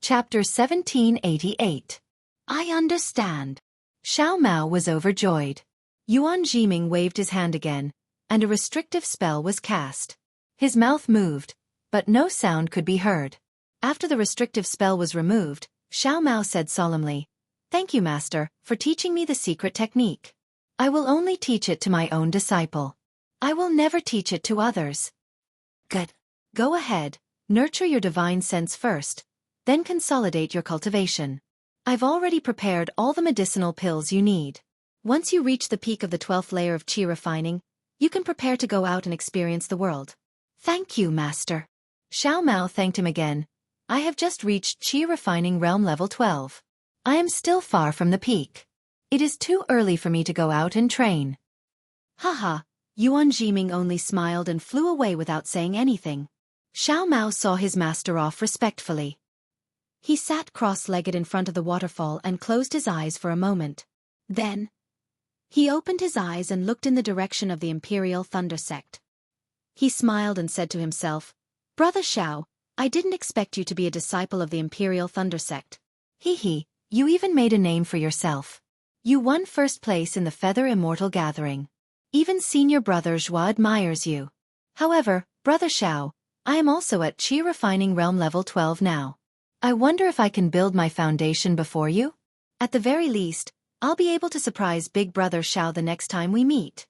Chapter 1788. I understand. Xiao Mao was overjoyed. Yuan Jiming waved his hand again, and a restrictive spell was cast. His mouth moved, but no sound could be heard. After the restrictive spell was removed, Xiao Mao said solemnly, "Thank you, Master, for teaching me the secret technique. I will only teach it to my own disciple. I will never teach it to others." "Good. Go ahead, nurture your divine sense first, then consolidate your cultivation. I've already prepared all the medicinal pills you need. Once you reach the peak of the 12th layer of qi refining, you can prepare to go out and experience the world." "Thank you, Master." Xiao Mao thanked him again. "I have just reached qi refining realm level 12. I am still far from the peak. It is too early for me to go out and train." Haha, Yuan Jiming only smiled and flew away without saying anything. Xiao Mao saw his master off respectfully. He sat cross-legged in front of the waterfall and closed his eyes for a moment. Then, he opened his eyes and looked in the direction of the Imperial Thunder Sect. He smiled and said to himself, "Brother Xiao, I didn't expect you to be a disciple of the Imperial Thunder Sect. Hee, you even made a name for yourself. You won first place in the Feather Immortal Gathering. Even senior brother Zhua admires you. However, Brother Xiao, I am also at qi refining realm level 12 now. I wonder if I can build my foundation before you? At the very least, I'll be able to surprise Big Brother Xiao the next time we meet."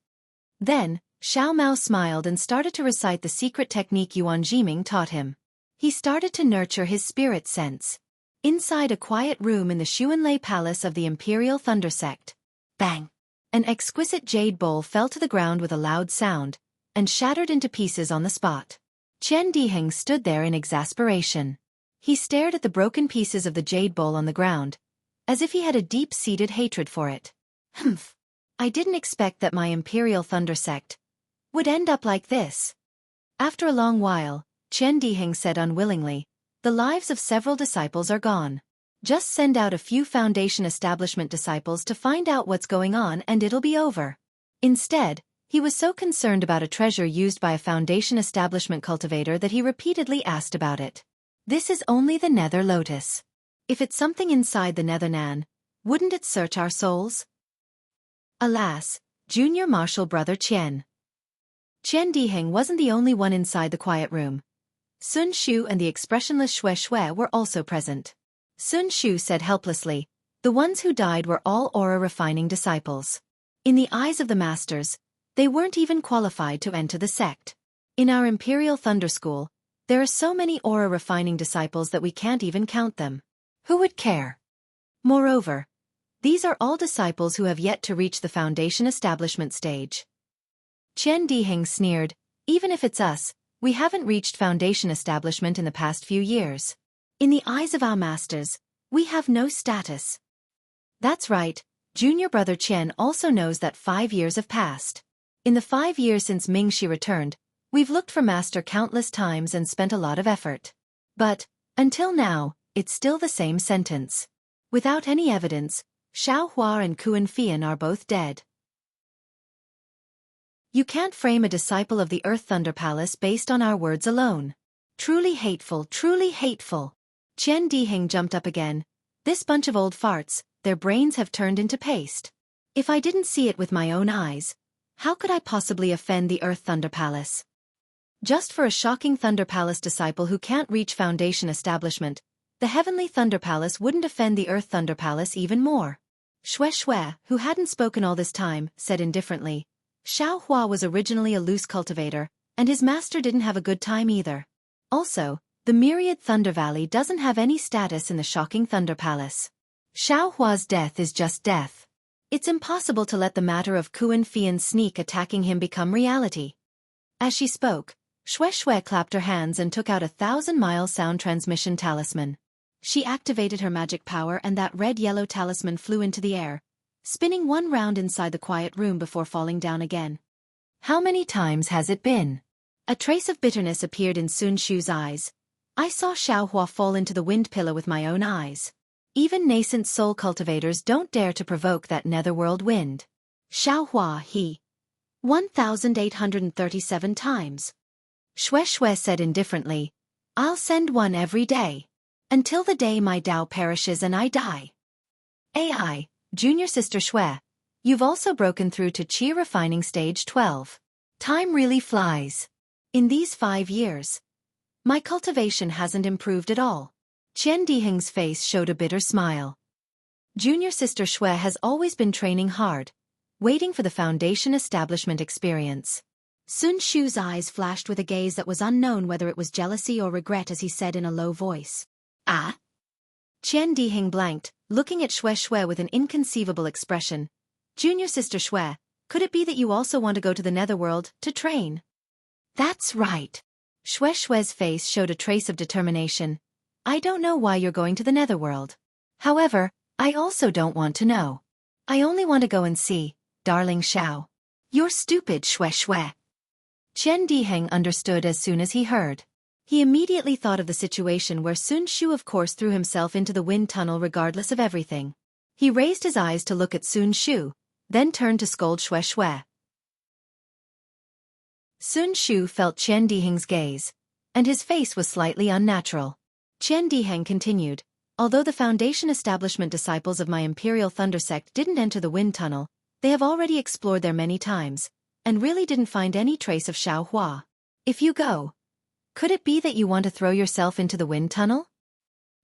Then, Xiao Mao smiled and started to recite the secret technique Yuan Jiming taught him. He started to nurture his spirit sense. Inside a quiet room in the Xuanlei Palace of the Imperial Thunder Sect. Bang! An exquisite jade bowl fell to the ground with a loud sound, and shattered into pieces on the spot. Qian Diheng stood there in exasperation. He stared at the broken pieces of the jade bowl on the ground, as if he had a deep-seated hatred for it. Humph! I didn't expect that my Imperial Thunder Sect would end up like this. After a long while, Qian Diheng said unwillingly, "The lives of several disciples are gone. Just send out a few Foundation Establishment disciples to find out what's going on and it'll be over." Instead, he was so concerned about a treasure used by a Foundation Establishment cultivator that he repeatedly asked about it. "This is only the Nether Lotus. If it's something inside the Nether Nan, wouldn't it search our souls?" Alas, Junior Marshal Brother Qian Diheng wasn't the only one inside the quiet room. Sun Shu and the expressionless Xue were also present. Sun Shu said helplessly, "The ones who died were all aura refining disciples. In the eyes of the masters, they weren't even qualified to enter the sect. In our Imperial Thunder School, there are so many aura refining disciples that we can't even count them. Who would care? Moreover, these are all disciples who have yet to reach the Foundation Establishment stage." Qian Diheng sneered, "Even if it's us, we haven't reached Foundation Establishment in the past few years. In the eyes of our masters, we have no status." That's right, Junior Brother Qian also knows that 5 years have passed. In the 5 years since Mingxi returned, we've looked for Master countless times and spent a lot of effort. But, until now, it's still the same sentence. Without any evidence, Xiao Hua and Kuan Fian are both dead. You can't frame a disciple of the Earth Thunder Palace based on our words alone. Truly hateful, truly hateful. Qian Diheng jumped up again. "This bunch of old farts, their brains have turned into paste. If I didn't see it with my own eyes, how could I possibly offend the Earth Thunder Palace? Just for a shocking Thunder Palace disciple who can't reach Foundation Establishment, the Heavenly Thunder Palace wouldn't offend the Earth Thunder Palace even more." Xue, who hadn't spoken all this time, said indifferently, "Xiao Hua was originally a loose cultivator, and his master didn't have a good time either. Also, the Myriad Thunder Valley doesn't have any status in the shocking Thunder Palace. Xiao Hua's death is just death. It's impossible to let the matter of Kuan Fian's sneak attacking him become reality." As she spoke, Xue clapped her hands and took out a 1,000-mile sound transmission talisman. She activated her magic power and that red-yellow talisman flew into the air, spinning one round inside the quiet room before falling down again. "How many times has it been?" A trace of bitterness appeared in Sun Shu's eyes. "I saw Xiao Hua fall into the wind pillar with my own eyes. Even nascent soul cultivators don't dare to provoke that netherworld wind. Xiao Hua, 1,837 times. Xue said indifferently, "I'll send one every day." Until the day my Tao perishes and I die. AI, Junior Sister Shui, you've also broken through to Qi Refining Stage 12. Time really flies. In these 5 years, my cultivation hasn't improved at all. Qian Diheng's face showed a bitter smile. Junior Sister Shui has always been training hard, waiting for the foundation establishment experience. Sun Shu's eyes flashed with a gaze that was unknown whether it was jealousy or regret as he said in a low voice. Ah? Qian Diheng blanked, looking at Shui with an inconceivable expression. Junior Sister Shui, could it be that you also want to go to the netherworld to train? That's right. Shui's face showed a trace of determination. I don't know why you're going to the netherworld. However, I also don't want to know. I only want to go and see, darling Xiao. You're stupid, Shui. Qian Diheng understood as soon as he heard. He immediately thought of the situation where Sun Shu of course threw himself into the wind tunnel regardless of everything. He raised his eyes to look at Sun Shu, then turned to scold Shui. Sun Shu felt Qian Diheng's gaze, and his face was slightly unnatural. Qian Diheng continued, although the Foundation Establishment disciples of my Imperial Thunder Sect didn't enter the wind tunnel, they have already explored there many times, and really didn't find any trace of Xiao Hua. If you go, could it be that you want to throw yourself into the wind tunnel?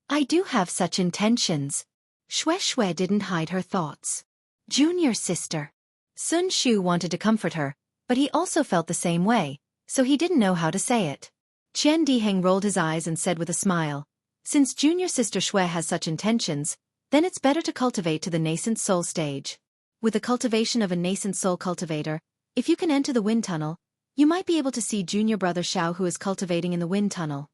I do have such intentions. Shui didn't hide her thoughts. Junior sister. Sun Shu wanted to comfort her, but he also felt the same way, so he didn't know how to say it. Qian Diheng rolled his eyes and said with a smile, since Junior Sister Shui has such intentions, then it's better to cultivate to the nascent soul stage. With the cultivation of a nascent soul cultivator, if you can enter the wind tunnel, you might be able to see Junior Brother Xiao who is cultivating in the wind tunnel.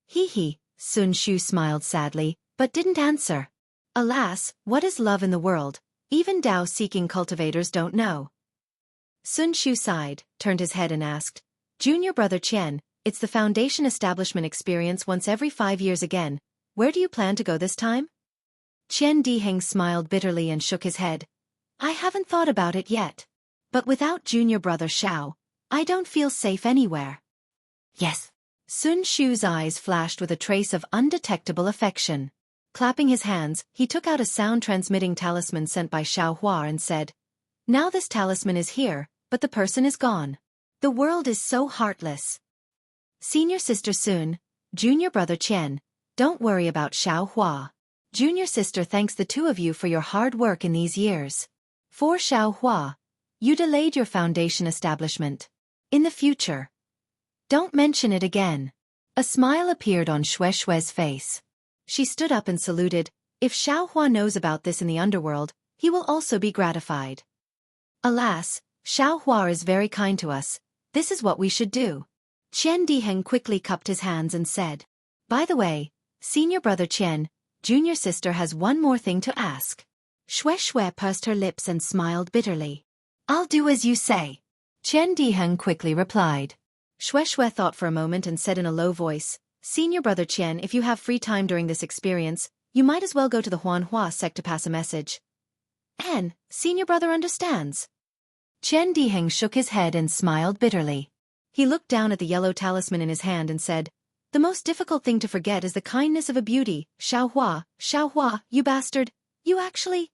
Hee, Sun Shu smiled sadly, but didn't answer. Alas, what is love in the world? Even Tao-seeking cultivators don't know. Sun Shu sighed, turned his head and asked, Junior Brother Qian, it's the Foundation Establishment experience once every 5 years again. Where do you plan to go this time? Qian Diheng smiled bitterly and shook his head. I haven't thought about it yet. But without Junior Brother Xiao, I don't feel safe anywhere. Yes. Sun Shu's eyes flashed with a trace of undetectable affection. Clapping his hands, he took out a sound-transmitting talisman sent by Xiao Hua and said, now this talisman is here, but the person is gone. The world is so heartless. Senior Sister Sun, Junior Brother Qian, don't worry about Xiao Hua. Junior Sister thanks the two of you for your hard work in these years. For Xiao Hua, you delayed your foundation establishment. In the future, don't mention it again. A smile appeared on Shui's face. She stood up and saluted. If Xiao Hua knows about this in the underworld, he will also be gratified. Alas, Xiao Hua is very kind to us. This is what we should do. Qian Diheng quickly cupped his hands and said, by the way, Senior Brother Qian, Junior Sister has one more thing to ask. Shui pursed her lips and smiled bitterly. I'll do as you say. Qian Diheng quickly replied. Shui thought for a moment and said in a low voice, Senior Brother Qian, if you have free time during this experience, you might as well go to the Huanhua sect to pass a message. And, Senior Brother understands. Qian Diheng shook his head and smiled bitterly. He looked down at the yellow talisman in his hand and said, the most difficult thing to forget is the kindness of a beauty, Xiao Hua, you bastard, you actually...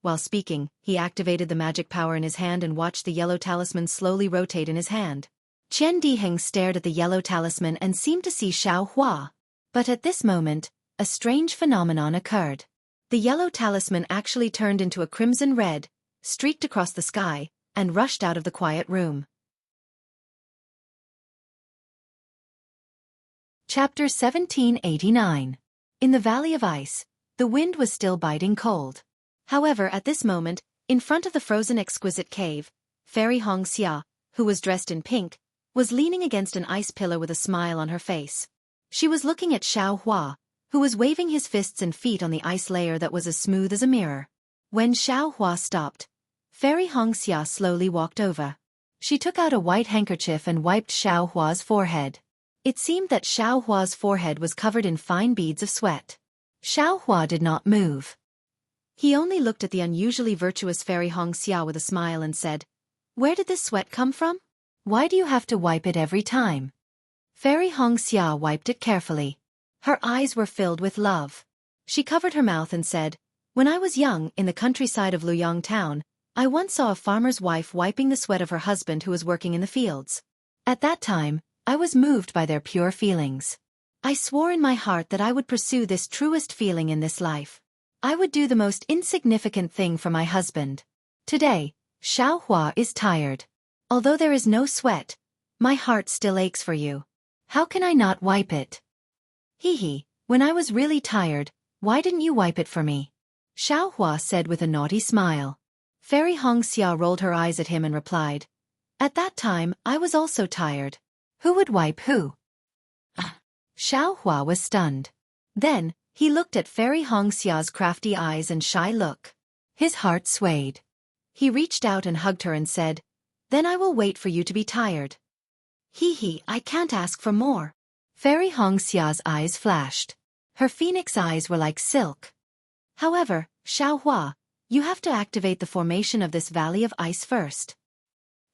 While speaking, he activated the magic power in his hand and watched the yellow talisman slowly rotate in his hand. Qian Diheng stared at the yellow talisman and seemed to see Xiao Hua. But at this moment, a strange phenomenon occurred. The yellow talisman actually turned into a crimson red, streaked across the sky, and rushed out of the quiet room. Chapter 1789. In the Valley of Ice, the wind was still biting cold. However, at this moment, in front of the frozen exquisite cave, Fairy Xianxia, who was dressed in pink, was leaning against an ice pillar with a smile on her face. She was looking at Xiao Hua, who was waving his fists and feet on the ice layer that was as smooth as a mirror. When Xiao Hua stopped, Fairy Xianxia slowly walked over. She took out a white handkerchief and wiped Xiao Hua's forehead. It seemed that Xiao Hua's forehead was covered in fine beads of sweat. Xiao Hua did not move. He only looked at the unusually virtuous Fairy Xianxia with a smile and said, where did this sweat come from? Why do you have to wipe it every time? Fairy Xianxia wiped it carefully. Her eyes were filled with love. She covered her mouth and said, "When I was young, in the countryside of Luyang town, I once saw a farmer's wife wiping the sweat of her husband who was working in the fields. At that time, I was moved by their pure feelings. I swore in my heart that I would pursue this truest feeling in this life. I would do the most insignificant thing for my husband. Today, Xiaohua is tired. Although there is no sweat, my heart still aches for you. How can I not wipe it?" "Hee, when I was really tired, why didn't you wipe it for me?" Xiaohua said with a naughty smile. Fairy Xianxia rolled her eyes at him and replied, "At that time, I was also tired. Who would wipe who?" Xiaohua was stunned. Then, he looked at Fairy Xia's crafty eyes and shy look. His heart swayed. He reached out and hugged her and said, "Then I will wait for you to be tired." "Hee, I can't ask for more." Fairy Xia's eyes flashed. Her phoenix eyes were like silk. "However, Xiaohua, you have to activate the formation of this valley of ice first."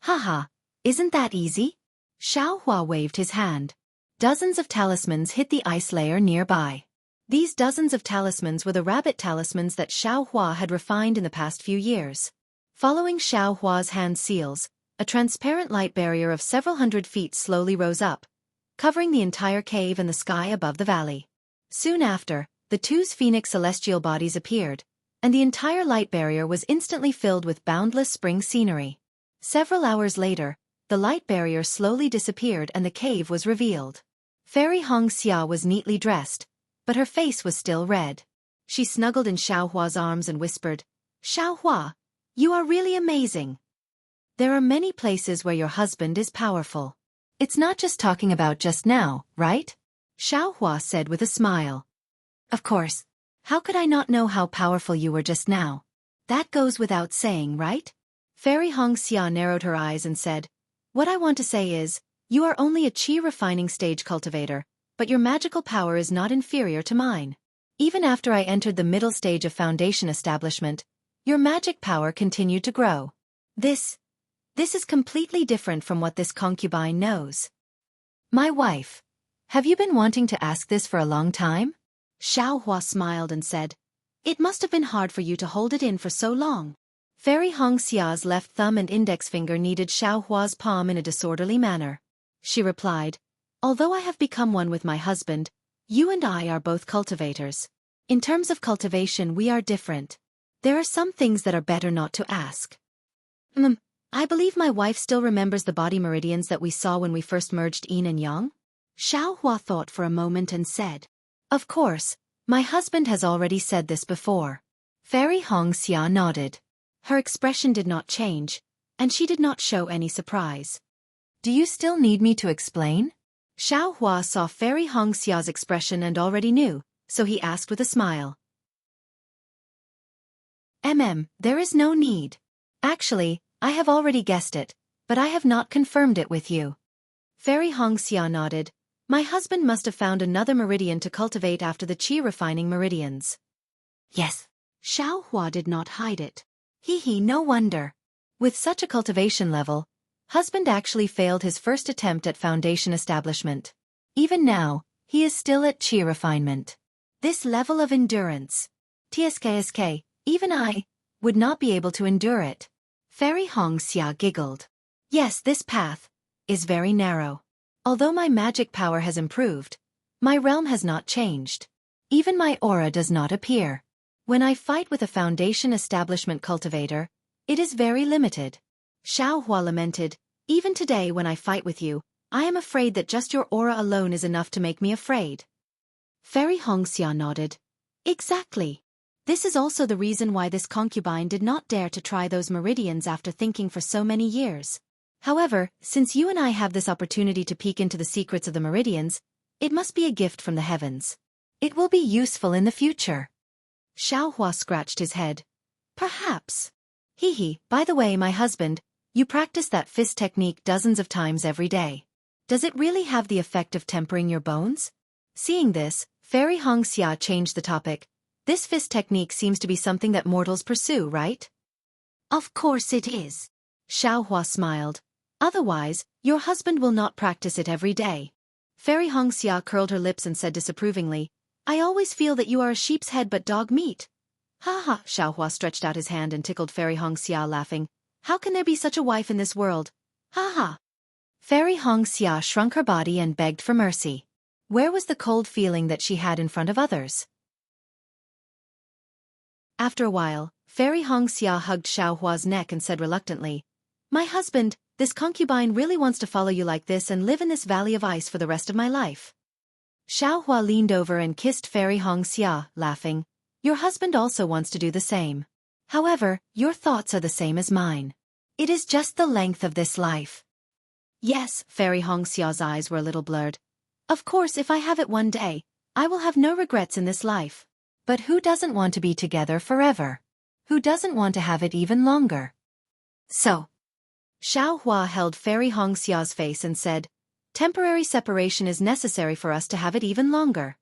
"Haha, isn't that easy?" Xiaohua waved his hand. Dozens of talismans hit the ice layer nearby. These dozens of talismans were the rabbit talismans that Xiaohua had refined in the past few years. Following Xiaohua's hand seals, a transparent light barrier of several hundred feet slowly rose up, covering the entire cave and the sky above the valley. Soon after, the two phoenix celestial bodies appeared, and the entire light barrier was instantly filled with boundless spring scenery. Several hours later, the light barrier slowly disappeared and the cave was revealed. Fairy Xianxia was neatly dressed, but her face was still red. She snuggled in Xiaohua's arms and whispered, "Xiaohua, you are really amazing. There are many places where your husband is powerful. It's not just talking about just now, right?" Xiaohua said with a smile. "Of course. How could I not know how powerful you were just now? That goes without saying, right?" Fairy Xianxia narrowed her eyes and said, "What I want to say is, you are only a chi refining stage cultivator, but your magical power is not inferior to mine. Even after I entered the middle stage of foundation establishment, your magic power continued to grow. This is completely different from what this concubine knows." "My wife. Have you been wanting to ask this for a long time?" Xiaohua smiled and said, "It must have been hard for you to hold it in for so long." Fairy Xia's left thumb and index finger kneaded Xiaohua's palm in a disorderly manner. She replied, "Although I have become one with my husband, you and I are both cultivators. In terms of cultivation we are different. There are some things that are better not to ask." I believe my wife still remembers the body meridians that we saw when we first merged yin and yang?" Xiaohua thought for a moment and said, "Of course, my husband has already said this before." Fairy Xianxia nodded. Her expression did not change, and she did not show any surprise. "Do you still need me to explain?" Xiaohua saw Fairy Xia's expression and already knew, so he asked with a smile. There is no need. Actually, I have already guessed it, but I have not confirmed it with you." Fairy Xianxia nodded. "My husband must have found another meridian to cultivate after the chi refining meridians." "Yes." Xiaohua did not hide it. No wonder. With such a cultivation level, husband actually failed his first attempt at foundation establishment. Even now, he is still at chi refinement. This level of endurance. Tsk, even I would not be able to endure it. Fairy Xianxia giggled. "Yes, this path is very narrow. Although my magic power has improved, my realm has not changed. Even my aura does not appear. When I fight with a foundation establishment cultivator, it is very limited." Xiaohua lamented, "Even today when I fight with you, I am afraid that just your aura alone is enough to make me afraid." Fairy Xianxia nodded. "Exactly. This is also the reason why this concubine did not dare to try those meridians after thinking for so many years. However, since you and I have this opportunity to peek into the secrets of the meridians, it must be a gift from the heavens. It will be useful in the future." Xiaohua scratched his head. "Perhaps. By the way, my husband, you practice that fist technique dozens of times every day. Does it really have the effect of tempering your bones?" Seeing this, Fairy Xianxia changed the topic. "This fist technique seems to be something that mortals pursue, right?" "Of course it is." Xiaohua smiled. "Otherwise, your husband will not practice it every day." Fairy Xianxia curled her lips and said disapprovingly, I always feel that you are a sheep's head but dog meat. Ha ha, Xiaohua stretched out his hand and tickled Fairy Xianxia, laughing. How can there be such a wife in this world? Ha ha. Fairy Xianxia shrunk her body and begged for mercy. Where was the cold feeling that she had in front of others? After a while, Fairy Xianxia hugged Xiaohua's neck and said reluctantly, My husband, this concubine really wants to follow you like this and live in this valley of ice for the rest of my life. Xiaohua leaned over and kissed Fairy Xianxia, laughing. Your husband also wants to do the same. However, your thoughts are the same as mine. It is just the length of this life. Yes, Fairy Xiaoxia's eyes were a little blurred. Of course, if I have it one day, I will have no regrets in this life. But who doesn't want to be together forever? Who doesn't want to have it even longer? So, Xiaohua held Fairy Xiaoxia's face and said, Temporary separation is necessary for us to have it even longer.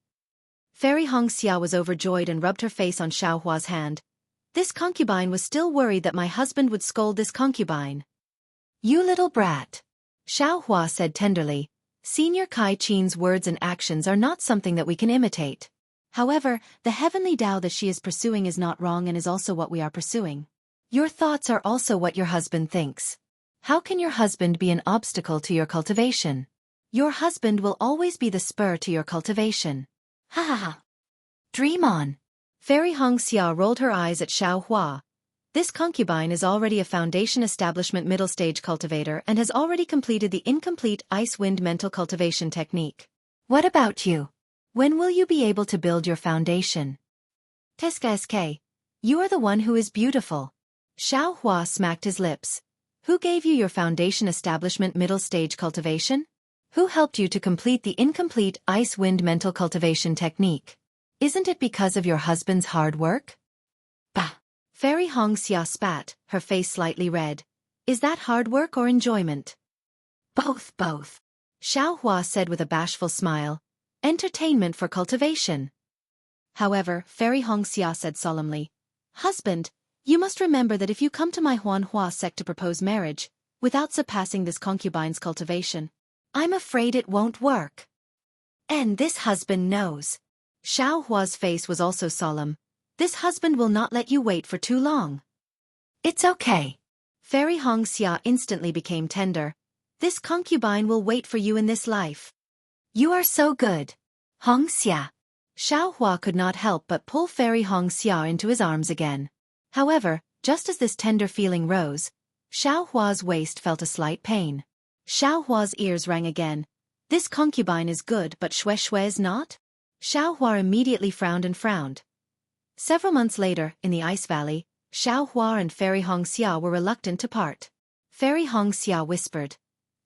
Fairy Xianxia was overjoyed and rubbed her face on Xiaohua's hand. This concubine was still worried that my husband would scold this concubine. You little brat. Xiaohua said tenderly, Senior Kai Qin's words and actions are not something that we can imitate. However, the heavenly Tao that she is pursuing is not wrong and is also what we are pursuing. Your thoughts are also what your husband thinks. How can your husband be an obstacle to your cultivation? Your husband will always be the spur to your cultivation. Ha ha ha. Dream on. Fairy Xianxia rolled her eyes at Xiaohua. This concubine is already a foundation establishment middle stage cultivator and has already completed the incomplete ice-wind mental cultivation technique. What about you? When will you be able to build your foundation? Teska, you are the one who is beautiful. Xiaohua smacked his lips. Who gave you your foundation establishment middle stage cultivation? Who helped you to complete the incomplete ice-wind mental cultivation technique? Isn't it because of your husband's hard work? Bah! Fairy Xianxia spat, her face slightly red. Is that hard work or enjoyment? Both. Xiaohua said with a bashful smile. Entertainment for cultivation. However, Fairy Xianxia said solemnly, Husband, you must remember that if you come to my Huanhua sect to propose marriage, without surpassing this concubine's cultivation, I'm afraid it won't work. And this husband knows. Xiaohua's face was also solemn. This husband will not let you wait for too long. It's okay. Fairy Xianxia instantly became tender. This concubine will wait for you in this life. You are so good. Xianxia. Xiaohua could not help but pull Fairy Xianxia into his arms again. However, just as this tender feeling rose, Xiaohua's waist felt a slight pain. Xiaohua's ears rang again. This concubine is good but Xue is not? Xiaohua immediately frowned and frowned. Several months later, in the Ice Valley, Xiaohua and Fairy Xianxia were reluctant to part. Fairy Xianxia whispered,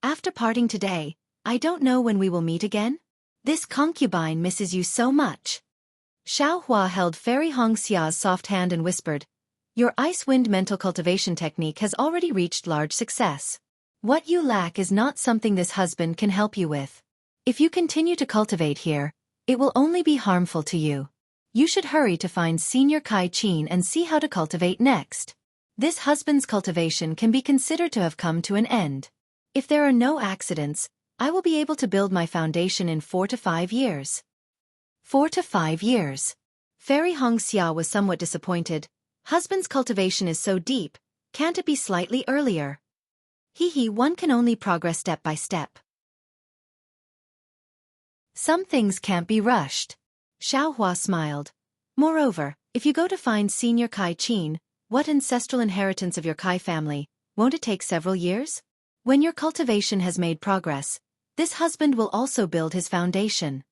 After parting today, I don't know when we will meet again. This concubine misses you so much. Xiaohua held Fairy Xianxia's soft hand and whispered, Your ice-wind mental cultivation technique has already reached large success. What you lack is not something this husband can help you with. If you continue to cultivate here, it will only be harmful to you. You should hurry to find Senior Kai Qin and see how to cultivate next. This husband's cultivation can be considered to have come to an end. If there are no accidents, I will be able to build my foundation in 4 to 5 years. 4 to 5 years. Fairy Xianxia was somewhat disappointed. Husband's cultivation is so deep, can't it be slightly earlier? One can only progress step by step. Some things can't be rushed. Xiaohua smiled. Moreover, if you go to find Senior Kai Qin, what ancestral inheritance of your Kai family, won't it take several years? When your cultivation has made progress, this husband will also build his foundation.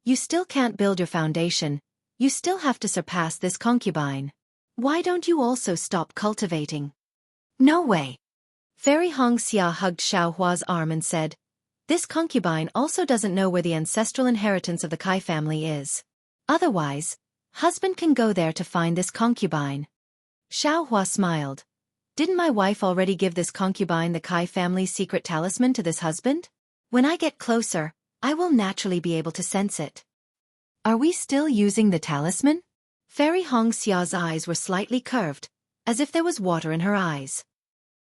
You still can't build your foundation, you still have to surpass this concubine. Why don't you also stop cultivating? No way. Fairy Xianxia hugged Xiaohua's arm and said, This concubine also doesn't know where the ancestral inheritance of the Kai family is. Otherwise, husband can go there to find this concubine. Xiaohua smiled. Didn't my wife already give this concubine the Kai family's secret talisman to this husband? When I get closer, I will naturally be able to sense it. Are we still using the talisman? Fairy Xiaoxia's eyes were slightly curved, as if there was water in her eyes.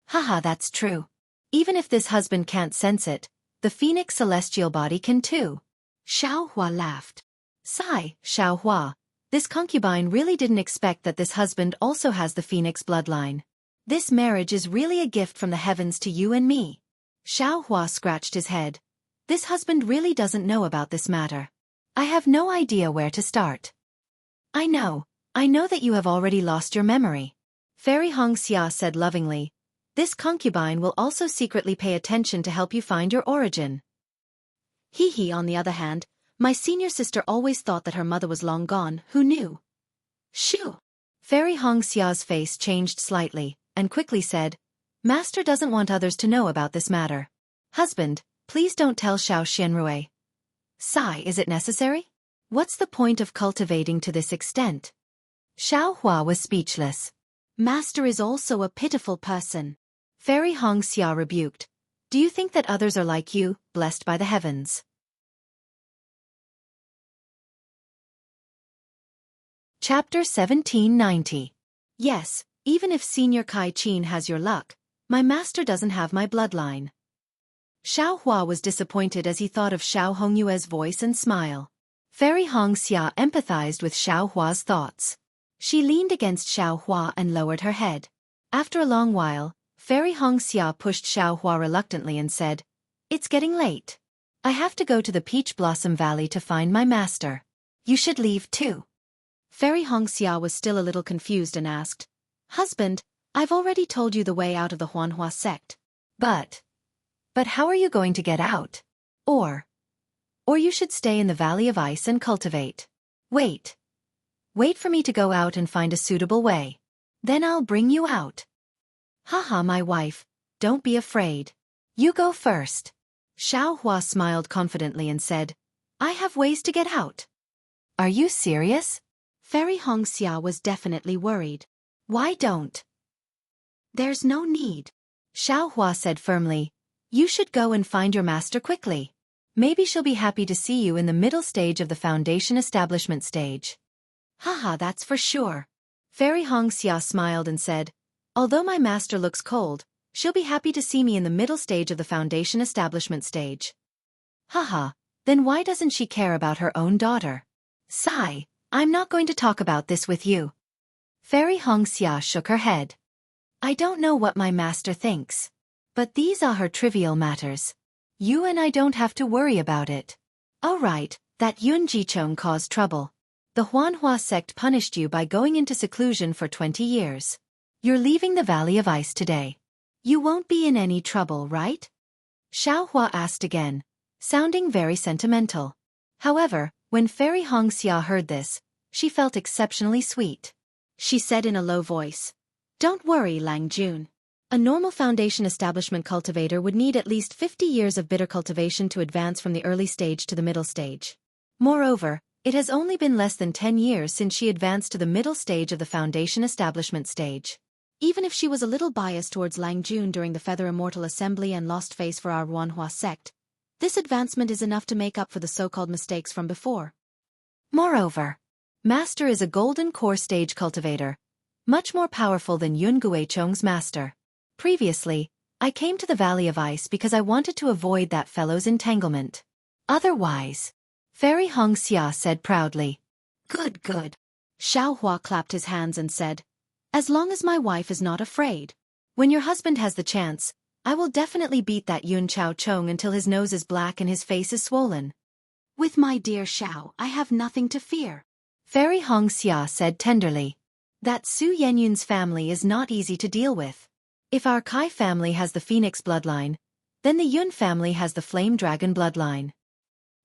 Haha, that's true. Even if this husband can't sense it, The Phoenix celestial body can too. Xiao Hua laughed. Sigh, Xiao Hua. This concubine really didn't expect that this husband also has the Phoenix bloodline. This marriage is really a gift from the heavens to you and me. Xiao Hua scratched his head. This husband really doesn't know about this matter. I have no idea where to start. I know that you have already lost your memory. Fairy Xianxia said lovingly. This concubine will also secretly pay attention to help you find your origin. He, on the other hand, my senior sister always thought that her mother was long gone, who knew? Shoo! Fairy Xia's face changed slightly, and quickly said, Master doesn't want others to know about this matter. Husband, please don't tell Xiao Xianrui. Sigh, is it necessary? What's the point of cultivating to this extent? Xiao Hua was speechless. Master is also a pitiful person. Fairy Xia rebuked. Do you think that others are like you, blessed by the heavens? Chapter 1790. Yes, even if Senior Kai Qin has your luck, my master doesn't have my bloodline. Xiao Hua was disappointed as he thought of Xiao Hongyue's voice and smile. Fairy Xia empathized with Xiao Hua's thoughts. She leaned against Xiao Hua and lowered her head. After a long while, Fairy Xia pushed Xiao Hua reluctantly and said, It's getting late. I have to go to the Peach Blossom Valley to find my master. You should leave too. Fairy Xia was still a little confused and asked, Husband, I've already told you the way out of the Huanhua sect. But how are you going to get out? Or you should stay in the Valley of Ice and cultivate. Wait for me to go out and find a suitable way. Then I'll bring you out. Haha, my wife, don't be afraid. You go first. Xiao Hua smiled confidently and said, I have ways to get out. Are you serious? Fairy Xia was definitely worried. Why don't? There's no need. Xiao Hua said firmly, You should go and find your master quickly. Maybe she'll be happy to see you in the middle stage of the foundation establishment stage. Haha, that's for sure. Fairy Xia smiled and said, Although my master looks cold, she'll be happy to see me in the middle stage of the foundation establishment stage. Haha, then why doesn't she care about her own daughter? Sigh, I'm not going to talk about this with you. Fairy Xia shook her head. I don't know what my master thinks. But these are her trivial matters. You and I don't have to worry about it. Oh right, that Yun Jichong caused trouble. The Huanhua sect punished you by going into seclusion for 20 years. You're leaving the Valley of Ice today. You won't be in any trouble, right? Xiao Hua asked again, sounding very sentimental. However, when Fairy Xia heard this, she felt exceptionally sweet. She said in a low voice, Don't worry, Lang Jun. A normal foundation establishment cultivator would need at least 50 years of bitter cultivation to advance from the early stage to the middle stage. Moreover, it has only been less than 10 years since she advanced to the middle stage of the foundation establishment stage. Even if she was a little biased towards Lang Jun during the Feather Immortal Assembly and lost face for our Huanhua sect, this advancement is enough to make up for the so-called mistakes from before. Moreover, Master is a golden core stage cultivator, much more powerful than Yun Guichong's master. Previously, I came to the Valley of Ice because I wanted to avoid that fellow's entanglement. Otherwise, Fairy Xia said proudly. Good. Xiao Hua clapped his hands and said, As long as my wife is not afraid. When your husband has the chance, I will definitely beat that Yun Chao Chong until his nose is black and his face is swollen. With my dear Xiao, I have nothing to fear. Fairy Xia said tenderly. That Su Yenyun's family is not easy to deal with. If our Kai family has the Phoenix bloodline, then the Yun family has the Flame Dragon bloodline.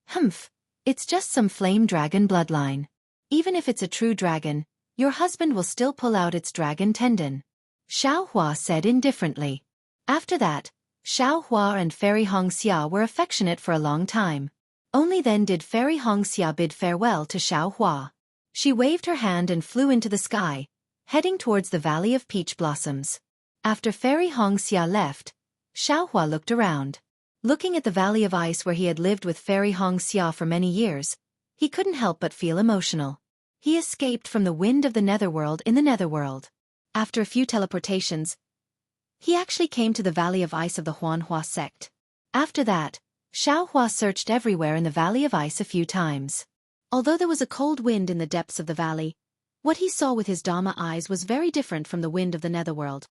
Humph, it's just some Flame Dragon bloodline. Even if it's a true dragon, your husband will still pull out its dragon tendon. Xiao Hua said indifferently. After that, Xiao Hua and Fairy Xia were affectionate for a long time. Only then did Fairy Xia bid farewell to Xiao Hua. She waved her hand and flew into the sky, heading towards the Valley of Peach Blossoms. After Fairy Xia left, Xiao Hua looked around. Looking at the Valley of Ice where he had lived with Fairy Xia for many years, he couldn't help but feel emotional. He escaped from the wind of the netherworld in the netherworld. After a few teleportations, he actually came to the Valley of Ice of the Huanhua sect. After that, Xiaohua searched everywhere in the Valley of Ice a few times. Although there was a cold wind in the depths of the valley, what he saw with his Dharma eyes was very different from the wind of the netherworld.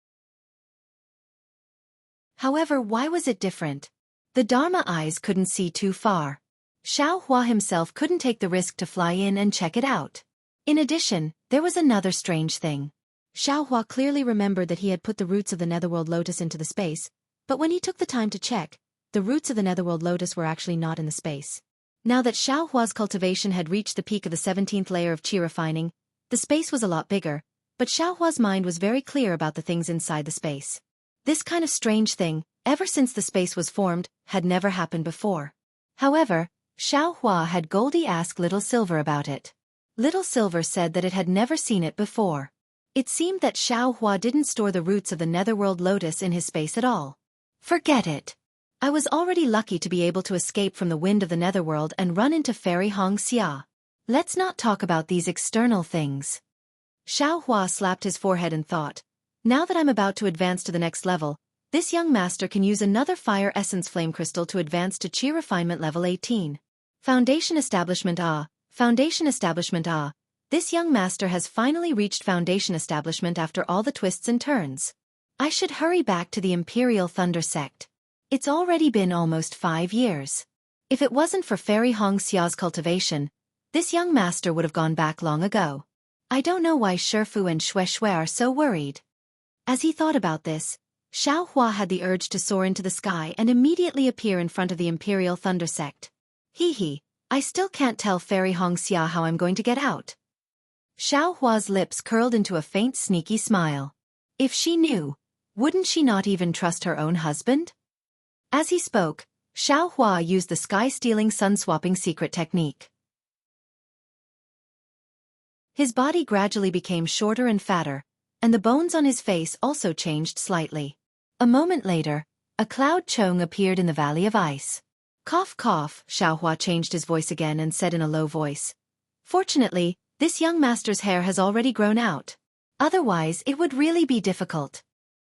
However, why was it different? The Dharma eyes couldn't see too far. Xiaohua himself couldn't take the risk to fly in and check it out. In addition, there was another strange thing. Xiaohua clearly remembered that he had put the roots of the netherworld lotus into the space, but when he took the time to check, the roots of the netherworld lotus were actually not in the space. Now that Xiaohua's cultivation had reached the peak of the 17th layer of qi refining, the space was a lot bigger, but Xiaohua's mind was very clear about the things inside the space. This kind of strange thing, ever since the space was formed, had never happened before. However, Xiaohua had Goldie ask Little Silver about it. Little Silver said that it had never seen it before. It seemed that Xiaohua didn't store the roots of the netherworld lotus in his space at all. Forget it. I was already lucky to be able to escape from the wind of the netherworld and run into Fairy Xianxia. Let's not talk about these external things. Xiaohua slapped his forehead and thought, now that I'm about to advance to the next level, this young master can use another fire essence flame crystal to advance to qi refinement level 18. Foundation establishment Foundation establishment This young master has finally reached foundation establishment after all the twists and turns. I should hurry back to the Imperial Thunder Sect. It's already been almost 5 years. If it wasn't for Fairy Xia's cultivation, this young master would have gone back long ago. I don't know why Shifu and Shui are so worried. As he thought about this, Xiaohua had the urge to soar into the sky and immediately appear in front of the Imperial Thunder Sect. I still can't tell Fairy Xianxia how I'm going to get out. Xiaohua's lips curled into a faint sneaky smile. If she knew, wouldn't she not even trust her own husband? As he spoke, Xiaohua used the sky-stealing sun-swapping secret technique. His body gradually became shorter and fatter, and the bones on his face also changed slightly. A moment later, a cloud chong appeared in the Valley of Ice. Cough cough, Xiaohua changed his voice again and said in a low voice. Fortunately, this young master's hair has already grown out. Otherwise, it would really be difficult.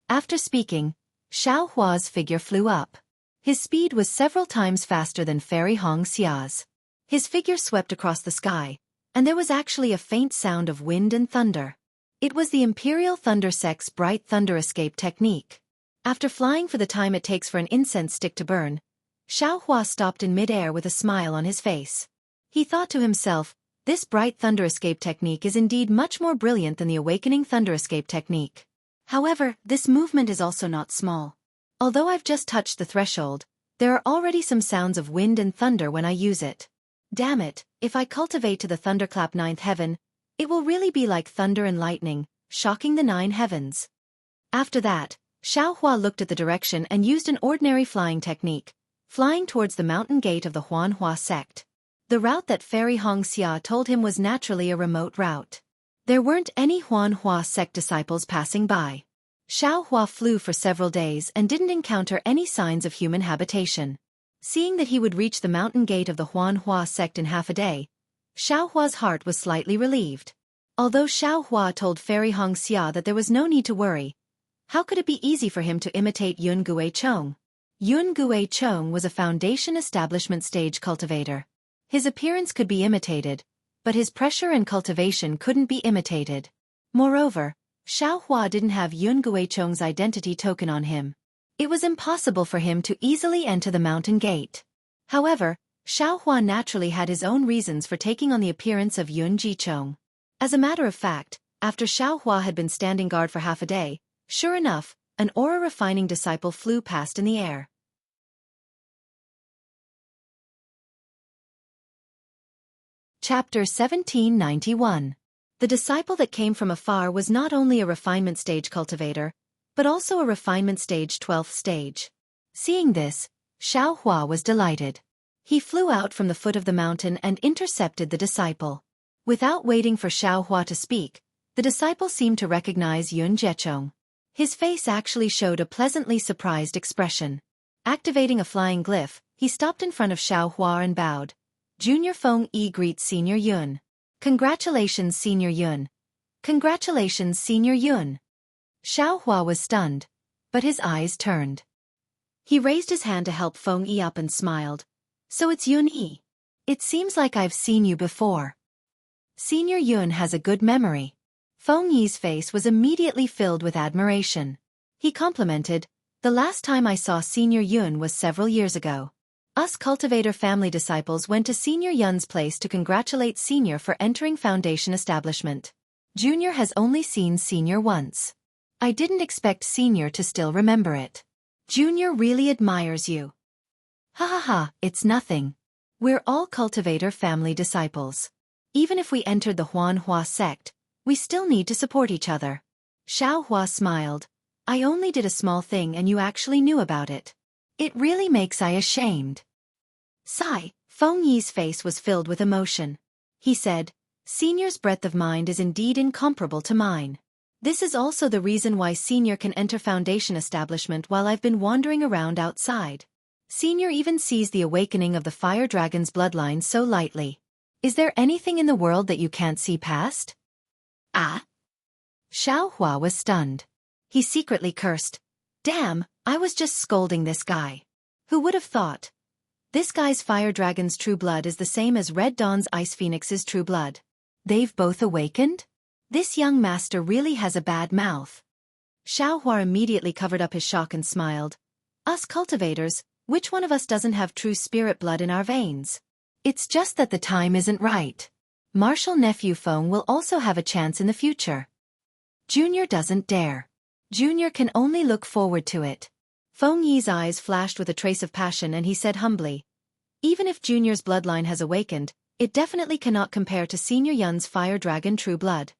After speaking, Xiaohua's figure flew up. His speed was several times faster than Fairy Xia's. His figure swept across the sky, and there was actually a faint sound of wind and thunder. It was the Imperial Thunder Sect's bright thunder escape technique. After flying for the time it takes for an incense stick to burn, Xiaohua stopped in mid-air with a smile on his face. He thought to himself, this bright thunder escape technique is indeed much more brilliant than the awakening thunder escape technique. However, this movement is also not small. Although I've just touched the threshold, there are already some sounds of wind and thunder when I use it. Damn it, if I cultivate to the thunderclap 9th heaven, it will really be like thunder and lightning, shocking the 9 heavens. After that, Xiaohua looked at the direction and used an ordinary flying technique, flying towards the mountain gate of the Huanhua sect. The route that Fairy Xianxia told him was naturally a remote route. There weren't any Huanhua sect disciples passing by. Xiaohua flew for several days and didn't encounter any signs of human habitation. Seeing that he would reach the mountain gate of the Huanhua sect in half a day, Xiaohua's heart was slightly relieved. Although Xiaohua told Fairy Xianxia that there was no need to worry, how could it be easy for him to imitate Yun Gue Chong? Yun Gue Chong was a foundation establishment stage cultivator. His appearance could be imitated, but his pressure and cultivation couldn't be imitated. Moreover, Xiaohua didn't have Yun Gue Chong's identity token on him. It was impossible for him to easily enter the mountain gate. However, Xiaohua naturally had his own reasons for taking on the appearance of Yun Ji Chong. As a matter of fact, after Xiaohua had been standing guard for half a day, sure enough, an aura-refining disciple flew past in the air. Chapter 1791. The disciple that came from afar was not only a refinement stage cultivator, but also a refinement stage 12th stage. Seeing this, Xiaohua was delighted. He flew out from the foot of the mountain and intercepted the disciple. Without waiting for Xiaohua to speak, the disciple seemed to recognize Yun Jiechong. His face actually showed a pleasantly surprised expression. Activating a flying glyph, he stopped in front of Xiaohua and bowed. Junior Feng Yi greets Senior Yun. Congratulations, Senior Yun. Congratulations, Senior Yun. Xiaohua was stunned, but his eyes turned. He raised his hand to help Feng Yi up and smiled. So it's Yun Yi. It seems like I've seen you before. Senior Yun has a good memory. Feng Yi's face was immediately filled with admiration. He complimented, the last time I saw Senior Yun was several years ago. Us cultivator family disciples went to Senior Yun's place to congratulate Senior for entering Foundation establishment. Junior has only seen Senior once. I didn't expect Senior to still remember it. Junior really admires you. Ha ha ha, it's nothing. We're all cultivator family disciples. Even if we entered the Huanhua sect, we still need to support each other. Xiaohua smiled. I only did a small thing and you actually knew about it. It really makes I ashamed. Sigh, Feng Yi's face was filled with emotion. He said, Senior's breadth of mind is indeed incomparable to mine. This is also the reason why Senior can enter Foundation establishment while I've been wandering around outside. Senior even sees the awakening of the fire dragon's bloodline so lightly. Is there anything in the world that you can't see past? Ah? Xiaohua was stunned. He secretly cursed. Damn, I was just scolding this guy. Who would have thought? This guy's fire dragon's true blood is the same as Red Dawn's ice phoenix's true blood. They've both awakened? This young master really has a bad mouth. Xiaohua immediately covered up his shock and smiled. Us cultivators, which one of us doesn't have true spirit blood in our veins? It's just that the time isn't right. Martial nephew Feng will also have a chance in the future. Junior doesn't dare. Junior can only look forward to it. Feng Yi's eyes flashed with a trace of passion and he said humbly, even if Junior's bloodline has awakened, it definitely cannot compare to Senior Yun's fire dragon true blood.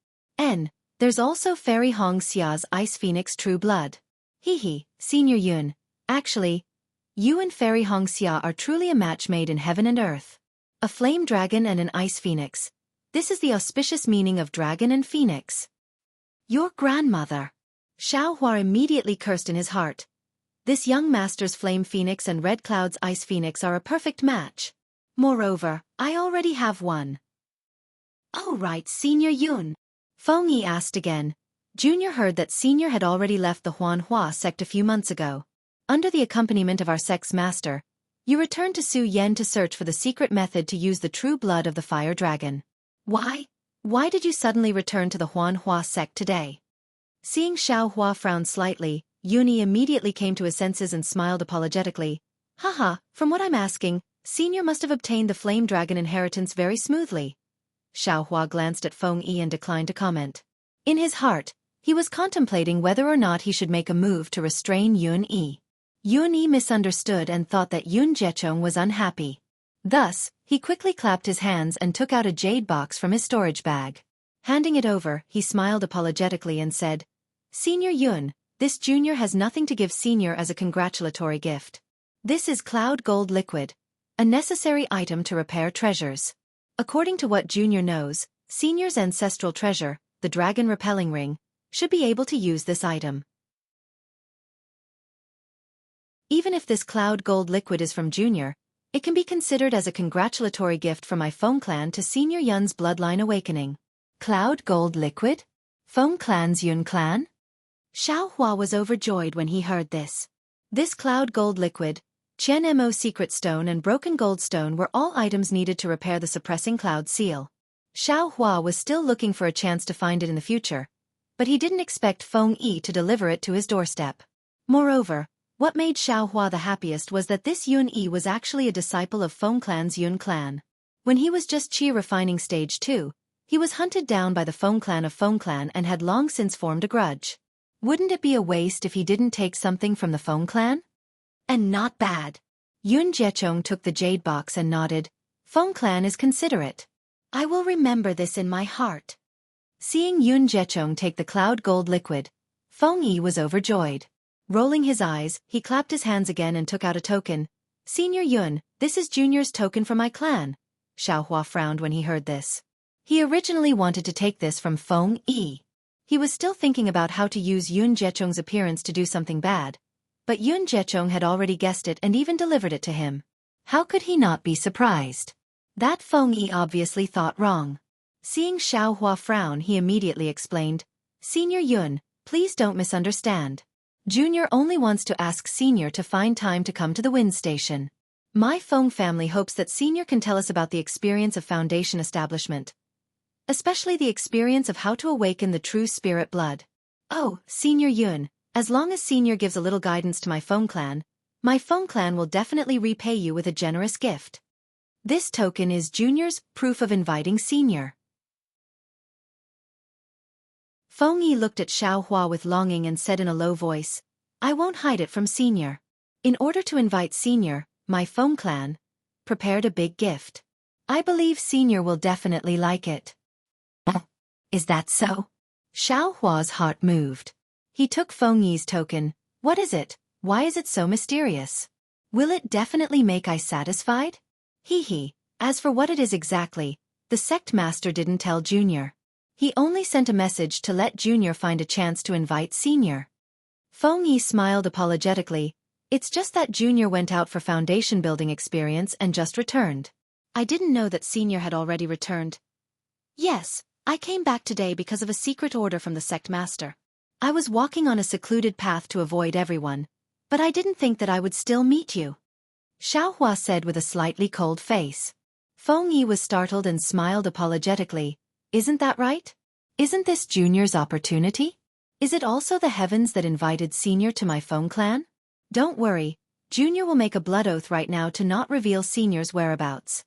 There's also Fairy Hongxia's ice phoenix true blood. Hee, Senior Yun, actually, you and Fairy Hongxia are truly a match made in heaven and earth. A flame dragon and an ice phoenix. This is the auspicious meaning of dragon and phoenix. Your grandmother. Xiaohua immediately cursed in his heart. This young master's flame phoenix and Red Cloud's ice phoenix are a perfect match. Moreover, I already have one. Oh right, Senior Yun. Feng Yi asked again. Junior heard that Senior had already left the Huanhua sect a few months ago. Under the accompaniment of our sect's master, you returned to Su Yen to search for the secret method to use the true blood of the fire dragon. Why? Why did you suddenly return to the Huanhua sect today? Seeing Xiaohua frown slightly, Yuni immediately came to his senses and smiled apologetically. Haha, from what I'm asking, Senior must have obtained the flame dragon inheritance very smoothly. Xiaohua glanced at Feng Yi and declined to comment. In his heart, he was contemplating whether or not he should make a move to restrain Yun Yi. Yun Yi misunderstood and thought that Yun Jiechong was unhappy. Thus, he quickly clapped his hands and took out a jade box from his storage bag. Handing it over, he smiled apologetically and said, Senior Yun, this junior has nothing to give Senior as a congratulatory gift. This is Cloud Gold Liquid, a necessary item to repair treasures. According to what Junior knows, Senior's ancestral treasure, the Dragon Repelling Ring, should be able to use this item. Even if this Cloud Gold Liquid is from Junior, it can be considered as a congratulatory gift from my Feng clan to Senior Yun's bloodline awakening. Cloud Gold Liquid? Feng clan's Yun clan? Xiaohua was overjoyed when he heard this. This Cloud Gold Liquid, Qian Mo Secret Stone and Broken Gold Stone were all items needed to repair the suppressing cloud seal. Xiaohua was still looking for a chance to find it in the future, but he didn't expect Feng Yi to deliver it to his doorstep. Moreover, what made Xiaohua the happiest was that this Yun Yi was actually a disciple of Feng clan's Yun clan. When he was just Qi refining stage 2, he was hunted down by the Feng clan of Feng clan and had long since formed a grudge. Wouldn't it be a waste if he didn't take something from the Feng clan? And not bad. Yun Jiechong took the jade box and nodded. Feng clan is considerate. I will remember this in my heart. Seeing Yun Jiechong take the Cloud Gold Liquid, Feng Yi was overjoyed. Rolling his eyes, he clapped his hands again and took out a token. Senior Yun, this is Junior's token for my clan. Xiaohua frowned when he heard this. He originally wanted to take this from Feng Yi. He was still thinking about how to use Yun Jiechong's appearance to do something bad, but Yun Jiechong had already guessed it and even delivered it to him. How could he not be surprised? That Feng Yi obviously thought wrong. Seeing Xiaohua frown, he immediately explained, Senior Yun, please don't misunderstand. Junior only wants to ask Senior to find time to come to the wind station. My Feng family hopes that Senior can tell us about the experience of Foundation establishment, especially the experience of how to awaken the true spirit blood. Oh, Senior Yun, as long as Senior gives a little guidance to my Feng clan will definitely repay you with a generous gift. This token is Junior's proof of inviting Senior. Feng Yi looked at Xiao Hua with longing and said in a low voice, I won't hide it from Senior. In order to invite Senior, my Feng clan prepared a big gift. I believe Senior will definitely like it. Is that so? Xiao Hua's heart moved. He took Feng Yi's token. What is it? Why is it so mysterious? Will it definitely make I satisfied? Hee. As for what it is exactly, the sect master didn't tell Junior. He only sent a message to let Junior find a chance to invite Senior. Feng Yi smiled apologetically. It's just that Junior went out for foundation building experience and just returned. I didn't know that Senior had already returned. Yes, I came back today because of a secret order from the sect master. I was walking on a secluded path to avoid everyone, but I didn't think that I would still meet you. Xiao Hua said with a slightly cold face. Feng Yi was startled and smiled apologetically. Isn't that right? Isn't this Junior's opportunity? Is it also the heavens that invited Senior to my Feng clan? Don't worry, Junior will make a blood oath right now to not reveal Senior's whereabouts.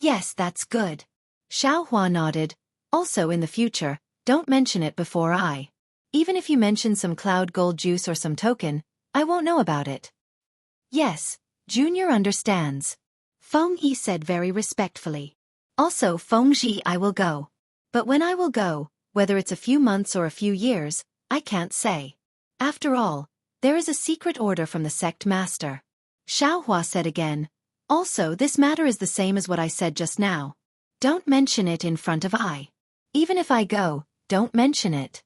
Yes, that's good. Xiao Hua nodded. Also in the future, don't mention it before I. Even if you mention some cloud gold juice or some token, I won't know about it. Yes, Junior understands. Feng Yi said very respectfully. Also Feng Ji, I will go. But when I will go, whether it's a few months or a few years, I can't say. After all, there is a secret order from the sect master. Xiao Hua said again. Also this matter is the same as what I said just now. Don't mention it in front of I. Even if I go, don't mention it.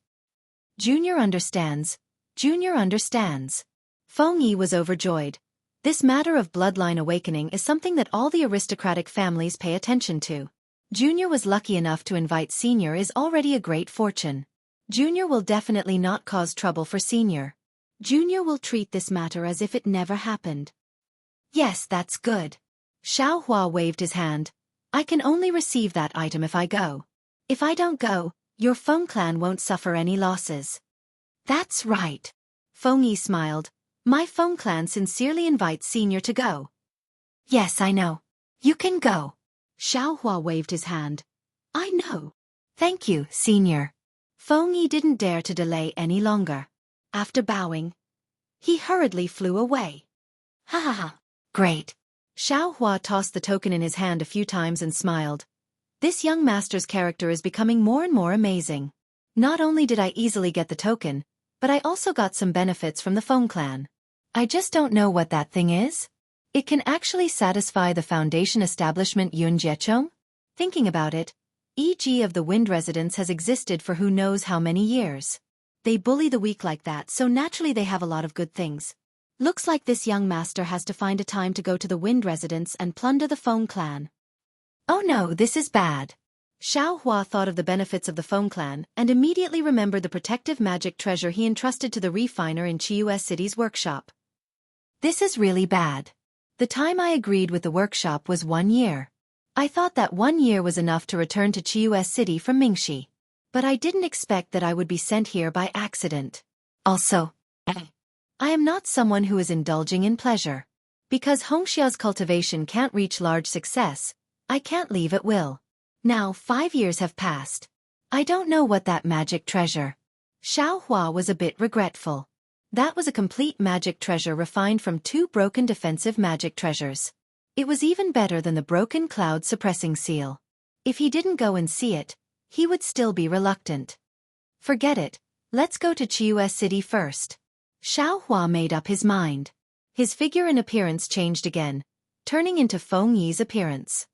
Junior understands. Junior understands. Feng Yi was overjoyed. This matter of bloodline awakening is something that all the aristocratic families pay attention to. Junior was lucky enough to invite Senior is already a great fortune. Junior will definitely not cause trouble for Senior. Junior will treat this matter as if it never happened. Yes, that's good. Xiao Hua waved his hand. I can only receive that item if I go. If I don't go, your Feng clan won't suffer any losses. That's right. Feng Yi smiled. My Feng clan sincerely invites Senior to go. Yes, I know. You can go. Xiao Hua waved his hand. I know. Thank you, Senior. Feng Yi didn't dare to delay any longer. After bowing, he hurriedly flew away. Ha ha ha. Great. Xiao Hua tossed the token in his hand a few times and smiled. This young master's character is becoming more and more amazing. Not only did I easily get the token, but I also got some benefits from the Feng clan. I just don't know what that thing is. It can actually satisfy the foundation establishment Yun Jiechong? Thinking about it, e.g. of the wind residence has existed for who knows how many years. They bully the weak like that, so naturally they have a lot of good things. Looks like this young master has to find a time to go to the wind residence and plunder the Feng clan. Oh no, this is bad. Xiao Hua thought of the benefits of the Feng clan and immediately remembered the protective magic treasure he entrusted to the refiner in Chiu City's workshop. This is really bad. The time I agreed with the workshop was 1 year. I thought that 1 year was enough to return to Chiu City from Mingxi. But I didn't expect that I would be sent here by accident. Also, I am not someone who is indulging in pleasure. Because Hongxia's cultivation can't reach large success, I can't leave at will. Now 5 years have passed. I don't know what that magic treasure. Xiao Hua was a bit regretful. That was a complete magic treasure refined from 2 broken defensive magic treasures. It was even better than the broken cloud suppressing seal. If he didn't go and see it, he would still be reluctant. Forget it, let's go to Chiu City first. Xiao Hua made up his mind. His figure and appearance changed again, turning into Feng Yi's appearance.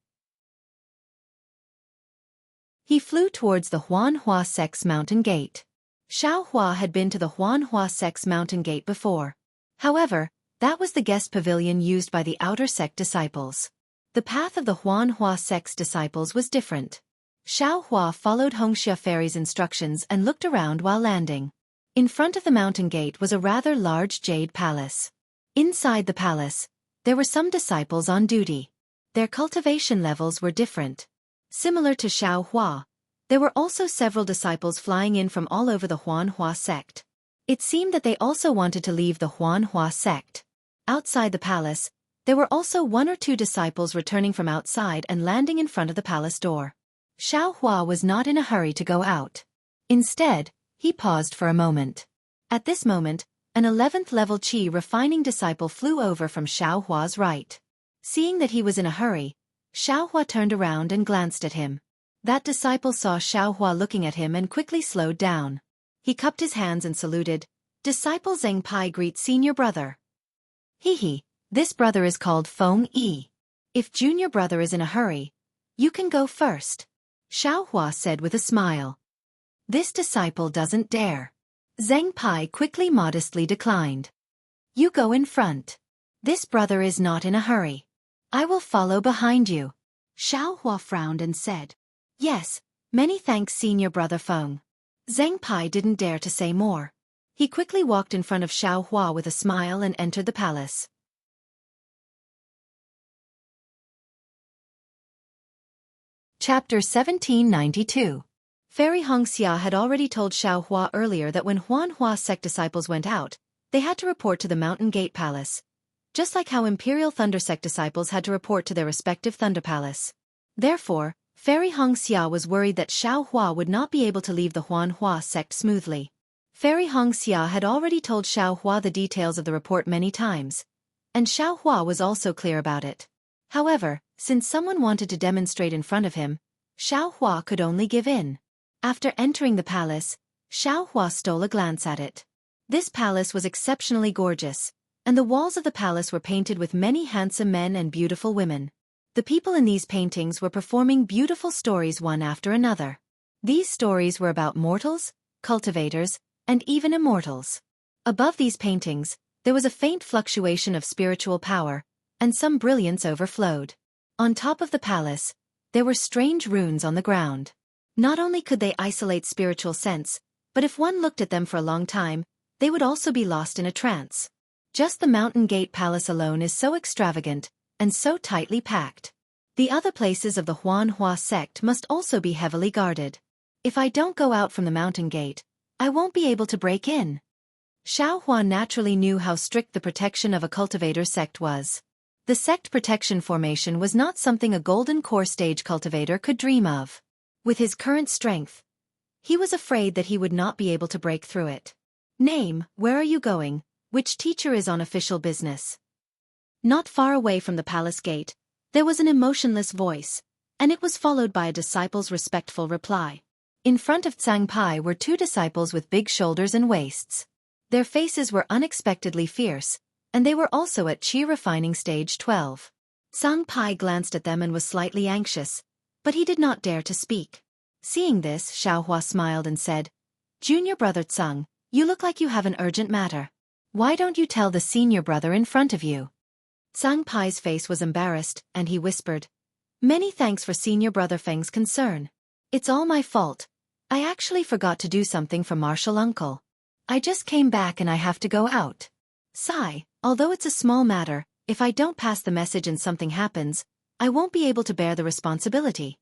He flew towards the Huanhua Sect's mountain gate. Xiao Hua had been to the Huanhua Sect's mountain gate before. However, that was the guest pavilion used by the outer sect disciples. The path of the Huanhua Sect's disciples was different. Xiao Hua followed Hongxia Fairy's instructions and looked around while landing. In front of the mountain gate was a rather large jade palace. Inside the palace, there were some disciples on duty. Their cultivation levels were different. Similar to Xiao Hua, there were also several disciples flying in from all over the Huanhua sect. It seemed that they also wanted to leave the Huanhua sect. Outside the palace, there were also 1 or 2 disciples returning from outside and landing in front of the palace door. Xiao Hua was not in a hurry to go out. Instead, he paused for a moment. At this moment, an 11th level Qi refining disciple flew over from Xiao Hua's right. Seeing that he was in a hurry, Xiao Hua turned around and glanced at him. That disciple saw Xiao Hua looking at him and quickly slowed down. He cupped his hands and saluted. Disciple Zheng Pai greets senior brother. He, this brother is called Feng Yi. If junior brother is in a hurry, you can go first, Xiao Hua said with a smile. This disciple doesn't dare. Zheng Pai quickly modestly declined. You go in front. This brother is not in a hurry. I will follow behind you. Xiao Hua frowned and said. Yes, many thanks senior brother Feng. Zheng Pai didn't dare to say more. He quickly walked in front of Xiao Hua with a smile and entered the palace. Chapter 1792. Fairy Xianxia had already told Xiao Hua earlier that when Huanhua sect disciples went out, they had to report to the Mountain Gate Palace, just like how Imperial Thunder sect disciples had to report to their respective Thunder Palace. Therefore, Fairy Xianxia was worried that Xiao Hua would not be able to leave the Huanhua sect smoothly. Fairy Xianxia had already told Xiao Hua the details of the report many times, and Xiao Hua was also clear about it. However, since someone wanted to demonstrate in front of him, Xiao Hua could only give in. After entering the palace, Xiao Hua stole a glance at it. This palace was exceptionally gorgeous, and the walls of the palace were painted with many handsome men and beautiful women. The people in these paintings were performing beautiful stories one after another. These stories were about mortals, cultivators, and even immortals. Above these paintings, there was a faint fluctuation of spiritual power, and some brilliance overflowed. On top of the palace, there were strange runes on the ground. Not only could they isolate spiritual sense, but if one looked at them for a long time, they would also be lost in a trance. Just the Mountain Gate Palace alone is so extravagant, and so tightly packed. The other places of the Huanhua sect must also be heavily guarded. If I don't go out from the Mountain Gate, I won't be able to break in. Xiao Hua naturally knew how strict the protection of a cultivator sect was. The sect protection formation was not something a golden core stage cultivator could dream of. With his current strength, he was afraid that he would not be able to break through it. Name, where are you going? Which teacher is on official business? Not far away from the palace gate, there was an emotionless voice, and it was followed by a disciple's respectful reply. In front of Zheng Pai were 2 disciples with big shoulders and waists. Their faces were unexpectedly fierce, and they were also at Qi refining stage 12. Zheng Pai glanced at them and was slightly anxious, but he did not dare to speak. Seeing this, Xiao Hua smiled and said, Junior brother Zheng, you look like you have an urgent matter. Why don't you tell the senior brother in front of you? Zheng Pai's face was embarrassed, and he whispered, Many thanks for senior brother Feng's concern. It's all my fault. I actually forgot to do something for Martial Uncle. I just came back and I have to go out. Sigh, although it's a small matter, if I don't pass the message and something happens, I won't be able to bear the responsibility.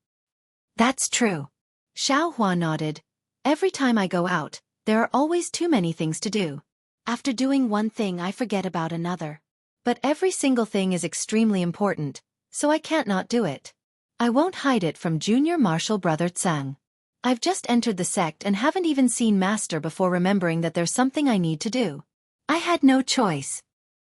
That's true. Xiao Hua nodded. Every time I go out, there are always too many things to do. After doing one thing I forget about another. But every single thing is extremely important, so I can't not do it. I won't hide it from junior martial brother Zhang. I've just entered the sect and haven't even seen Master before remembering that there's something I need to do. I had no choice.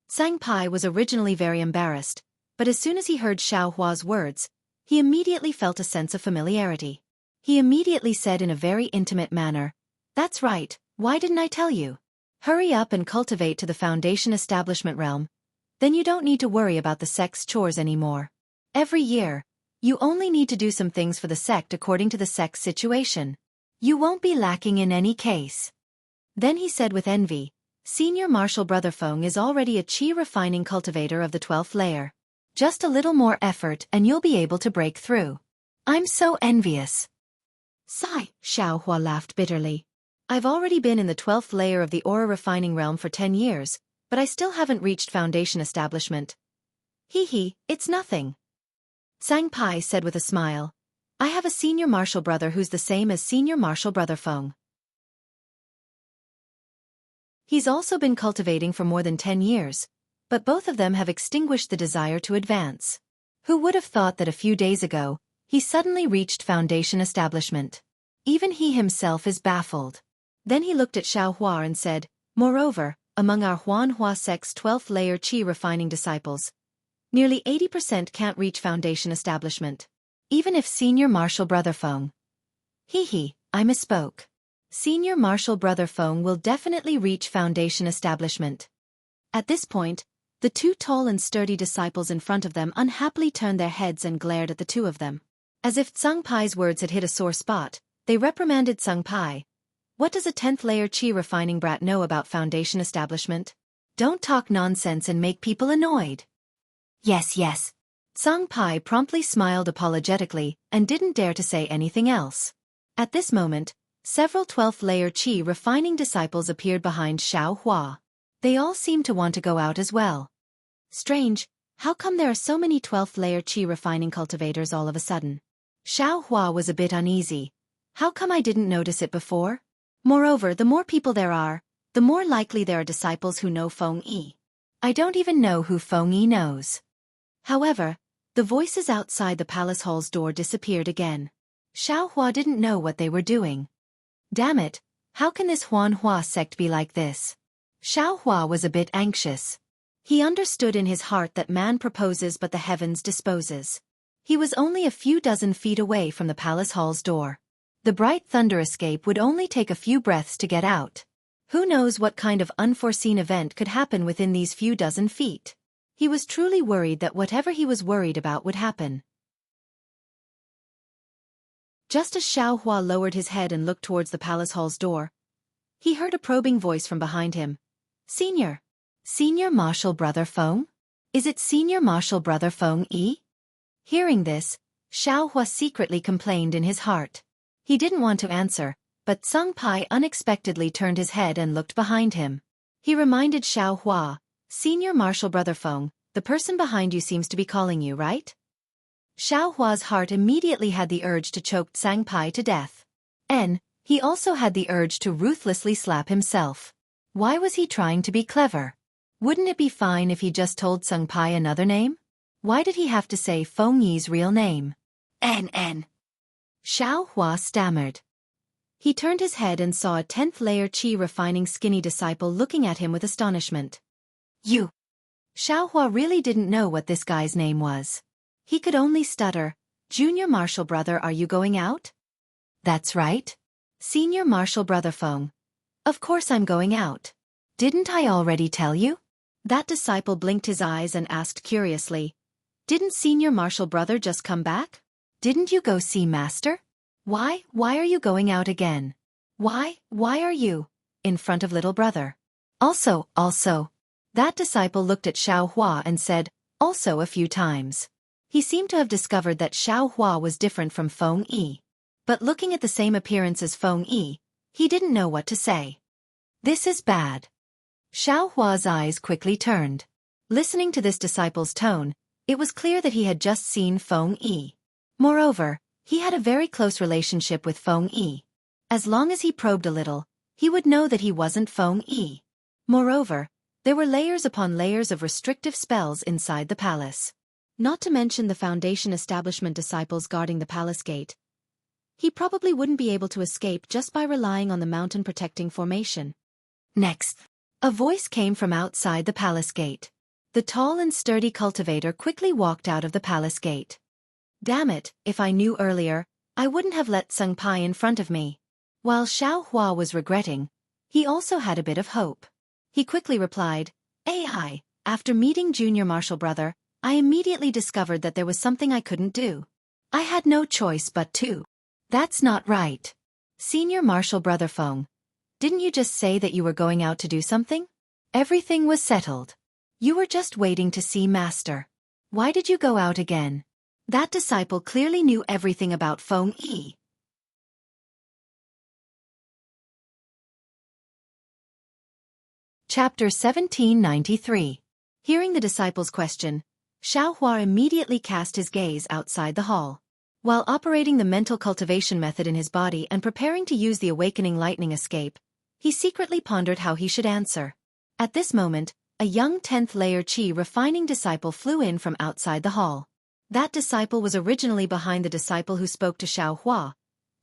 Zheng Pai was originally very embarrassed, but as soon as he heard Xiao Hua's words, he immediately felt a sense of familiarity. He immediately said in a very intimate manner, That's right, why didn't I tell you? Hurry up and cultivate to the Foundation Establishment realm. Then you don't need to worry about the sect's chores anymore. Every year, you only need to do some things for the sect according to the sect's situation. You won't be lacking in any case. Then he said with envy, Senior Martial Brother Feng is already a Qi refining cultivator of the 12th layer. Just a little more effort and you'll be able to break through. I'm so envious. Sigh, Xiao Hua laughed bitterly. I've already been in the 12th layer of the aura refining realm for 10 years, but I still haven't reached foundation establishment. It's nothing. Xianxia said with a smile. I have a senior martial brother who's the same as senior martial brother Feng. He's also been cultivating for more than 10 years, but both of them have extinguished the desire to advance. Who would have thought that a few days ago, he suddenly reached foundation establishment? Even he himself is baffled. Then he looked at Xiaohua and said, moreover, among our Huanhua sect's 12th layer qi refining disciples, nearly 80% can't reach foundation establishment. Even if senior martial brother Feng. I misspoke. Senior martial brother Feng will definitely reach foundation establishment. At this point, the two tall and sturdy disciples in front of them unhappily turned their heads and glared at the two of them. As if Xianxia's words had hit a sore spot, they reprimanded Xianxia. What does a 10th layer qi refining brat know about foundation establishment? Don't talk nonsense and make people annoyed. Yes. Xianxia promptly smiled apologetically and didn't dare to say anything else. At this moment, several 12th layer qi refining disciples appeared behind Xiaohua. They all seemed to want to go out as well. Strange, how come there are so many 12th layer qi refining cultivators all of a sudden? Xiaohua was a bit uneasy. How come I didn't notice it before? Moreover, the more people there are, the more likely there are disciples who know Feng Yi. I don't even know who Feng Yi knows. However, the voices outside the palace hall's door disappeared again. Xiaohua didn't know what they were doing. Damn it, how can this Huanhua sect be like this? Xiaohua was a bit anxious. He understood in his heart that man proposes but the heavens disposes. He was only a few dozen feet away from the palace hall's door. The bright thunder escape would only take a few breaths to get out. Who knows what kind of unforeseen event could happen within these few dozen feet? He was truly worried that whatever he was worried about would happen. Just as Xiaohua lowered his head and looked towards the palace hall's door, he heard a probing voice from behind him. Senior martial brother Feng? Is it senior martial brother Feng Yi? Hearing this, Xiaohua secretly complained in his heart. He didn't want to answer, but Xianxia unexpectedly turned his head and looked behind him. He reminded Xiaohua, Senior martial brother Feng, the person behind you seems to be calling you, right? Xiaohua's heart immediately had the urge to choke Xianxia to death. He also had the urge to ruthlessly slap himself. Why was he trying to be clever? Wouldn't it be fine if he just told Xianxia another name? Why did he have to say Feng Yi's real name? Xiaohua stammered. He turned his head and saw a 10th layer qi refining skinny disciple looking at him with astonishment. You! Xiaohua really didn't know what this guy's name was. He could only stutter, Junior martial brother, are you going out? That's right. Senior martial brother Feng. Of course I'm going out. Didn't I already tell you? That disciple blinked his eyes and asked curiously. Didn't senior martial brother just come back? Didn't you go see master? Why are you going out again? Why are you in front of little brother? Also. That disciple looked at Xiaohua and said, also a few times. He seemed to have discovered that Xiaohua was different from Feng Yi. But looking at the same appearance as Feng Yi, he didn't know what to say. This is bad. Xiaohua's eyes quickly turned. Listening to this disciple's tone, it was clear that he had just seen Feng Yi. Moreover, he had a very close relationship with Feng Yi. As long as he probed a little, he would know that he wasn't Feng Yi. Moreover, there were layers upon layers of restrictive spells inside the palace. Not to mention the foundation establishment disciples guarding the palace gate. He probably wouldn't be able to escape just by relying on the mountain protecting formation. Next, a voice came from outside the palace gate. The tall and sturdy cultivator quickly walked out of the palace gate. Damn it, if I knew earlier, I wouldn't have let Xianxia in front of me. While Xiaohua was regretting, he also had a bit of hope. He quickly replied, AI, after meeting Junior Martial Brother, I immediately discovered that there was something I couldn't do. I had no choice but to. That's not right. Senior Martial Brother Feng, didn't you just say that you were going out to do something? Everything was settled. You were just waiting to see Master. Why did you go out again? That disciple clearly knew everything about Feng Yi. Chapter 1793. Hearing the disciple's question, Xiaohua immediately cast his gaze outside the hall. While operating the mental cultivation method in his body and preparing to use the awakening lightning escape, he secretly pondered how he should answer. At this moment, a young 10th layer qi refining disciple flew in from outside the hall. That disciple was originally behind the disciple who spoke to Xiaohua,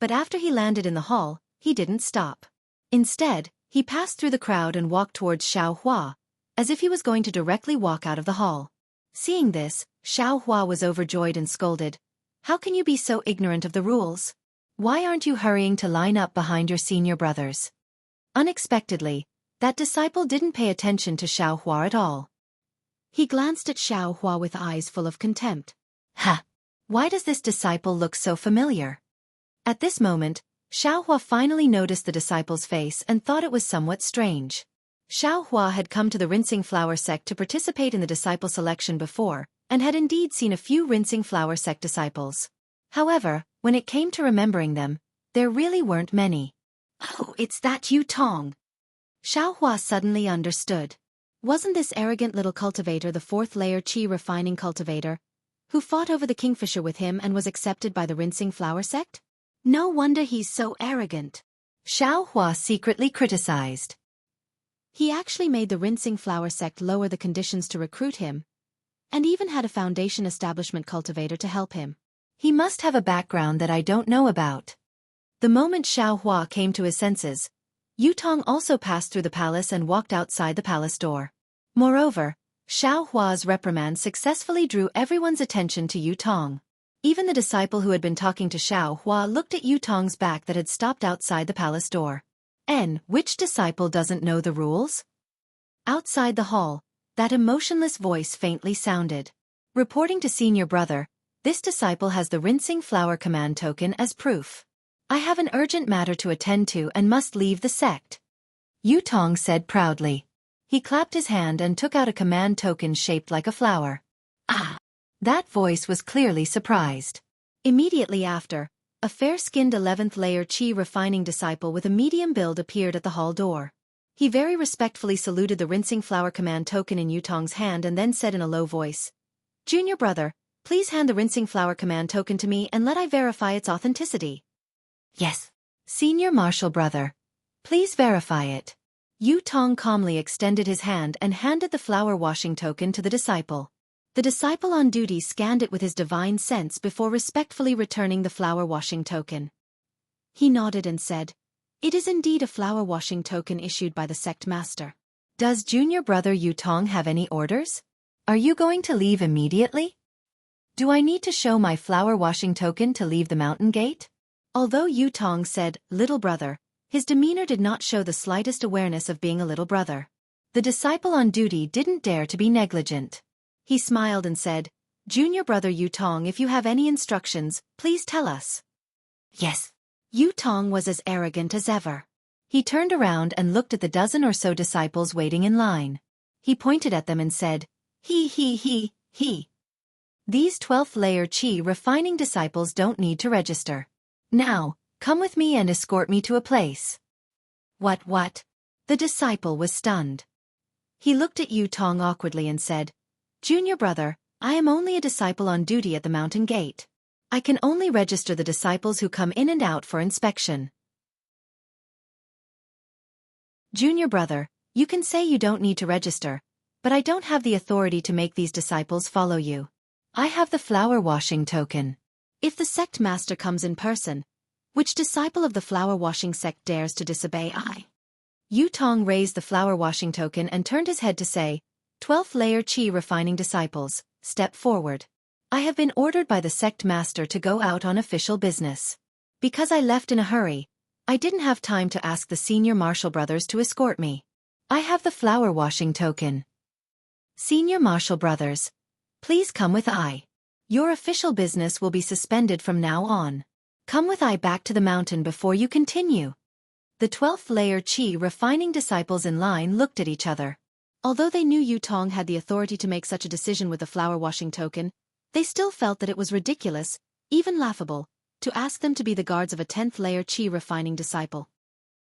but after he landed in the hall, he didn't stop. Instead, he passed through the crowd and walked towards Xiaohua, as if he was going to directly walk out of the hall. Seeing this, Xiaohua was overjoyed and scolded. How can you be so ignorant of the rules? Why aren't you hurrying to line up behind your senior brothers? Unexpectedly, that disciple didn't pay attention to Xiaohua at all. He glanced at Xiaohua with eyes full of contempt. Ha! Why does this disciple look so familiar? At this moment, Xiaohua finally noticed the disciple's face and thought it was somewhat strange. Xiaohua had come to the Rinsing Flower sect to participate in the disciple selection before, and had indeed seen a few Rinsing Flower sect disciples. However, when it came to remembering them, there really weren't many. Oh, it's that Yu Tong! Xiaohua suddenly understood. Wasn't this arrogant little cultivator the 4th layer qi refining cultivator, who fought over the kingfisher with him and was accepted by the Rinsing Flower sect? No wonder he's so arrogant. Xiaohua secretly criticized. He actually made the Rinsing Flower sect lower the conditions to recruit him, and even had a foundation establishment cultivator to help him. He must have a background that I don't know about. The moment Xiaohua came to his senses, Yu Tong also passed through the palace and walked outside the palace door. Moreover, Xiaohua's reprimand successfully drew everyone's attention to Yu Tong. Even the disciple who had been talking to Xiaohua looked at Yu Tong's back that had stopped outside the palace door. Which disciple doesn't know the rules? Outside the hall, that emotionless voice faintly sounded. Reporting to senior brother, this disciple has the Rinsing Flower command token as proof. I have an urgent matter to attend to and must leave the sect. Yu Tong said proudly. He clapped his hand and took out a command token shaped like a flower. Ah! That voice was clearly surprised. Immediately after, a fair-skinned 11th layer qi refining disciple with a medium build appeared at the hall door. He very respectfully saluted the Rinsing Flower command token in Yu Tong's hand and then said in a low voice, Junior brother, please hand the Rinsing Flower command token to me and let I verify its authenticity. Yes. Senior martial brother. Please verify it. Yu Tong calmly extended his hand and handed the flower washing token to the disciple. The disciple on duty scanned it with his divine sense before respectfully returning the flower washing token. He nodded and said, It is indeed a flower washing token issued by the sect master. Does junior brother Yu Tong have any orders? Are you going to leave immediately? Do I need to show my flower washing token to leave the mountain gate? Although Yu Tong said, little brother, his demeanor did not show the slightest awareness of being a little brother. The disciple on duty didn't dare to be negligent. He smiled and said, Junior brother Yu Tong, if you have any instructions, please tell us. Yes. Yu Tong was as arrogant as ever. He turned around and looked at the dozen or so disciples waiting in line. He pointed at them and said, He. These 12th layer qi refining disciples don't need to register. Now, come with me and escort me to a place. What? The disciple was stunned. He looked at Yu Tong awkwardly and said, Junior brother, I am only a disciple on duty at the mountain gate. I can only register the disciples who come in and out for inspection. Junior brother, you can say you don't need to register, but I don't have the authority to make these disciples follow you. I have the flower washing token. If the sect master comes in person, which disciple of the flower washing sect dares to disobey I? Yu Tong raised the flower washing token and turned his head to say, 12th layer qi refining disciples, step forward. I have been ordered by the sect master to go out on official business. Because I left in a hurry, I didn't have time to ask the senior martial brothers to escort me. I have the flower washing token. Senior martial brothers, please come with I. Your official business will be suspended from now on. Come with I back to the mountain before you continue. The 12th layer qi refining disciples in line looked at each other. Although they knew Yu Tong had the authority to make such a decision with the flower washing token, they still felt that it was ridiculous, even laughable, to ask them to be the guards of a 10th layer qi refining disciple.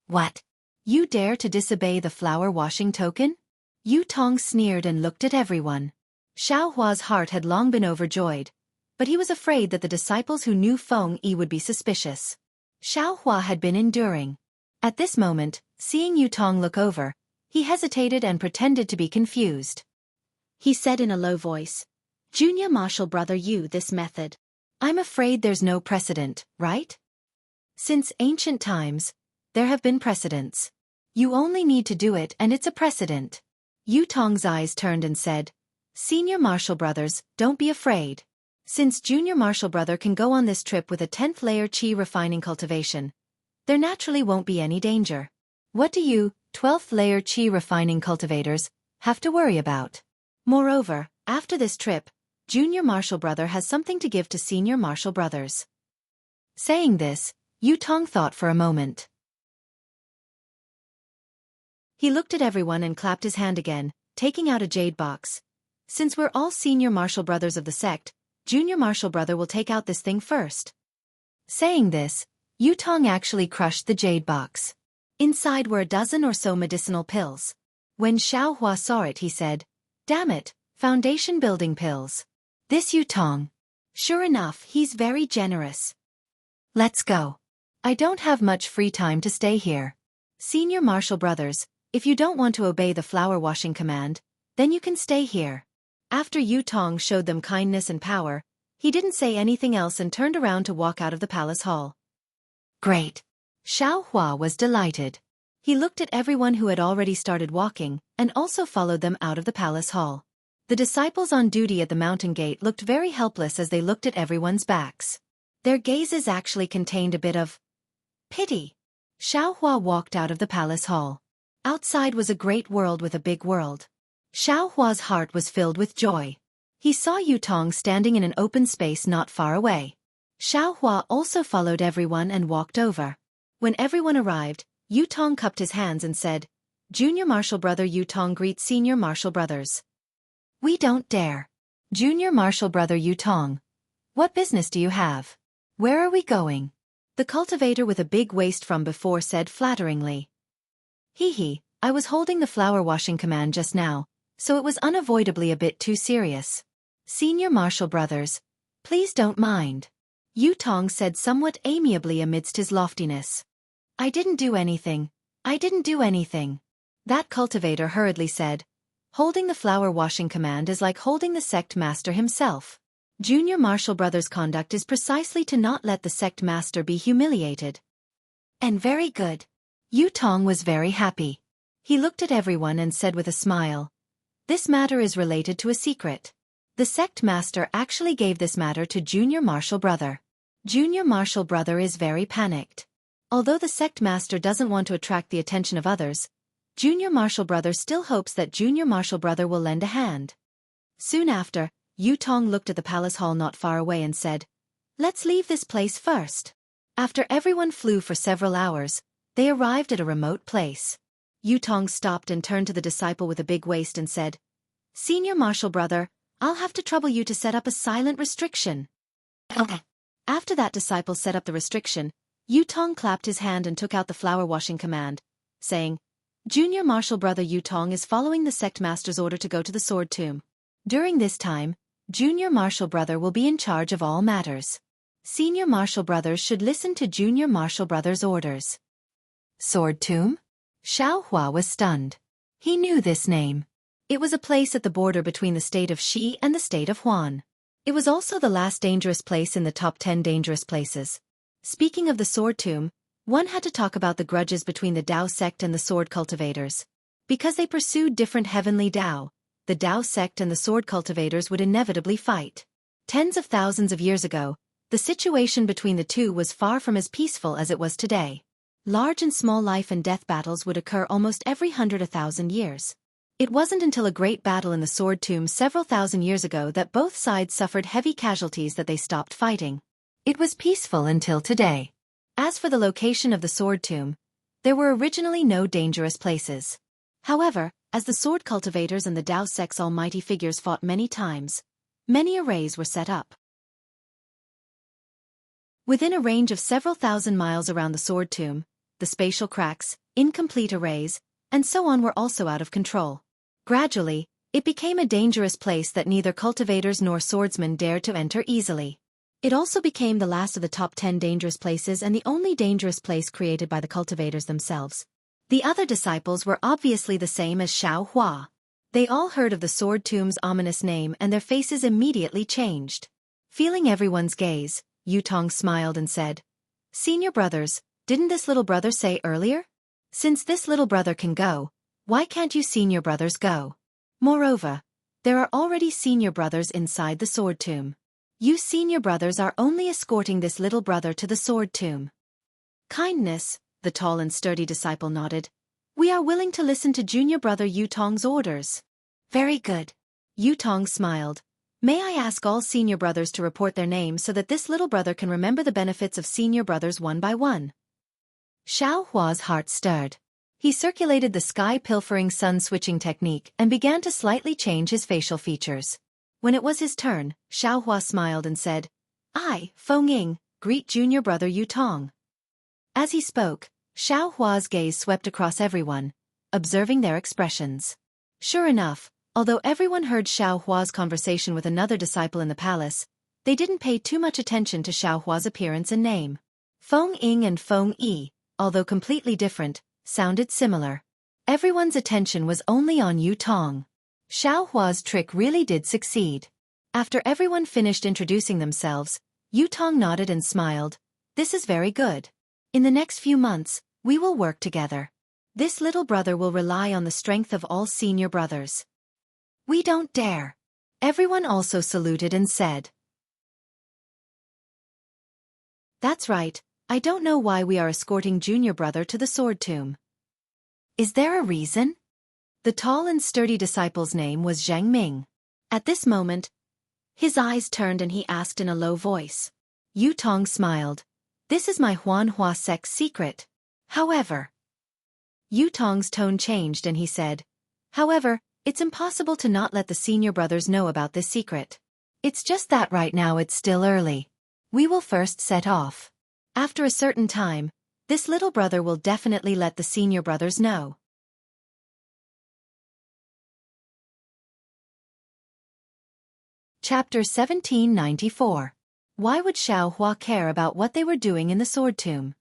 What? You dare to disobey the flower washing token? Yu Tong sneered and looked at everyone. Xiao Hua's heart had long been overjoyed, but he was afraid that the disciples who knew Feng Yi would be suspicious. Xiao Hua had been enduring. At this moment, seeing Yu Tong look over, he hesitated and pretended to be confused. He said in a low voice, "Junior martial brother Yu, this method. I'm afraid there's no precedent, right? Since ancient times, there have been precedents. You only need to do it and it's a precedent." Yu Tong's eyes turned and said, "Senior martial brothers, don't be afraid. Since junior martial brother can go on this trip with a 10th layer qi refining cultivation, there naturally won't be any danger. What do you, 12th layer qi refining cultivators, have to worry about? Moreover, after this trip, junior martial brother has something to give to senior martial brothers." Saying this, Yu Tong thought for a moment. He looked at everyone and clapped his hand again, taking out a jade box. "Since we're all senior martial brothers of the sect, junior martial brother will take out this thing first." Saying this, Yu Tong actually crushed the jade box. Inside were a dozen or so medicinal pills. When Xiao Hua saw it, he said, "Damn it, foundation building pills. This Yu Tong. Sure enough, he's very generous. Let's go. I don't have much free time to stay here. Senior martial brothers, if you don't want to obey the flower washing command, then you can stay here." After Yu Tong showed them kindness and power, he didn't say anything else and turned around to walk out of the palace hall. Great. Xiao Hua was delighted. He looked at everyone who had already started walking, and also followed them out of the palace hall. The disciples on duty at the mountain gate looked very helpless as they looked at everyone's backs. Their gazes actually contained a bit of pity. Xiao Hua walked out of the palace hall. Outside was a great world with a big world. Xiao Hua's heart was filled with joy. He saw Yu Tong standing in an open space not far away. Xiao Hua also followed everyone and walked over. When everyone arrived, Yu Tong cupped his hands and said, "Junior martial brother Yu Tong greets senior martial brothers." "We don't dare. Junior martial brother Yu Tong. What business do you have? Where are we going?" The cultivator with a big waist from before said flatteringly. "Hee, I was holding the flower washing command just now, so it was unavoidably a bit too serious. Senior martial brothers, please don't mind." Yu Tong said somewhat amiably amidst his loftiness. I didn't do anything. That cultivator hurriedly said, "Holding the flower washing command is like holding the sect master himself. Junior martial brothers' conduct is precisely to not let the sect master be humiliated." "And very good." Yu Tong was very happy. He looked at everyone and said with a smile, "This matter is related to a secret. The sect master actually gave this matter to junior martial brother. Junior martial brother is very panicked. Although the sect master doesn't want to attract the attention of others, junior martial brother still hopes that junior martial brother will lend a hand." Soon after, Yu Tong looked at the palace hall not far away and said, "Let's leave this place first." After everyone flew for several hours, they arrived at a remote place. Yu Tong stopped and turned to the disciple with a big waist and said, "Senior martial brother, I'll have to trouble you to set up a silent restriction." Okay. After that disciple set up the restriction, Yu Tong clapped his hand and took out the flower washing command, saying, "Junior martial brother Yu Tong is following the sect master's order to go to the sword tomb. During this time, junior martial brother will be in charge of all matters. Senior martial brothers should listen to junior martial brother's orders." Sword tomb? Xiao Hua was stunned. He knew this name. It was a place at the border between the state of Shi and the state of Huan. It was also the last dangerous place in the top 10 dangerous places. Speaking of the sword tomb, one had to talk about the grudges between the Dao sect and the sword cultivators. Because they pursued different heavenly Dao, the Dao sect and the sword cultivators would inevitably fight. Tens of thousands of years ago, the situation between the two was far from as peaceful as it was today. Large and small life and death battles would occur almost every 100,000 years. It wasn't until a great battle in the sword tomb several thousand years ago that both sides suffered heavy casualties that they stopped fighting. It was peaceful until today. As for the location of the sword tomb, there were originally no dangerous places. However, as the sword cultivators and the Dao sect's almighty figures fought many times, many arrays were set up. Within a range of several thousand miles around the sword tomb, the spatial cracks, incomplete arrays, and so on were also out of control. Gradually, it became a dangerous place that neither cultivators nor swordsmen dared to enter easily. It also became the last of the top 10 dangerous places and the only dangerous place created by the cultivators themselves. The other disciples were obviously the same as Xiao Hua. They all heard of the sword tomb's ominous name and their faces immediately changed. Feeling everyone's gaze, Yutong smiled and said, "Senior brothers, didn't this little brother say earlier? Since this little brother can go, why can't you senior brothers go? Moreover, there are already senior brothers inside the sword tomb. You senior brothers are only escorting this little brother to the sword tomb." "Kindness," the tall and sturdy disciple nodded. "We are willing to listen to junior brother Yutong's orders." "Very good." Yutong smiled. "May I ask all senior brothers to report their names so that this little brother can remember the benefits of senior brothers one by one?" Xiao Hua's heart stirred. He circulated the sky-pilfering sun-switching technique and began to slightly change his facial features. When it was his turn, Xiao Hua smiled and said, "I, Feng Ying, greet junior brother Yutong." As he spoke, Xiao Hua's gaze swept across everyone, observing their expressions. Sure enough, although everyone heard Xiao Hua's conversation with another disciple in the palace, they didn't pay too much attention to Xiao Hua's appearance and name. Feng Ying and Feng Yi, although completely different, sounded similar. Everyone's attention was only on Yutong. Xiao Hua's trick really did succeed. After everyone finished introducing themselves, Yutong nodded and smiled. "This is very good. In the next few months, we will work together. This little brother will rely on the strength of all senior brothers." "We don't dare." Everyone also saluted and said. "That's right, I don't know why we are escorting junior brother to the sword tomb." "Is there a reason?" The tall and sturdy disciple's name was Zhang Ming. At this moment, his eyes turned and he asked in a low voice. Yutong smiled. "This is my Huanhua sect's secret. However..." Yutong's tone changed and he said, "However, it's impossible to not let the senior brothers know about this secret. It's just that right now it's still early. We will first set off. After a certain time, this little brother will definitely let the senior brothers know." Chapter 1794. Why would Xiao Hua care about what they were doing in the sword tomb?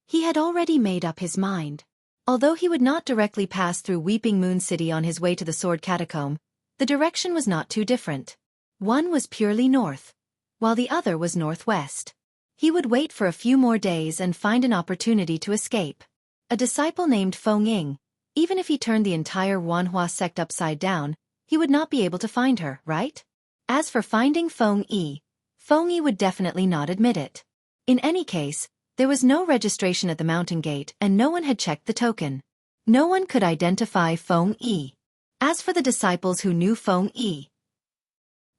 He had already made up his mind. Although he would not directly pass through Weeping Moon City on his way to the sword catacomb, the direction was not too different. One was purely north, while the other was northwest. He would wait for a few more days and find an opportunity to escape. A disciple named Feng Ying, even if he turned the entire Huanhua sect upside down, he would not be able to find her, right? As for finding Feng Yi would definitely not admit it. In any case, there was no registration at the mountain gate and no one had checked the token. No one could identify Feng Yi. As for the disciples who knew Feng Yi,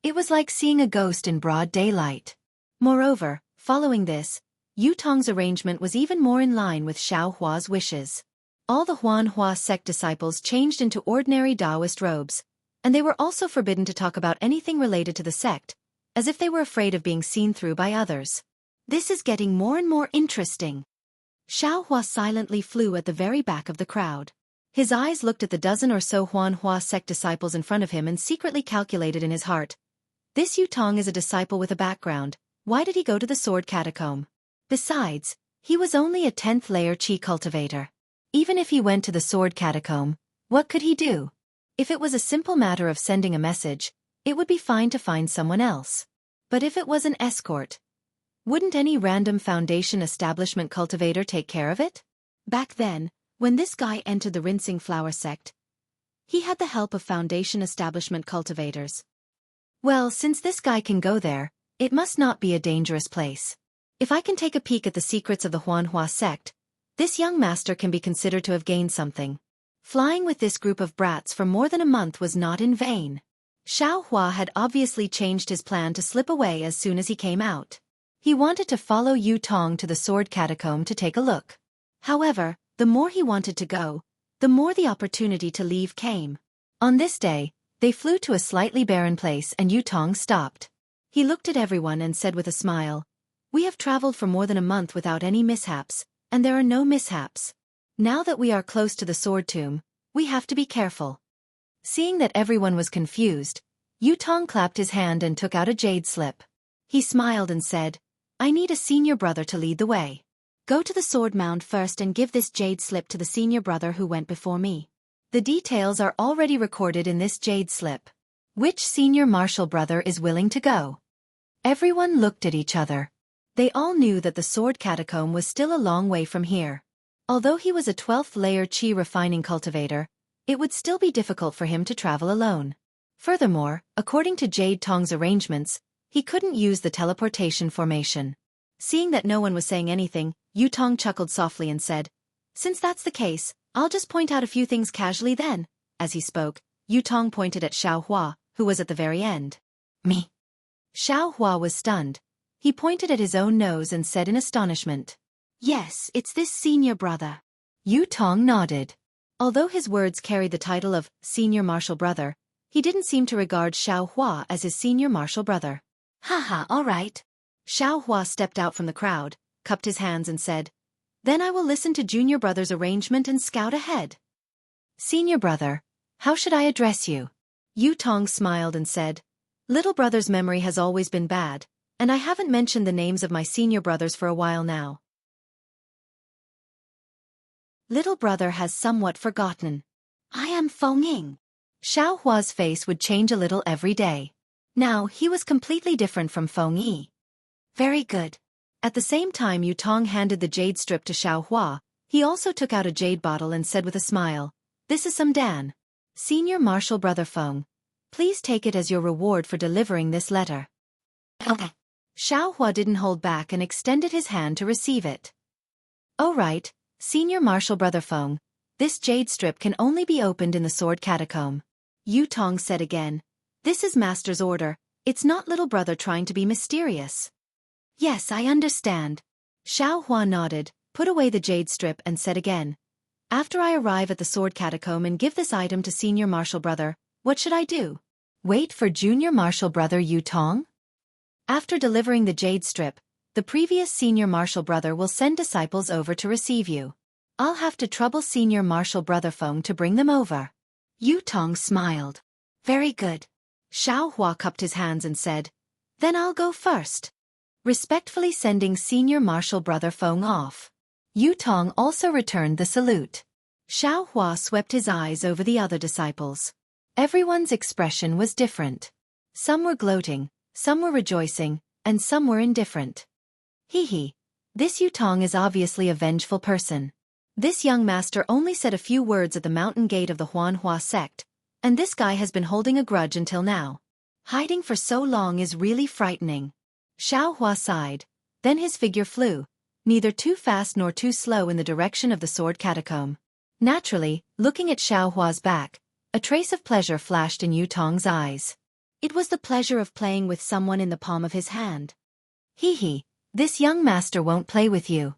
it was like seeing a ghost in broad daylight. Moreover, following this, Yutong's arrangement was even more in line with Xiao Hua's wishes. All the Huanhua sect disciples changed into ordinary Taoist robes, and they were also forbidden to talk about anything related to the sect, as if they were afraid of being seen through by others. This is getting more and more interesting. Xiao Hua silently flew at the very back of the crowd. His eyes looked at the dozen or so Huanhua sect disciples in front of him and secretly calculated in his heart. This Yutong is a disciple with a background. Why did he go to the sword catacomb? Besides, he was only a 10th layer Qi cultivator. Even if he went to the sword catacomb, what could he do? If it was a simple matter of sending a message, it would be fine to find someone else. But if it was an escort, wouldn't any random Foundation establishment cultivator take care of it? Back then, when this guy entered the Rinsing Flower sect, he had the help of Foundation establishment cultivators. Well, since this guy can go there, it must not be a dangerous place. If I can take a peek at the secrets of the Huanhua sect, this young master can be considered to have gained something. Flying with this group of brats for more than a month was not in vain. Xiao Hua had obviously changed his plan to slip away as soon as he came out. He wanted to follow Yutong to the sword catacomb to take a look. However, the more he wanted to go, the more the opportunity to leave came. On this day, they flew to a slightly barren place and Yutong stopped. He looked at everyone and said with a smile, "We have traveled for more than a month without any mishaps, and there are no mishaps. Now that we are close to the sword tomb, we have to be careful. Seeing that everyone was confused, Yutong clapped his hand and took out a jade slip. He smiled and said, I need a senior brother to lead the way. Go to the sword mound first and give this jade slip to the senior brother who went before me. The details are already recorded in this jade slip. Which senior martial brother is willing to go? Everyone looked at each other. They all knew that the sword catacomb was still a long way from here. Although he was a 12th layer chi refining cultivator, it would still be difficult for him to travel alone. Furthermore, according to Jade Tong's arrangements, he couldn't use the teleportation formation. Seeing that no one was saying anything, Yutong chuckled softly and said, Since that's the case, I'll just point out a few things casually then. As he spoke, Yutong pointed at Xiaohua, who was at the very end. Me. Xiaohua was stunned. He pointed at his own nose and said in astonishment, Yes, it's this senior brother. Yutong nodded. Although his words carried the title of senior martial brother, he didn't seem to regard Xiaohua as his senior martial brother. Haha, all right. Xiaohua stepped out from the crowd, cupped his hands and said, Then I will listen to junior brother's arrangement and scout ahead. Senior brother, how should I address you? Yutong smiled and said, Little brother's memory has always been bad, and I haven't mentioned the names of my senior brothers for a while now. Little brother has somewhat forgotten. I am Fengying. Xiaohua's face would change a little every day. Now he was completely different from Fengyi. Very good. At the same time Yutong handed the jade strip to Xiaohua, he also took out a jade bottle and said with a smile, This is some Dan. Senior martial brother Feng. Please take it as your reward for delivering this letter. Okay. Xiaohua didn't hold back and extended his hand to receive it. Oh right, senior martial brother Feng. This jade strip can only be opened in the sword catacomb. Yutong said again, This is master's order, it's not little brother trying to be mysterious. Yes, I understand. Xiaohua nodded, put away the jade strip and said again, After I arrive at the sword catacomb and give this item to senior martial brother, what should I do? Wait for junior martial brother Yutong? After delivering the jade strip, the previous senior martial brother will send disciples over to receive you. I'll have to trouble senior martial brother Feng to bring them over. Yutong smiled. Very good. Xiaohua cupped his hands and said, Then I'll go first. Respectfully sending senior martial brother Feng off. Yutong also returned the salute. Xiaohua swept his eyes over the other disciples. Everyone's expression was different. Some were gloating, some were rejoicing, and some were indifferent. Hee, this Yutong is obviously a vengeful person. This young master only said a few words at the mountain gate of the Huanhua sect, and this guy has been holding a grudge until now. Hiding for so long is really frightening. Xiaohua sighed, then his figure flew, neither too fast nor too slow in the direction of the sword catacomb. Naturally, looking at Xiaohua's back, a trace of pleasure flashed in Yutong's eyes. It was the pleasure of playing with someone in the palm of his hand. Hee, this young master won't play with you.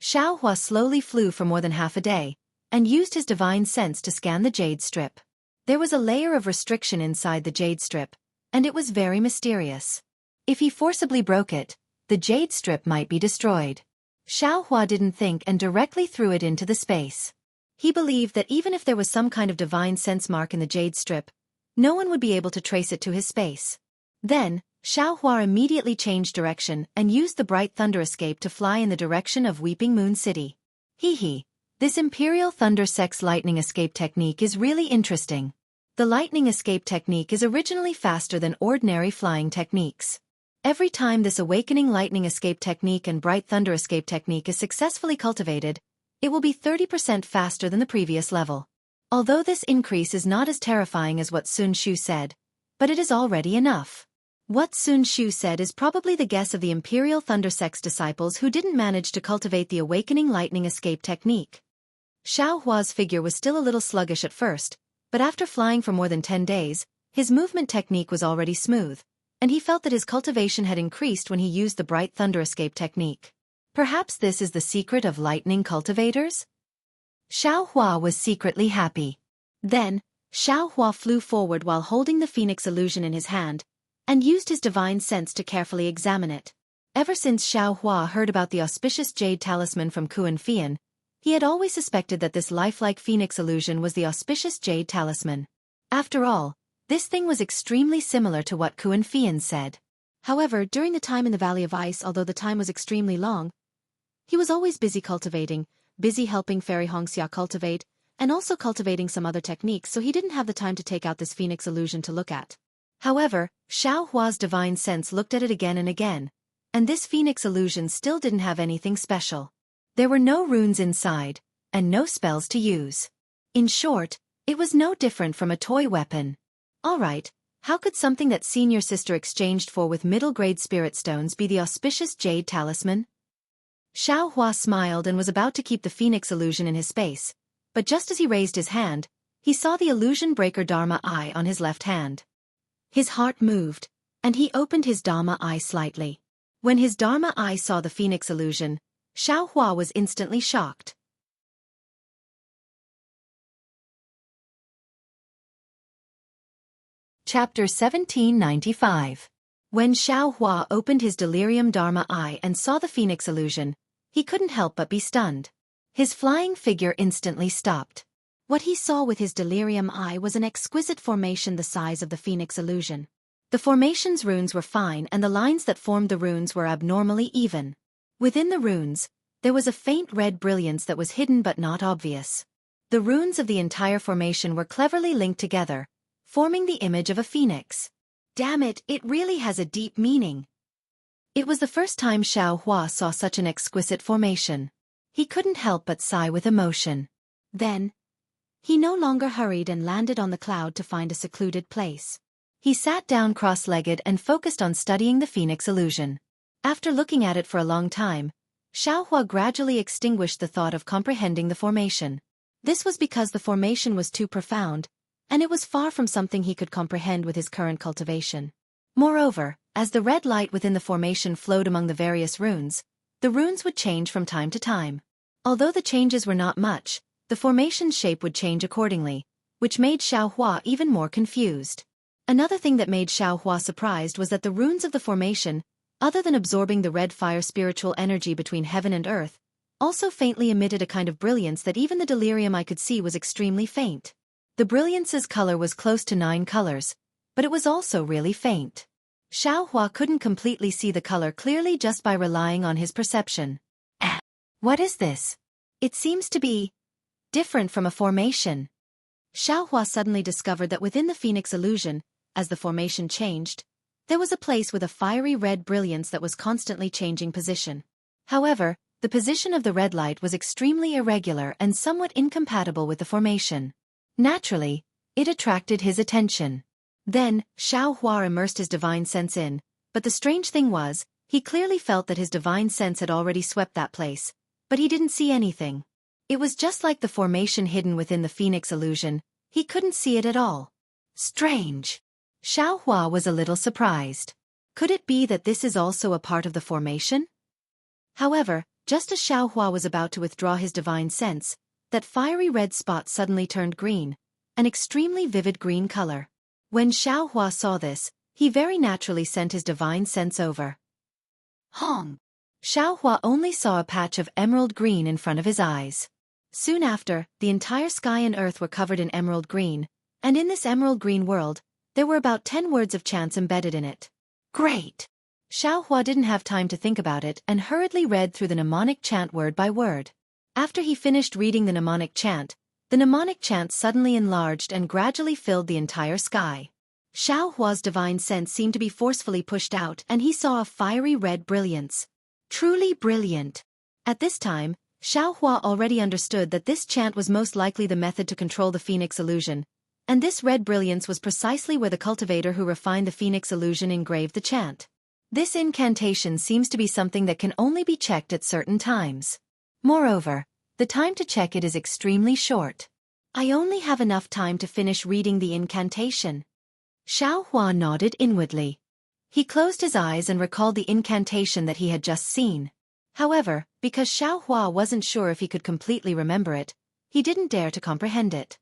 Xiaohua slowly flew for more than half a day, and used his divine sense to scan the jade strip. There was a layer of restriction inside the jade strip, and it was very mysterious. If he forcibly broke it, the jade strip might be destroyed. Xiaohua didn't think and directly threw it into the space. He believed that even if there was some kind of divine sense mark in the jade strip, no one would be able to trace it to his space. Then, Xiaohua immediately changed direction and used the bright thunder escape to fly in the direction of Weeping Moon City. Hee, this Imperial Thunder Sex lightning escape technique is really interesting. The lightning escape technique is originally faster than ordinary flying techniques. Every time this awakening lightning escape technique and bright thunder escape technique is successfully cultivated, it will be 30% faster than the previous level. Although this increase is not as terrifying as what Sun Shu said, but it is already enough. What Sun Shu said is probably the guess of the Imperial Thunder Sex disciples who didn't manage to cultivate the awakening lightning escape technique. Xiaohua's figure was still a little sluggish at first, but after flying for more than 10 days, his movement technique was already smooth, and he felt that his cultivation had increased when he used the bright thunder escape technique. Perhaps this is the secret of lightning cultivators? Xiaohua was secretly happy. Then, Xiaohua flew forward while holding the phoenix illusion in his hand, and used his divine sense to carefully examine it. Ever since Xiao Hua heard about the auspicious jade talisman from Kuan Fian, he had always suspected that this lifelike phoenix illusion was the auspicious jade talisman. After all, this thing was extremely similar to what Kuan Fian said. However, during the time in the Valley of Ice, although the time was extremely long, he was always busy cultivating, busy helping Fairy Xianxia cultivate, and also cultivating some other techniques, so he didn't have the time to take out this phoenix illusion to look at. However, Xiao Hua's divine sense looked at it again and again, and this phoenix illusion still didn't have anything special. There were no runes inside, and no spells to use. In short, it was no different from a toy weapon. Alright, how could something that senior sister exchanged for with middle-grade spirit stones be the auspicious jade talisman? Xiao Hua smiled and was about to keep the phoenix illusion in his space, but just as he raised his hand, he saw the illusion breaker Dharma Eye on his left hand. His heart moved, and he opened his Dharma Eye slightly. When his Dharma Eye saw the phoenix illusion, Xiao Hua was instantly shocked. Chapter 1795. When Xiao Hua opened his delirium Dharma Eye and saw the phoenix illusion, he couldn't help but be stunned. His flying figure instantly stopped. What he saw with his delirium eye was an exquisite formation the size of the phoenix illusion. The formation's runes were fine and the lines that formed the runes were abnormally even. Within the runes, there was a faint red brilliance that was hidden but not obvious. The runes of the entire formation were cleverly linked together, forming the image of a phoenix. Damn it, it really has a deep meaning. It was the first time Xiao Hua saw such an exquisite formation. He couldn't help but sigh with emotion. Then, he no longer hurried and landed on the cloud to find a secluded place. He sat down cross-legged and focused on studying the phoenix illusion. After looking at it for a long time, Xiao Hua gradually extinguished the thought of comprehending the formation. This was because the formation was too profound, and it was far from something he could comprehend with his current cultivation. Moreover, as the red light within the formation flowed among the various runes, the runes would change from time to time. Although the changes were not much, the formation's shape would change accordingly, which made Xiao Hua even more confused. Another thing that made Xiao Hua surprised was that the runes of the formation, other than absorbing the red fire spiritual energy between heaven and earth, also faintly emitted a kind of brilliance that even the delirium I could see was extremely faint. The brilliance's color was close to 9 colors, but it was also really faint. Xiao Hua couldn't completely see the color clearly just by relying on his perception. What is this? It seems to be different from a formation. Xiao Hua suddenly discovered that within the phoenix illusion, as the formation changed, there was a place with a fiery red brilliance that was constantly changing position. However, the position of the red light was extremely irregular and somewhat incompatible with the formation. Naturally, it attracted his attention. Then, Xiao Hua immersed his divine sense in, but the strange thing was, he clearly felt that his divine sense had already swept that place, but he didn't see anything. It was just like the formation hidden within the phoenix illusion, he couldn't see it at all. Strange. Xiao Hua was a little surprised. Could it be that this is also a part of the formation? However, just as Xiao Hua was about to withdraw his divine sense, that fiery red spot suddenly turned green, an extremely vivid green color. When Xiao Hua saw this, he very naturally sent his divine sense over. Hong! Xiao Hua only saw a patch of emerald green in front of his eyes. Soon after, the entire sky and earth were covered in emerald green, and in this emerald green world, there were about 10 words of chants embedded in it. Great! Xiao Hua didn't have time to think about it and hurriedly read through the mnemonic chant word by word. After he finished reading the mnemonic chant suddenly enlarged and gradually filled the entire sky. Xiao Hua's divine sense seemed to be forcefully pushed out and he saw a fiery red brilliance. Truly brilliant. At this time, Xiao Hua already understood that this chant was most likely the method to control the phoenix illusion, and this red brilliance was precisely where the cultivator who refined the phoenix illusion engraved the chant. This incantation seems to be something that can only be checked at certain times. Moreover, the time to check it is extremely short. I only have enough time to finish reading the incantation. Xiao Hua nodded inwardly. He closed his eyes and recalled the incantation that he had just seen. However, because Xiao Hua wasn't sure if he could completely remember it, he didn't dare to comprehend it.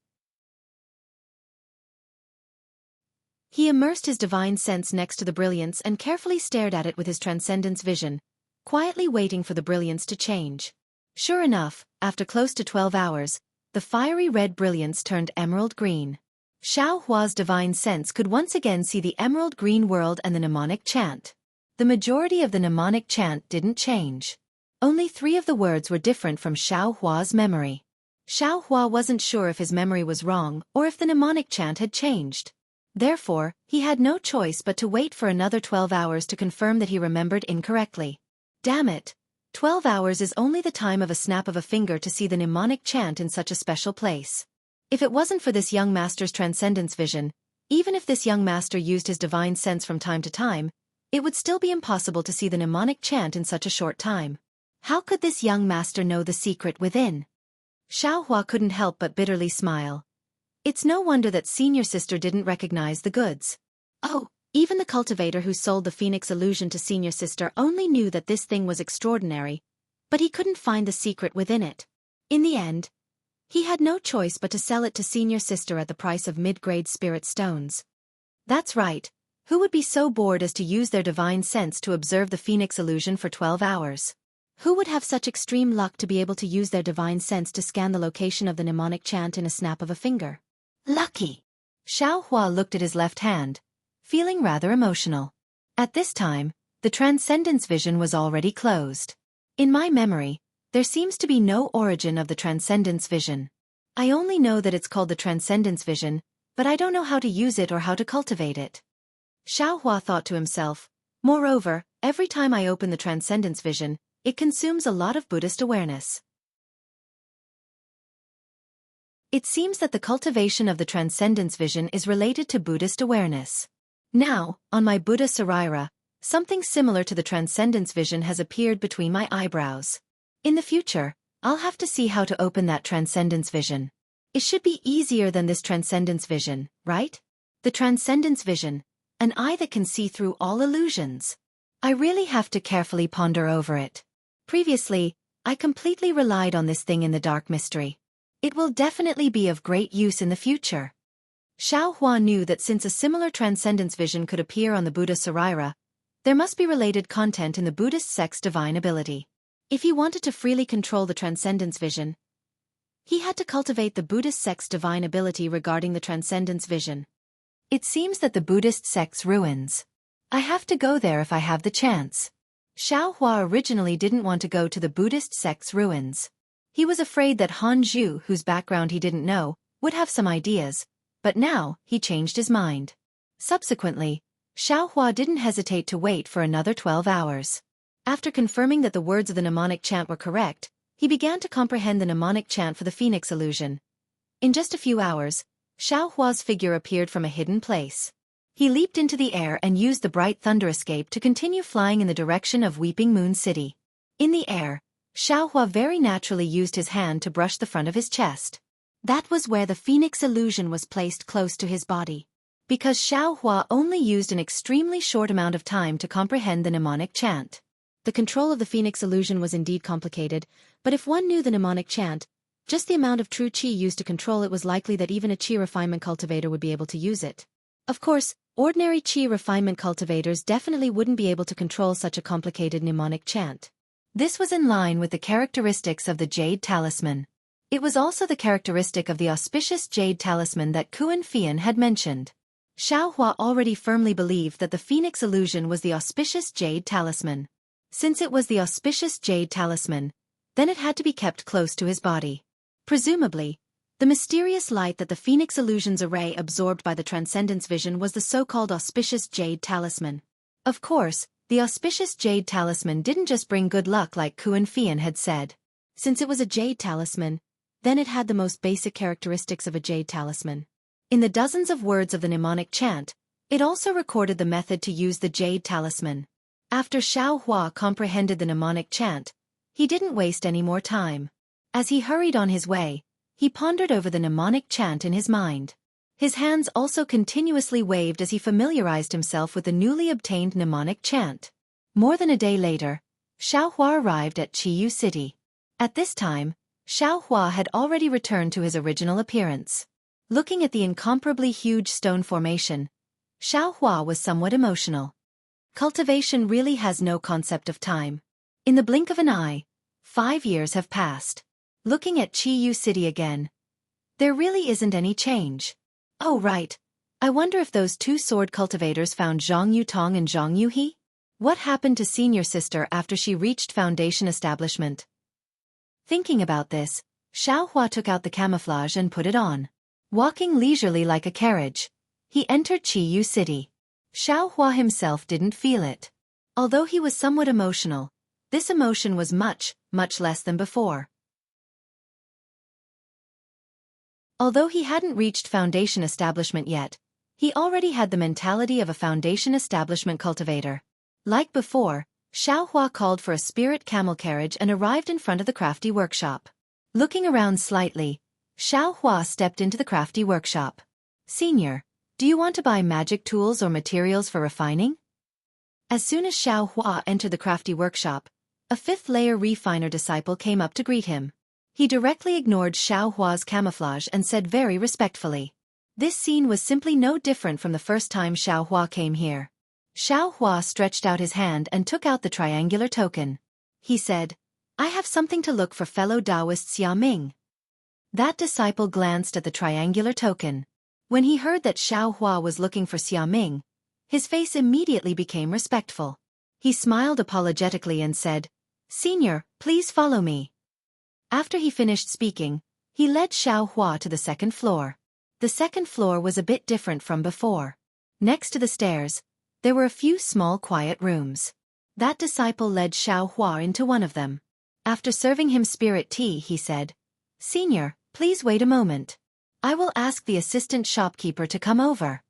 He immersed his divine sense next to the brilliance and carefully stared at it with his transcendence vision, quietly waiting for the brilliance to change. Sure enough, after close to 12 hours, the fiery red brilliance turned emerald green. Xiao Hua's divine sense could once again see the emerald green world and the mnemonic chant. The majority of the mnemonic chant didn't change. Only 3 of the words were different from Xiao Hua's memory. Xiao Hua wasn't sure if his memory was wrong or if the mnemonic chant had changed. Therefore, he had no choice but to wait for another 12 hours to confirm that he remembered incorrectly. Damn it! 12 hours is only the time of a snap of a finger to see the mnemonic chant in such a special place. If it wasn't for this young master's transcendence vision, even if this young master used his divine sense from time to time, it would still be impossible to see the mnemonic chant in such a short time. How could this young master know the secret within? Xiao Hua couldn't help but bitterly smile. It's no wonder that senior sister didn't recognize the goods. Oh, even the cultivator who sold the Phoenix illusion to senior sister only knew that this thing was extraordinary, but he couldn't find the secret within it. In the end, he had no choice but to sell it to senior sister at the price of mid-grade spirit stones. That's right. Who would be so bored as to use their divine sense to observe the Phoenix illusion for 12 hours? Who would have such extreme luck to be able to use their divine sense to scan the location of the mnemonic chant in a snap of a finger? Lucky! Xiao Hua looked at his left hand, feeling rather emotional. At this time, the transcendence vision was already closed. In my memory, there seems to be no origin of the transcendence vision. I only know that it's called the transcendence vision, but I don't know how to use it or how to cultivate it. Xiao Hua thought to himself. Moreover, every time I open the transcendence vision, it consumes a lot of Buddhist awareness. It seems that the cultivation of the transcendence vision is related to Buddhist awareness. Now, on my Buddha Sarira, something similar to the transcendence vision has appeared between my eyebrows. In the future, I'll have to see how to open that transcendence vision. It should be easier than this transcendence vision, right? The transcendence vision, an eye that can see through all illusions. I really have to carefully ponder over it. Previously, I completely relied on this thing in the dark mystery. It will definitely be of great use in the future. Xiao Hua knew that since a similar transcendence vision could appear on the Buddha Sarira, there must be related content in the Buddhist sect's divine ability. If he wanted to freely control the transcendence vision, he had to cultivate the Buddhist sect's divine ability regarding the transcendence vision. It seems that the Buddhist sect's ruins. I have to go there if I have the chance. Xiao Hua originally didn't want to go to the Buddhist sect's ruins. He was afraid that Han Zhu, whose background he didn't know, would have some ideas, but now he changed his mind. Subsequently, Xiao Hua didn't hesitate to wait for another 12 hours. After confirming that the words of the mnemonic chant were correct, he began to comprehend the mnemonic chant for the Phoenix illusion. In just a few hours, Xiao Hua's figure appeared from a hidden place. He leaped into the air and used the bright thunder escape to continue flying in the direction of Weeping Moon City. In the air, Xiao Hua very naturally used his hand to brush the front of his chest. That was where the Phoenix illusion was placed close to his body. Because Xiao Hua only used an extremely short amount of time to comprehend the mnemonic chant. The control of the Phoenix illusion was indeed complicated, but if one knew the mnemonic chant, just the amount of true qi used to control it was likely that even a qi refinement cultivator would be able to use it. Of course, ordinary qi refinement cultivators definitely wouldn't be able to control such a complicated mnemonic chant. This was in line with the characteristics of the Jade Talisman. It was also the characteristic of the auspicious Jade Talisman that Kuan Fian had mentioned. Xiao Hua already firmly believed that the Phoenix illusion was the auspicious Jade Talisman. Since it was the auspicious Jade Talisman, then it had to be kept close to his body. Presumably, the mysterious light that the Phoenix illusion's array absorbed by the transcendence vision was the so-called auspicious Jade Talisman. Of course, the auspicious Jade Talisman didn't just bring good luck like Kuan Fian had said. Since it was a Jade Talisman, then it had the most basic characteristics of a Jade Talisman. In the dozens of words of the mnemonic chant, it also recorded the method to use the Jade Talisman. After Xiao Hua comprehended the mnemonic chant, he didn't waste any more time. As he hurried on his way, he pondered over the mnemonic chant in his mind. His hands also continuously waved as he familiarized himself with the newly obtained mnemonic chant. More than a day later, Xiao Hua arrived at Qiyu City. At this time, Xiao Hua had already returned to his original appearance. Looking at the incomparably huge stone formation, Xiao Hua was somewhat emotional. Cultivation really has no concept of time. In the blink of an eye, 5 years have passed. Looking at Qiyu City again, there really isn't any change. Oh right, I wonder if those two sword cultivators found Jianghu Tong and Jianghu He? What happened to senior sister after she reached foundation establishment? Thinking about this, Xiao Hua took out the camouflage and put it on. Walking leisurely like a carriage, he entered Qiyu City. Xiao Hua himself didn't feel it. Although he was somewhat emotional, this emotion was much less than before. Although he hadn't reached foundation establishment yet, he already had the mentality of a foundation establishment cultivator. Like before, Xiao Hua called for a spirit camel carriage and arrived in front of the crafty workshop. Looking around slightly, Xiao Hua stepped into the crafty workshop. Senior, do you want to buy magic tools or materials for refining? As soon as Xiao Hua entered the crafty workshop, a fifth-layer refiner disciple came up to greet him. He directly ignored Xiao Hua's camouflage and said very respectfully. This scene was simply no different from the first time Xiao Hua came here. Xiao Hua stretched out his hand and took out the triangular token. He said, I have something to look for fellow Taoist Xia Ming. That disciple glanced at the triangular token. When he heard that Xiao Hua was looking for Xia Ming, his face immediately became respectful. He smiled apologetically and said, Senior, please follow me. After he finished speaking, he led Xiao Hua to the second floor. The second floor was a bit different from before. Next to the stairs, there were a few small quiet rooms. That disciple led Xiao Hua into one of them. After serving him spirit tea, he said, Senior, please wait a moment. I will ask the assistant shopkeeper to come over.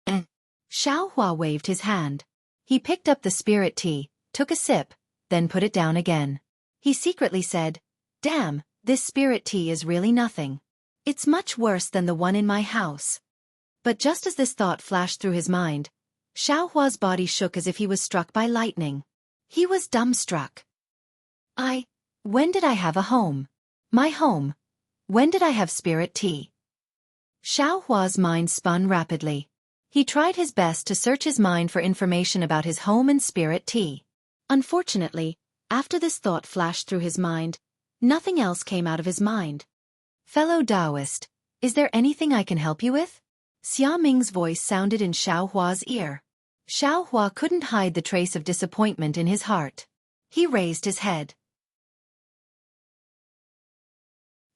Xiao Hua waved his hand. He picked up the spirit tea, took a sip, then put it down again. He secretly said, Damn, this spirit tea is really nothing. It's much worse than the one in my house. But just as this thought flashed through his mind, Xiao Hua's body shook as if he was struck by lightning. He was dumbstruck. When did I have a home? My home. When did I have spirit tea? Xiao Hua's mind spun rapidly. He tried his best to search his mind for information about his home and spirit tea. Unfortunately, after this thought flashed through his mind, nothing else came out of his mind. Fellow Taoist, is there anything I can help you with? Xia Ming's voice sounded in Xiao Hua's ear. Xiao Hua couldn't hide the trace of disappointment in his heart. He raised his head.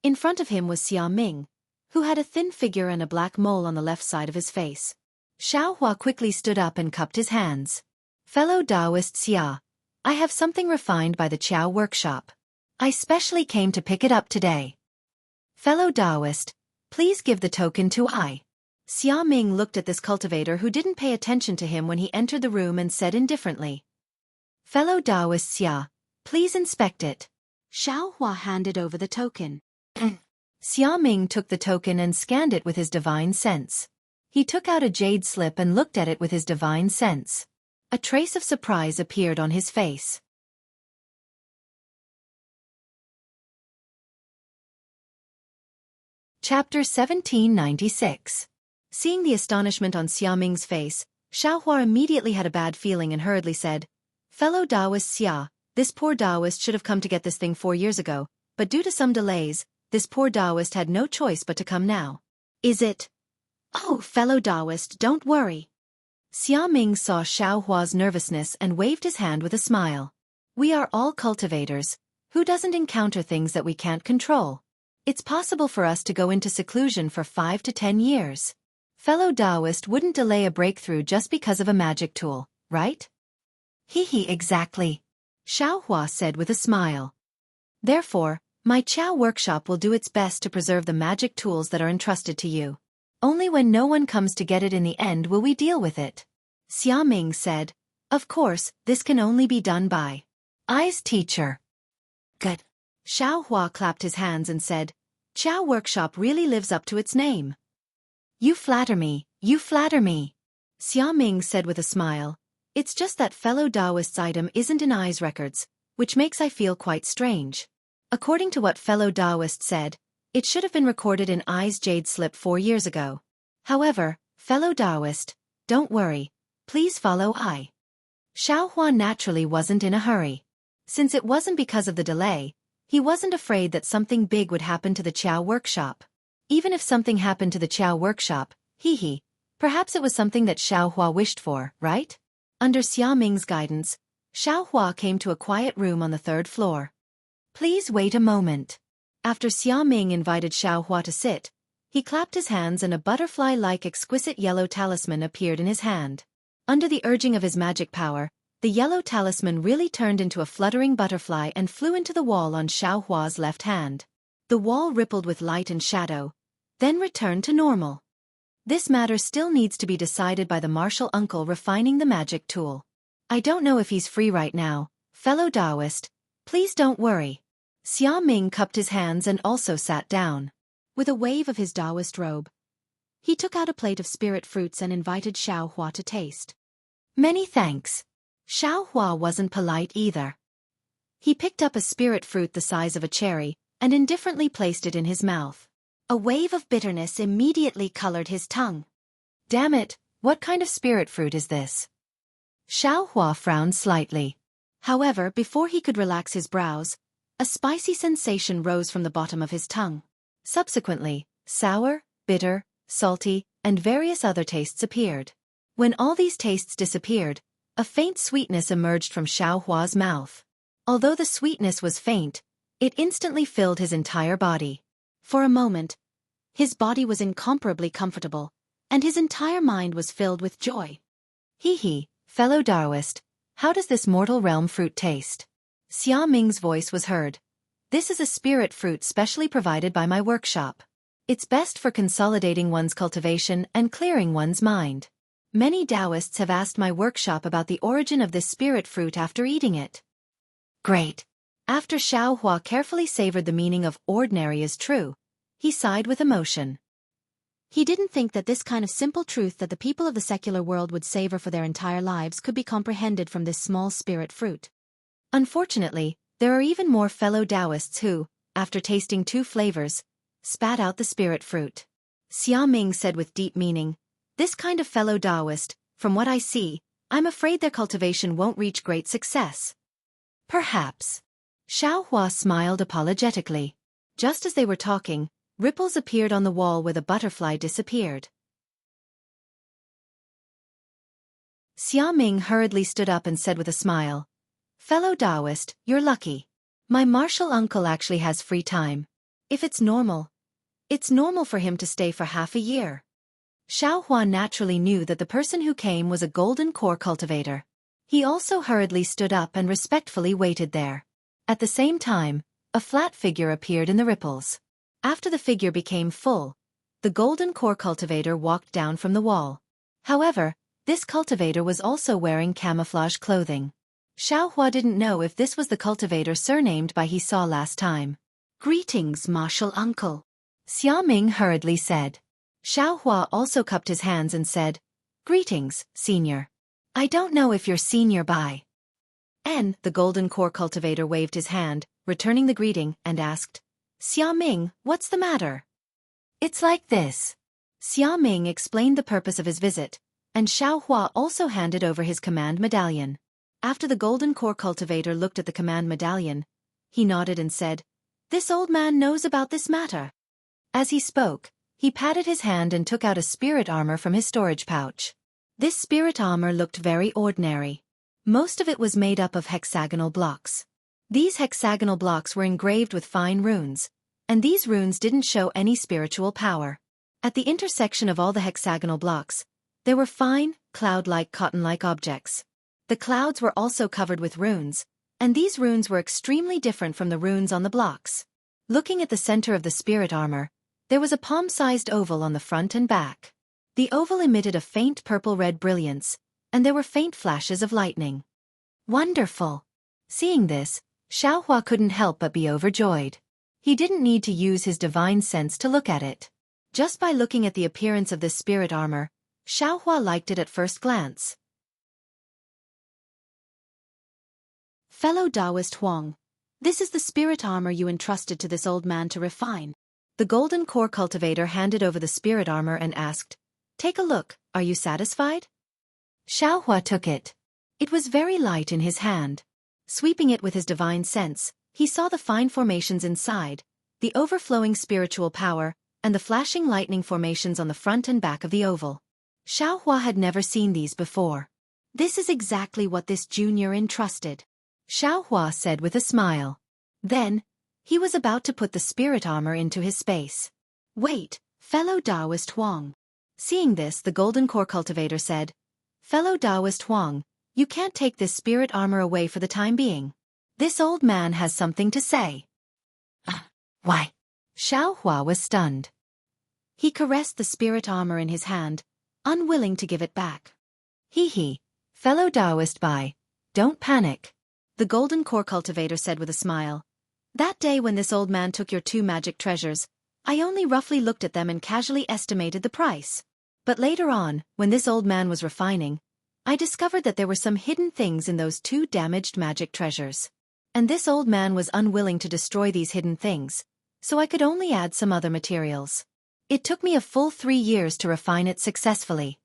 In front of him was Xia Ming, who had a thin figure and a black mole on the left side of his face. Xiao Hua quickly stood up and cupped his hands. Fellow Taoist Xia, I have something refined by the Qiao workshop. I specially came to pick it up today. Fellow Taoist, please give the token to I. Xia Ming looked at this cultivator who didn't pay attention to him when he entered the room and said indifferently. Fellow Taoist Xia, please inspect it. Xiao Hua handed over the token. Xia Ming took the token and scanned it with his divine sense. He took out a jade slip and looked at it with his divine sense. A trace of surprise appeared on his face. Chapter 1796. Seeing the astonishment on Xia Ming's face, Xiao Hua immediately had a bad feeling and hurriedly said, Fellow Taoist Xia, this poor Taoist should have come to get this thing 4 years ago, but due to some delays, this poor Taoist had no choice but to come now. Is it? Oh, fellow Taoist, don't worry. Xia Ming saw Xiao Hua's nervousness and waved his hand with a smile. We are all cultivators. Who doesn't encounter things that we can't control? It's possible for us to go into seclusion for 5 to 10 years. Fellow Taoist wouldn't delay a breakthrough just because of a magic tool, right? Hee, exactly. Xiao Hua said with a smile. Therefore, my Qiao workshop will do its best to preserve the magic tools that are entrusted to you. Only when no one comes to get it in the end will we deal with it. Xia Ming said, Of course, this can only be done by I's teacher. Good. Xiao Hua clapped his hands and said, Qiao workshop really lives up to its name. You flatter me, you flatter me. Xia Ming said with a smile, It's just that fellow Taoist's item isn't in I's records, which makes I feel quite strange. According to what fellow Taoist said, it should have been recorded in I's jade slip 4 years ago. However, fellow Taoist, Don't worry. Please follow I. Xiaohua naturally wasn't in a hurry. Since it wasn't because of the delay, he wasn't afraid that something big would happen to the Qiao workshop. Even if something happened to the Qiao workshop, perhaps it was something that Xiaohua wished for, right? Under Xia Ming's guidance, Xiaohua came to a quiet room on the 3rd floor. Please wait a moment. After Xia Ming invited Xiaohua to sit, he clapped his hands and a butterfly-like exquisite yellow talisman appeared in his hand. Under the urging of his magic power, the yellow talisman really turned into a fluttering butterfly and flew into the wall on Xiaohua's left hand. The wall rippled with light and shadow, then returned to normal. This matter still needs to be decided by the martial uncle refining the magic tool. I don't know if he's free right now, fellow Taoist. Please don't worry. Xia Ming cupped his hands and also sat down. With a wave of his Taoist robe, he took out a plate of spirit fruits and invited Xiaohua to taste. Many thanks. Xiaohua wasn't polite either. He picked up a spirit fruit the size of a cherry and indifferently placed it in his mouth. A wave of bitterness immediately colored his tongue. Damn it, what kind of spirit fruit is this? Xiaohua frowned slightly. However, before he could relax his brows, a spicy sensation rose from the bottom of his tongue. Subsequently, sour, bitter, salty, and various other tastes appeared. When all these tastes disappeared, a faint sweetness emerged from Xiaohua's mouth. Although the sweetness was faint, it instantly filled his entire body. For a moment, his body was incomparably comfortable, and his entire mind was filled with joy. Fellow Taoist, how does this mortal realm fruit taste? Xia Ming's voice was heard. This is a spirit fruit specially provided by my workshop. It's best for consolidating one's cultivation and clearing one's mind. Many Taoists have asked my workshop about the origin of this spirit fruit after eating it. Great. After Xiaohua carefully savored the meaning of ordinary is true, he sighed with emotion. He didn't think that this kind of simple truth that the people of the secular world would savor for their entire lives could be comprehended from this small spirit fruit. Unfortunately, there are even more fellow Taoists who, after tasting 2 flavors, spat out the spirit fruit. Xia Ming said with deep meaning, this kind of fellow Taoist, from what I see, I'm afraid their cultivation won't reach great success. Perhaps. Xiaohua smiled apologetically. Just as they were talking, ripples appeared on the wall where the butterfly disappeared. Xia Ming hurriedly stood up and said with a smile, fellow Taoist, you're lucky. My martial uncle actually has free time. If it's normal for him to stay for half a year. Xiaohua naturally knew that the person who came was a golden core cultivator. He also hurriedly stood up and respectfully waited there. At the same time, a flat figure appeared in the ripples. After the figure became full, the golden core cultivator walked down from the wall. However, this cultivator was also wearing camouflage clothing. Xiaohua didn't know if this was the cultivator surnamed by he saw last time. Greetings, martial uncle. Xia Ming hurriedly said. Xiaohua also cupped his hands and said, greetings, senior. I don't know if you're senior by. The golden core cultivator waved his hand, returning the greeting, and asked, Xia Ming, what's the matter? It's like this. Xia Ming explained the purpose of his visit, and Xiaohua also handed over his command medallion. After the golden core cultivator looked at the command medallion, he nodded and said, this old man knows about this matter. As he spoke, he patted his hand and took out a spirit armor from his storage pouch. This spirit armor looked very ordinary. Most of it was made up of hexagonal blocks. These hexagonal blocks were engraved with fine runes, and these runes didn't show any spiritual power. At the intersection of all the hexagonal blocks, there were fine, cloud-like cotton-like objects. The clouds were also covered with runes, and these runes were extremely different from the runes on the blocks. Looking at the center of the spirit armor, there was a palm-sized oval on the front and back. The oval emitted a faint purple-red brilliance, and there were faint flashes of lightning. Wonderful! Seeing this, Xiaohua couldn't help but be overjoyed. He didn't need to use his divine sense to look at it. Just by looking at the appearance of this spirit armor, Xiaohua liked it at first glance. Fellow Taoist Huang, this is the spirit armor you entrusted to this old man to refine. The golden core cultivator handed over the spirit armor and asked, take a look, are you satisfied? Xiaohua took it. It was very light in his hand. Sweeping it with his divine sense, he saw the fine formations inside, the overflowing spiritual power, and the flashing lightning formations on the front and back of the oval. Xiaohua had never seen these before. This is exactly what this junior entrusted, Xiaohua said with a smile. Then, he was about to put the spirit armor into his space. Wait, fellow Taoist Huang. Seeing this, the golden core cultivator said, Fellow Taoist Huang, you can't take this spirit armor away for the time being. This old man has something to say. Why? Xiaohua was stunned. He caressed the spirit armor in his hand, unwilling to give it back. Hee, fellow Taoist Bai, don't panic. The golden core cultivator said with a smile. That day when this old man took your 2 magic treasures, I only roughly looked at them and casually estimated the price. But later on, when this old man was refining, I discovered that there were some hidden things in those 2 damaged magic treasures. And this old man was unwilling to destroy these hidden things, so I could only add some other materials. It took me a full 3 years to refine it successfully.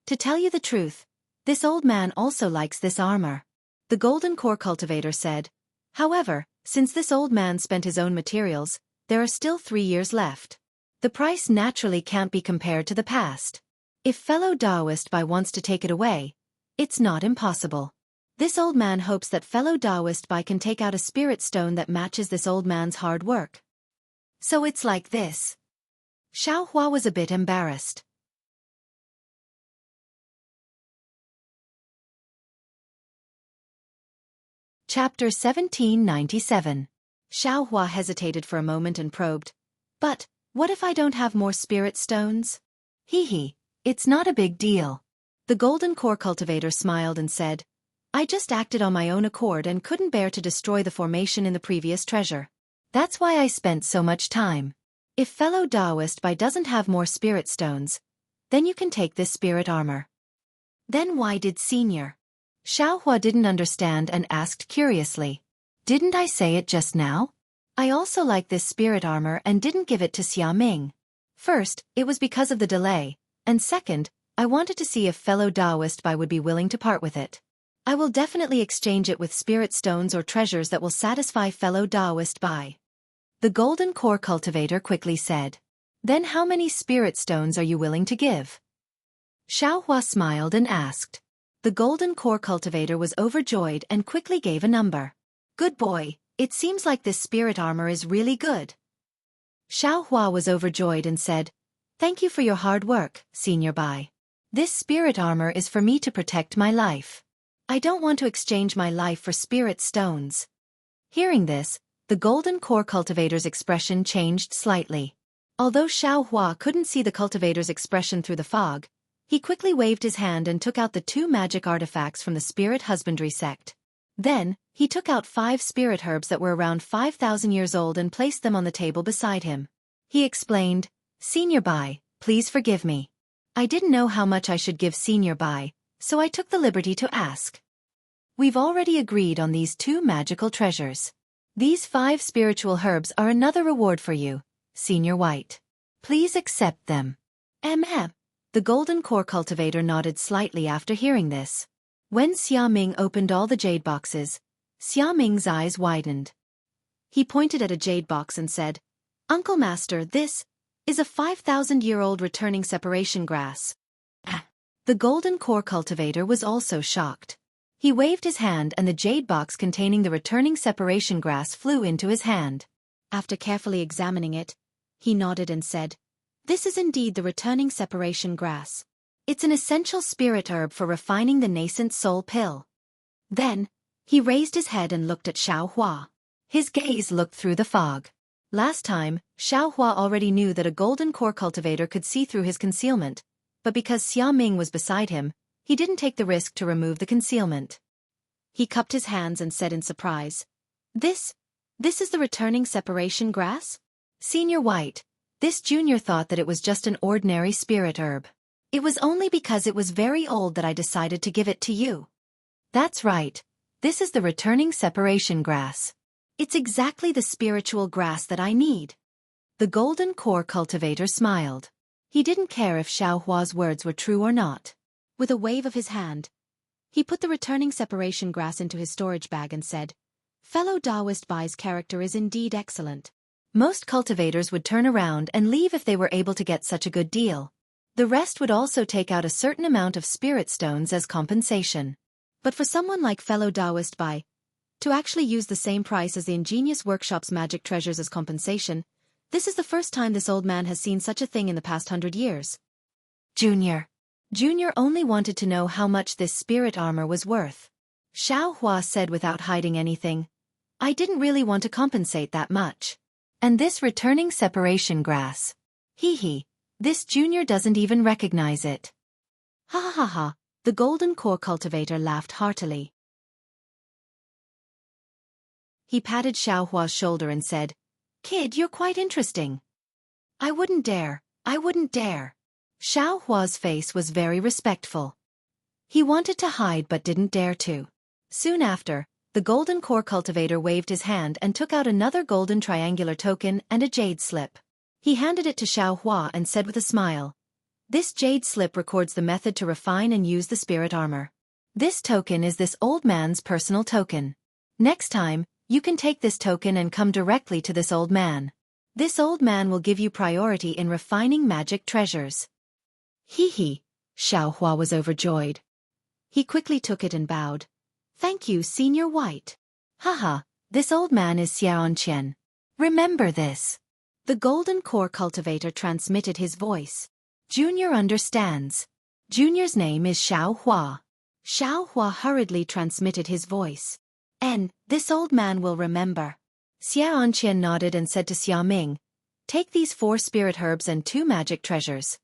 To tell you the truth, this old man also likes this armor. The golden core cultivator said. However, since this old man spent his own materials, there are still 3 years left. The price naturally can't be compared to the past. If fellow Taoist Bai wants to take it away, it's not impossible. This old man hopes that fellow Taoist Bai can take out a spirit stone that matches this old man's hard work. So it's like this. Xiaohua was a bit embarrassed. Chapter 1797. Xiaohua hesitated for a moment and probed. But, what if I don't have more spirit stones? Hee, it's not a big deal. The golden core cultivator smiled and said, I just acted on my own accord and couldn't bear to destroy the formation in the previous treasure. That's why I spent so much time. If fellow Taoist Bai doesn't have more spirit stones, then you can take this spirit armor. Then why did Senior? Xiaohua didn't understand and asked curiously. Didn't I say it just now? I also like this spirit armor and didn't give it to Xia Ming. First, it was because of the delay, and second, I wanted to see if fellow Taoist Bai would be willing to part with it. I will definitely exchange it with spirit stones or treasures that will satisfy fellow Taoist Bai. The golden core cultivator quickly said. Then how many spirit stones are you willing to give? Xiaohua smiled and asked. The golden core cultivator was overjoyed and quickly gave a number. Good boy, it seems like this spirit armor is really good. Xiaohua was overjoyed and said, Thank you for your hard work, Senior Bai. This spirit armor is for me to protect my life. I don't want to exchange my life for spirit stones. Hearing this, the golden core cultivator's expression changed slightly. Although Xiaohua couldn't see the cultivator's expression through the fog, he quickly waved his hand and took out the 2 magic artifacts from the spirit husbandry sect. Then, he took out 5 spirit herbs that were around 5,000 years old and placed them on the table beside him. He explained, Senior Bai, please forgive me. I didn't know how much I should give Senior Bai, so I took the liberty to ask. We've already agreed on these 2 magical treasures. These 5 spiritual herbs are another reward for you, Senior White. Please accept them. The golden core cultivator nodded slightly after hearing this. When Xia Ming opened all the jade boxes, Xia Ming's eyes widened. He pointed at a jade box and said, Uncle Master, this is a 5,000-year-old returning separation grass. The golden core cultivator was also shocked. He waved his hand and the jade box containing the returning separation grass flew into his hand. After carefully examining it, he nodded and said, This is indeed the returning separation grass. It's an essential spirit herb for refining the nascent soul pill. Then, he raised his head and looked at Xiaohua. His gaze looked through the fog. Last time, Xiaohua already knew that a golden core cultivator could see through his concealment, but because Xia Ming was beside him, he didn't take the risk to remove the concealment. He cupped his hands and said in surprise, This is the returning separation grass? Senior White, this junior thought that it was just an ordinary spirit herb. It was only because it was very old that I decided to give it to you. That's right. This is the returning separation grass. It's exactly the spiritual grass that I need. The golden core cultivator smiled. He didn't care if Xiaohua's words were true or not. With a wave of his hand, he put the returning separation grass into his storage bag and said, "Fellow Taoist Bai's character is indeed excellent." Most cultivators would turn around and leave if they were able to get such a good deal. The rest would also take out a certain amount of spirit stones as compensation. But for someone like fellow Taoist Bai, to actually use the same price as the ingenious workshop's magic treasures as compensation, this is the first time this old man has seen such a thing in the past 100 years. Junior only wanted to know how much this spirit armor was worth. Xiao Hua said without hiding anything, "I didn't really want to compensate that much. And this returning separation grass. This junior doesn't even recognize it." Ha ha ha ha, the golden core cultivator laughed heartily. He patted Xiao Hua's shoulder and said, "Kid, you're quite interesting." I wouldn't dare. Xiao Hua's face was very respectful. He wanted to hide but didn't dare to. Soon after, the golden core cultivator waved his hand and took out another golden triangular token and a jade slip. He handed it to Xiao Hua and said with a smile, "This jade slip records the method to refine and use the spirit armor. This token is this old man's personal token. Next time, you can take this token and come directly to this old man. This old man will give you priority in refining magic treasures." Xiao Hua was overjoyed. He quickly took it and bowed. "Thank you, Senior White." Haha, this old man is Xianxia. Remember this. The golden core cultivator transmitted his voice. Junior understands. Junior's name is Xiao Hua. Xiao Hua hurriedly transmitted his voice. This old man will remember. Xianxia nodded and said to Xia Ming, "Take these 4 spirit herbs and 2 magic treasures.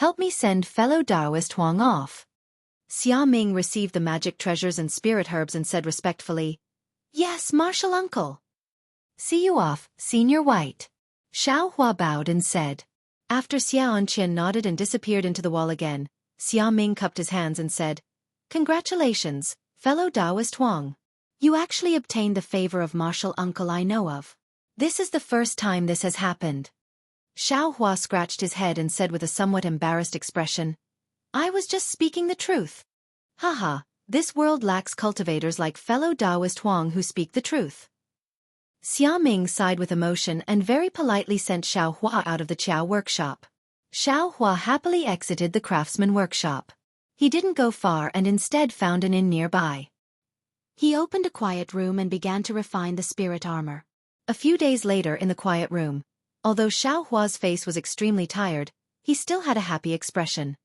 Help me send fellow Taoist Huang off." Xia Ming received the magic treasures and spirit herbs and said respectfully, "Yes, Martial Uncle." "See you off, Senior White." Xiao Hua bowed and said. After Xianxia nodded and disappeared into the wall again, Xia Ming cupped his hands and said, "Congratulations, fellow Taoist Huang. You actually obtained the favor of Martial Uncle I know of. This is the first time this has happened." Xiao Hua scratched his head and said with a somewhat embarrassed expression, "I was just speaking the truth." Haha, this world lacks cultivators like fellow Taoist Huang who speak the truth. Xia Ming sighed with emotion and very politely sent Xiao Hua out of the Qiao workshop. Xiao Hua happily exited the craftsman workshop. He didn't go far and instead found an inn nearby. He opened a quiet room and began to refine the spirit armor. A few days later in the quiet room, although Xiao Hua's face was extremely tired, he still had a happy expression.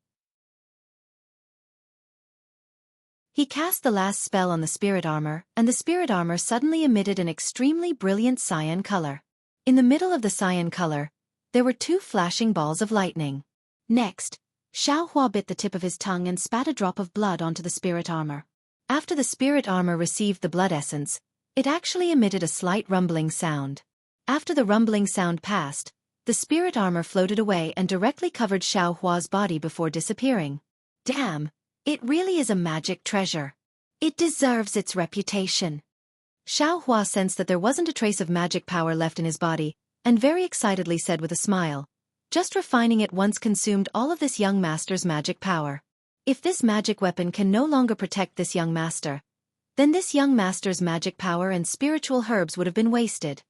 He cast the last spell on the spirit armor, and the spirit armor suddenly emitted an extremely brilliant cyan color. In the middle of the cyan color, there were 2 flashing balls of lightning. Next, Xiao Hua bit the tip of his tongue and spat a drop of blood onto the spirit armor. After the spirit armor received the blood essence, it actually emitted a slight rumbling sound. After the rumbling sound passed, the spirit armor floated away and directly covered Xiao Hua's body before disappearing. Damn, it really is a magic treasure. It deserves its reputation. Xiao Hua sensed that there wasn't a trace of magic power left in his body, and very excitedly said with a smile, "Just refining it once consumed all of this young master's magic power. If this magic weapon can no longer protect this young master, then this young master's magic power and spiritual herbs would have been wasted."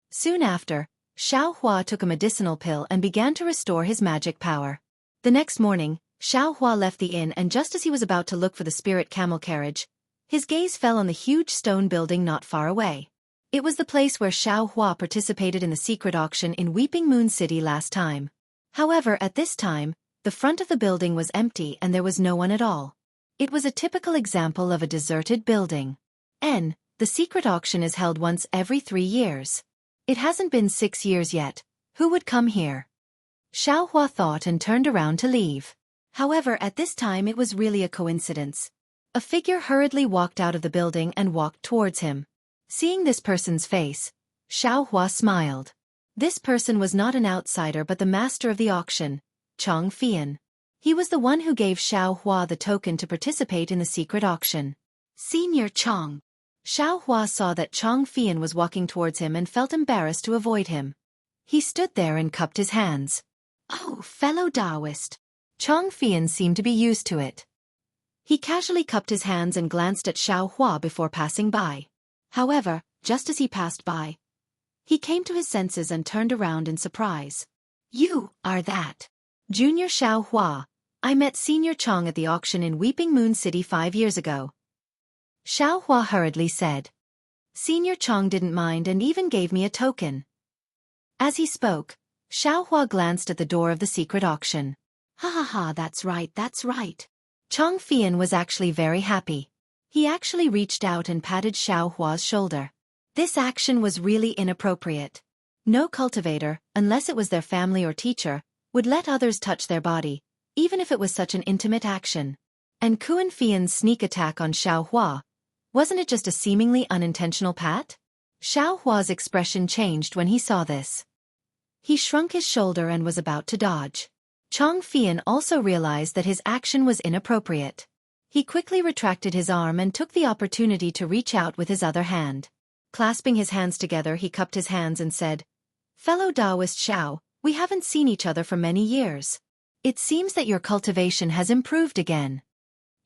Soon after, Xiao Hua took a medicinal pill and began to restore his magic power. The next morning, Xiao Hua left the inn and just as he was about to look for the spirit camel carriage, his gaze fell on the huge stone building not far away. It was the place where Xiao Hua participated in the secret auction in Weeping Moon City last time. However, at this time, the front of the building was empty and there was no one at all. It was a typical example of a deserted building. The secret auction is held once every 3 years. It hasn't been 6 years yet. Who would come here? Xiao Hua thought and turned around to leave. However, at this time it was really a coincidence. A figure hurriedly walked out of the building and walked towards him. Seeing this person's face, Xiao Hua smiled. This person was not an outsider but the master of the auction, Chong Fian. He was the one who gave Xiao Hua the token to participate in the secret auction. Senior Chong. Xiao Hua saw that Chong Fian was walking towards him and felt embarrassed to avoid him. He stood there and cupped his hands. "Oh, fellow Taoist." Chong Fian seemed to be used to it. He casually cupped his hands and glanced at Xiaohua before passing by. However, just as he passed by, he came to his senses and turned around in surprise. You are that Junior Xiaohua. I met Senior Chong at the auction in Weeping Moon City 5 years ago. Xiaohua hurriedly said. Senior Chong didn't mind and even gave me a token. As he spoke, Xiaohua glanced at the door of the secret auction. Ha ha ha, that's right, that's right. Chong Fian was actually very happy. He actually reached out and patted Xiaohua's shoulder. This action was really inappropriate. No cultivator, unless it was their family or teacher, would let others touch their body, even if it was such an intimate action. And Kuan Fian's sneak attack on Xiaohua, wasn't it just a seemingly unintentional pat? Xiaohua's expression changed when he saw this. He shrunk his shoulder and was about to dodge. Chong Fian also realized that his action was inappropriate. He quickly retracted his arm and took the opportunity to reach out with his other hand. Clasping his hands together, he cupped his hands and said, Fellow Taoist Xiao, we haven't seen each other for many years. It seems that your cultivation has improved again.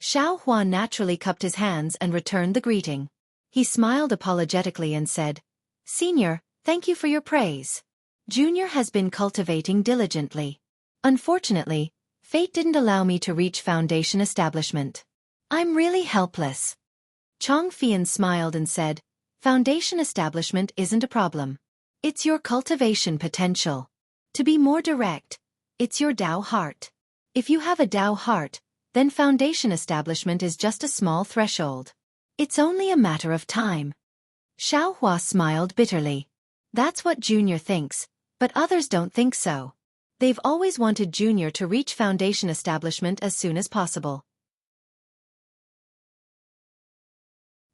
Xiaohua naturally cupped his hands and returned the greeting. He smiled apologetically and said, Senior, thank you for your praise. Junior has been cultivating diligently. Unfortunately, fate didn't allow me to reach Foundation establishment. I'm really helpless. Chong Fian smiled and said, Foundation establishment isn't a problem. It's your cultivation potential. To be more direct, it's your Dao heart. If you have a Dao heart, then Foundation establishment is just a small threshold. It's only a matter of time. Xiaohua smiled bitterly. That's what Junior thinks, but others don't think so. They've always wanted Junior to reach Foundation establishment as soon as possible.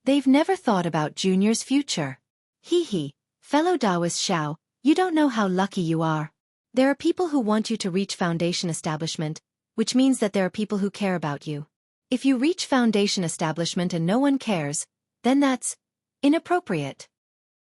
They've never thought about Junior's future. Hee hee, fellow Taoist Xiao, you don't know how lucky you are. There are people who want you to reach Foundation establishment, which means that there are people who care about you. If you reach Foundation establishment and no one cares, then that's inappropriate.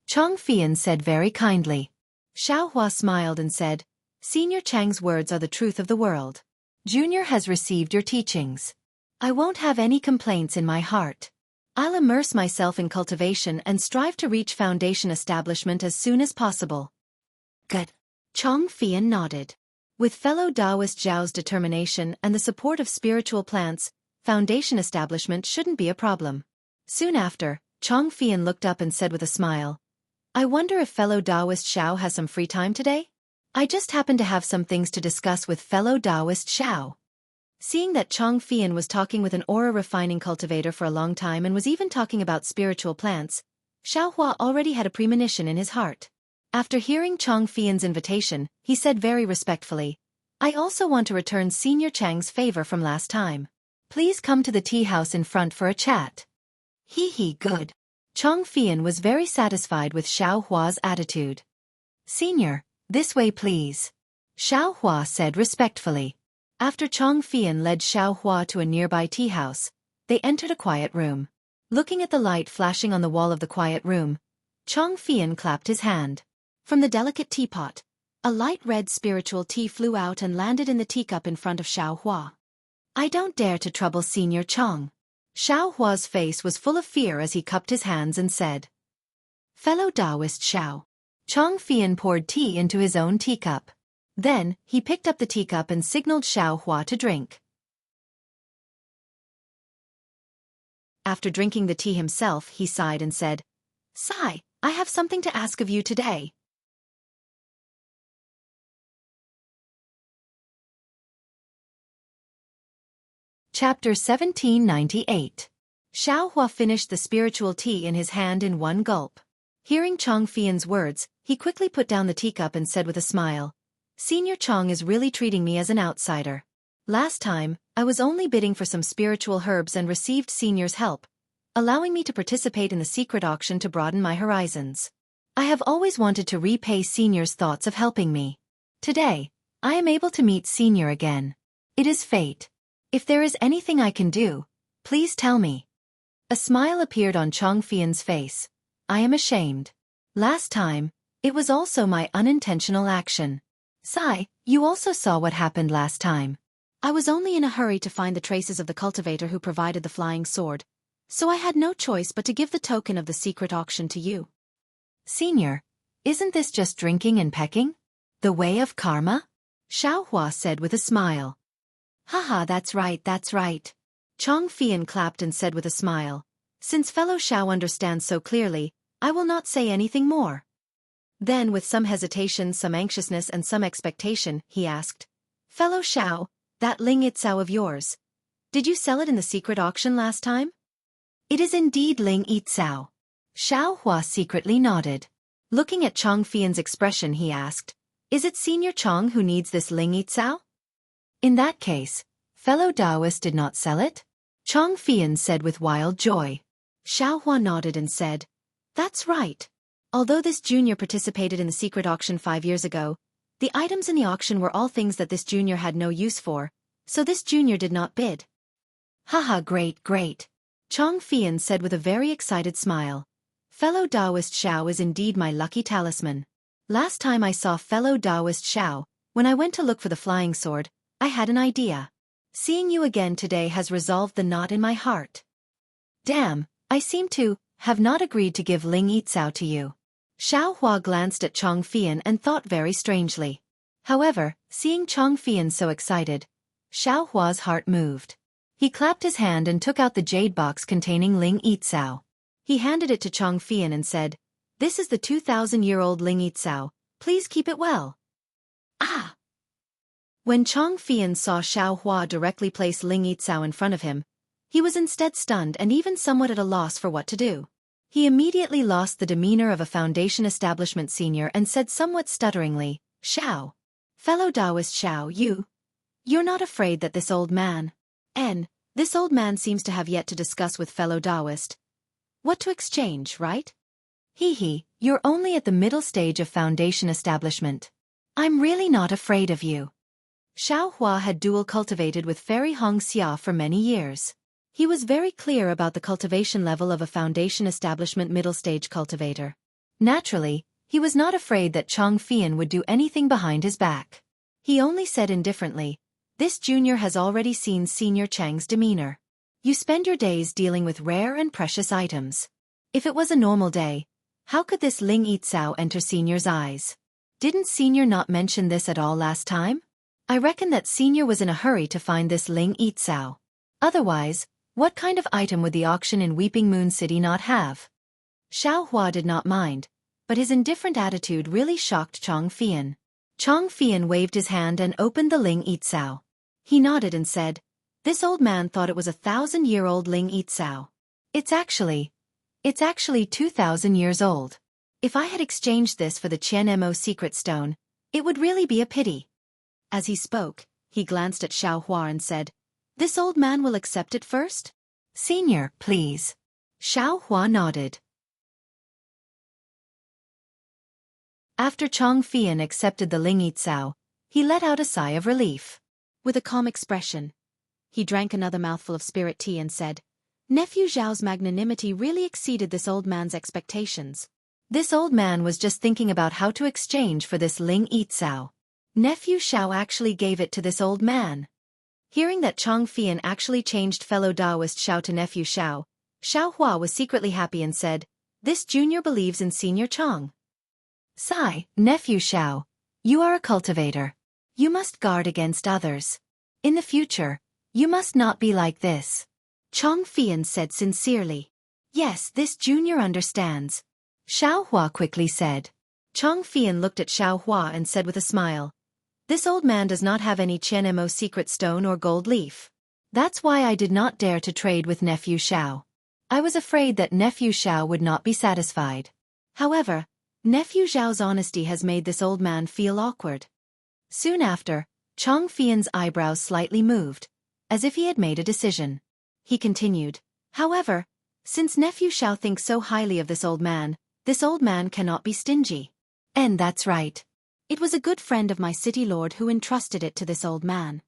Chong Fian said very kindly. Xiaohua smiled and said, Senior Chang's words are the truth of the world. Junior has received your teachings. I won't have any complaints in my heart. I'll immerse myself in cultivation and strive to reach Foundation establishment as soon as possible. Good. Chong Fian nodded. With fellow Taoist Zhao's determination and the support of spiritual plants, Foundation establishment shouldn't be a problem. Soon after, Chong Fian looked up and said with a smile, I wonder if fellow Taoist Xiao has some free time today? I just happen to have some things to discuss with fellow Taoist Xiao. Seeing that Chong Fian was talking with an aura refining cultivator for a long time and was even talking about spiritual plants, Xiaohua already had a premonition in his heart. After hearing Chong Fian's invitation, he said very respectfully, I also want to return Senior Chang's favor from last time. Please come to the tea house in front for a chat. Hee hee, good. Chong Fian was very satisfied with Xiaohua's attitude. Senior, this way please. Xiaohua said respectfully. After Chong Fian led Xiaohua to a nearby tea house, they entered a quiet room. Looking at the light flashing on the wall of the quiet room, Chong Fian clapped his hand. From the delicate teapot, a light red spiritual tea flew out and landed in the teacup in front of Xiaohua. I don't dare to trouble Senior Chong. Xiaohua's face was full of fear as he cupped his hands and said, Fellow Taoist Xiao. Chong Fian poured tea into his own teacup. Then, he picked up the teacup and signaled Xiaohua to drink. After drinking the tea himself, he sighed and said, Sigh, I have something to ask of you today. Chapter 1798. Xiaohua finished the spiritual tea in his hand in one gulp. Hearing Chong Fian's words, he quickly put down the teacup and said with a smile, Senior Chong is really treating me as an outsider. Last time, I was only bidding for some spiritual herbs and received Senior's help, allowing me to participate in the secret auction to broaden my horizons. I have always wanted to repay Senior's thoughts of helping me. Today, I am able to meet Senior again. It is fate. If there is anything I can do, please tell me. A smile appeared on Chong Fian's face. I am ashamed. Last time, it was also my unintentional action. Sigh, you also saw what happened last time. I was only in a hurry to find the traces of the cultivator who provided the flying sword, so I had no choice but to give the token of the secret auction to you. Senior, isn't this just drinking and pecking? The way of karma? Xiaohua said with a smile. Haha, that's right, that's right. Chong Fian clapped and said with a smile. Since fellow Xiao understands so clearly, I will not say anything more. Then with some hesitation, some anxiousness and some expectation, he asked, Fellow Xiao, that Ling Yitzao of yours, did you sell it in the secret auction last time? It is indeed Ling Yitzao. Xiao Hua secretly nodded. Looking at Chong Fian's expression, he asked, Is it Senior Chong who needs this Ling Yitzao? In that case, fellow Taoist did not sell it? Chong Fian said with wild joy. Xiao Hua nodded and said, That's right. Although this junior participated in the secret auction 5 years ago, the items in the auction were all things that this junior had no use for, so this junior did not bid. Haha, great, great. Chong Fian said with a very excited smile. Fellow Taoist Xiao is indeed my lucky talisman. Last time I saw fellow Taoist Xiao, when I went to look for the flying sword, I had an idea. Seeing you again today has resolved the knot in my heart. Damn, I seem to have not agreed to give Ling Yitzao to you. Xiao Hua glanced at Chong Fian and thought very strangely. However, seeing Chong Fian so excited, Xiao Hua's heart moved. He clapped his hand and took out the jade box containing Ling Yitzao. He handed it to Chong Fian and said, This is the 2,000-year-old Ling Yitzao, please keep it well. Ah! When Chong Fian saw Xiao Hua directly place Ling Yitzao in front of him, he was instead stunned and even somewhat at a loss for what to do. He immediately lost the demeanor of a foundation establishment senior and said somewhat stutteringly, Xiao. Fellow Taoist Xiao, you're not afraid that this old man, this old man seems to have yet to discuss with fellow Taoist what to exchange, right? Hee, you're only at the middle stage of foundation establishment. I'm really not afraid of you. Xiao Hua had dual cultivated with Fairy Hong Xia for many years. He was very clear about the cultivation level of a foundation establishment middle stage cultivator. Naturally, he was not afraid that Chong Fian would do anything behind his back. He only said indifferently, This junior has already seen Senior Chang's demeanor. You spend your days dealing with rare and precious items. If it was a normal day, how could this Ling Yitzao enter Senior's eyes? Didn't Senior not mention this at all last time? I reckon that Senior was in a hurry to find this Ling Yitzao. Otherwise, what kind of item would the auction in Weeping Moon City not have? Xiao Hua did not mind, but his indifferent attitude really shocked Chong Fian. Chong Fian waved his hand and opened the Ling Yitzao. He nodded and said, This old man thought it was 1,000-year-old Ling Yitzao. It's actually 2,000 years old. If I had exchanged this for the Qianmo secret stone, it would really be a pity. As he spoke, he glanced at Xiao Hua and said, This old man will accept it first? Senior, please. Xiao Hua nodded. After Chong Fian accepted the Ling Yitzao, he let out a sigh of relief. With a calm expression, he drank another mouthful of spirit tea and said, Nephew Zhao's magnanimity really exceeded this old man's expectations. This old man was just thinking about how to exchange for this Ling Yitzao. Nephew Xiao actually gave it to this old man. Hearing that Chong Fian actually changed fellow Taoist Xiao to Nephew Xiao, Xiao Hua was secretly happy and said, This junior believes in Senior Chong. Sigh, Nephew Xiao, you are a cultivator. You must guard against others. In the future, you must not be like this. Chong Fian said sincerely. Yes, this junior understands. Xiao Hua quickly said. Chong Fian looked at Xiao Hua and said with a smile, This old man does not have any Qianmo secret stone or gold leaf. That's why I did not dare to trade with Nephew Xiao. I was afraid that Nephew Xiao would not be satisfied. However, Nephew Xiao's honesty has made this old man feel awkward. Soon after, Chong Fian's eyebrows slightly moved, as if he had made a decision. He continued, However, since Nephew Xiao thinks so highly of this old man cannot be stingy. And that's right. It was a good friend of my city lord who entrusted it to this old man.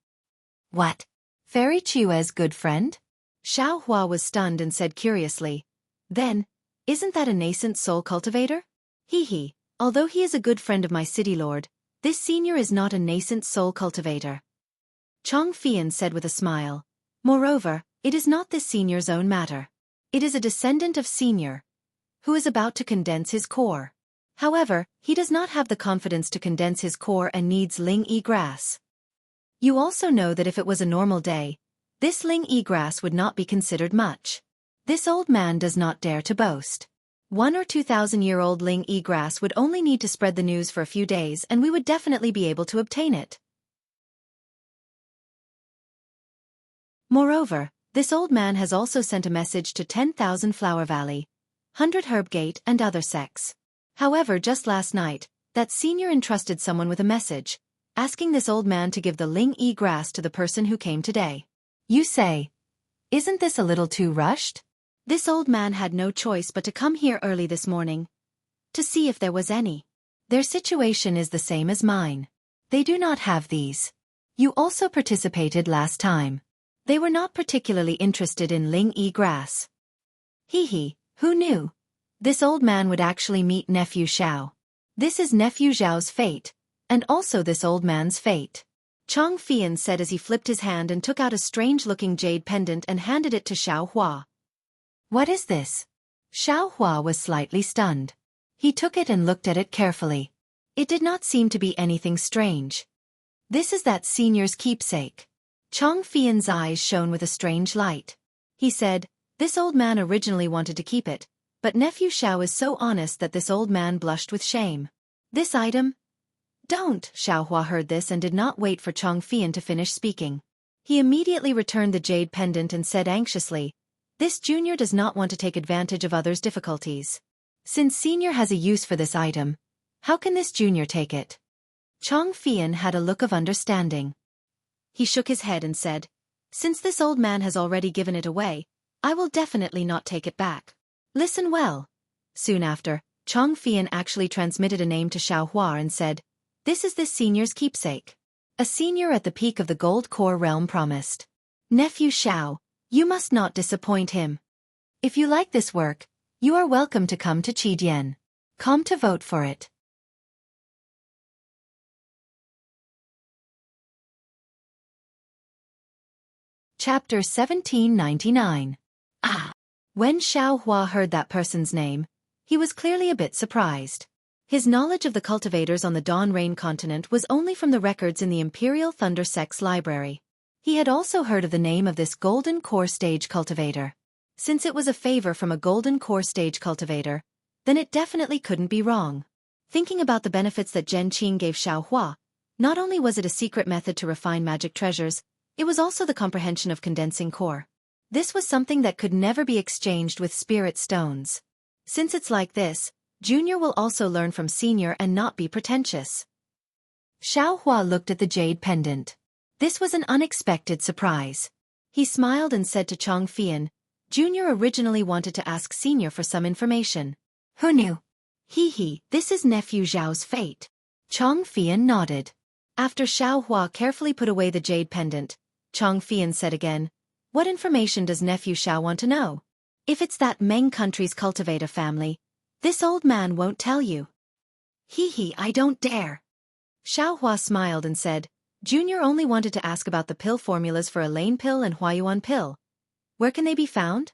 What? Fairy Chue's good friend? Xiao Hua was stunned and said curiously, Then, isn't that a nascent soul cultivator? Hee, although he is a good friend of my city lord, this senior is not a nascent soul cultivator. Chong Fian said with a smile. Moreover, it is not this senior's own matter. It is a descendant of senior, who is about to condense his core. However, he does not have the confidence to condense his core and needs Ling-Yi grass. You also know that if it was a normal day, this Ling-Yi grass would not be considered much. This old man does not dare to boast. 1 or 2,000-year-old Ling-Yi grass would only need to spread the news for a few days and we would definitely be able to obtain it. Moreover, this old man has also sent a message to 10,000 Flower Valley, 100 Herb Gate and other sects. However, just last night, that senior entrusted someone with a message, asking this old man to give the Ling-Yi grass to the person who came today. You say, isn't this a little too rushed? This old man had no choice but to come here early this morning, to see if there was any. Their situation is the same as mine. They do not have these. You also participated last time. They were not particularly interested in Ling-Yi grass. Hee, who knew? This old man would actually meet Nephew Xiao. This is Nephew Xiao's fate, and also this old man's fate. Chong Fian said as he flipped his hand and took out a strange-looking jade pendant and handed it to Xiao Hua. What is this? Xiao Hua was slightly stunned. He took it and looked at it carefully. It did not seem to be anything strange. This is that senior's keepsake. Chong Fian's eyes shone with a strange light. He said, this old man originally wanted to keep it, but Nephew Xiao is so honest that this old man blushed with shame. This item? Don't! Xiao Hua heard this and did not wait for Chong Fian to finish speaking. He immediately returned the jade pendant and said anxiously, this junior does not want to take advantage of others' difficulties. Since senior has a use for this item, how can this junior take it? Chong Fian had a look of understanding. He shook his head and said, since this old man has already given it away, I will definitely not take it back. Listen well. Soon after, Chong Fian actually transmitted a name to Xiao Hua and said, this is this senior's keepsake. A senior at the peak of the Gold Core realm promised. Nephew Xiao, you must not disappoint him. If you like this work, you are welcome to come to Qidian. Come to vote for it. Chapter 1799. When Xiao Hua heard that person's name, he was clearly a bit surprised. His knowledge of the cultivators on the Dawn Rain continent was only from the records in the Imperial Thunder Sect's library. He had also heard of the name of this Golden Core Stage cultivator. Since it was a favor from a Golden Core Stage cultivator, then it definitely couldn't be wrong. Thinking about the benefits that Zhen Qing gave Xiao Hua, not only was it a secret method to refine magic treasures, it was also the comprehension of condensing core. This was something that could never be exchanged with spirit stones. Since it's like this, Junior will also learn from Senior and not be pretentious. Xiao Hua looked at the jade pendant. This was an unexpected surprise. He smiled and said to Chong Fian, Junior originally wanted to ask Senior for some information. Who knew? This is Nephew Zhao's fate. Chong Fian nodded. After Xiao Hua carefully put away the jade pendant, Chong Fian said again, what information does Nephew Xiao want to know? If it's that Meng country's cultivator family, this old man won't tell you. I don't dare. Xiao Hua smiled and said, Junior only wanted to ask about the pill formulas for Elaine pill and Huayuan pill. Where can they be found?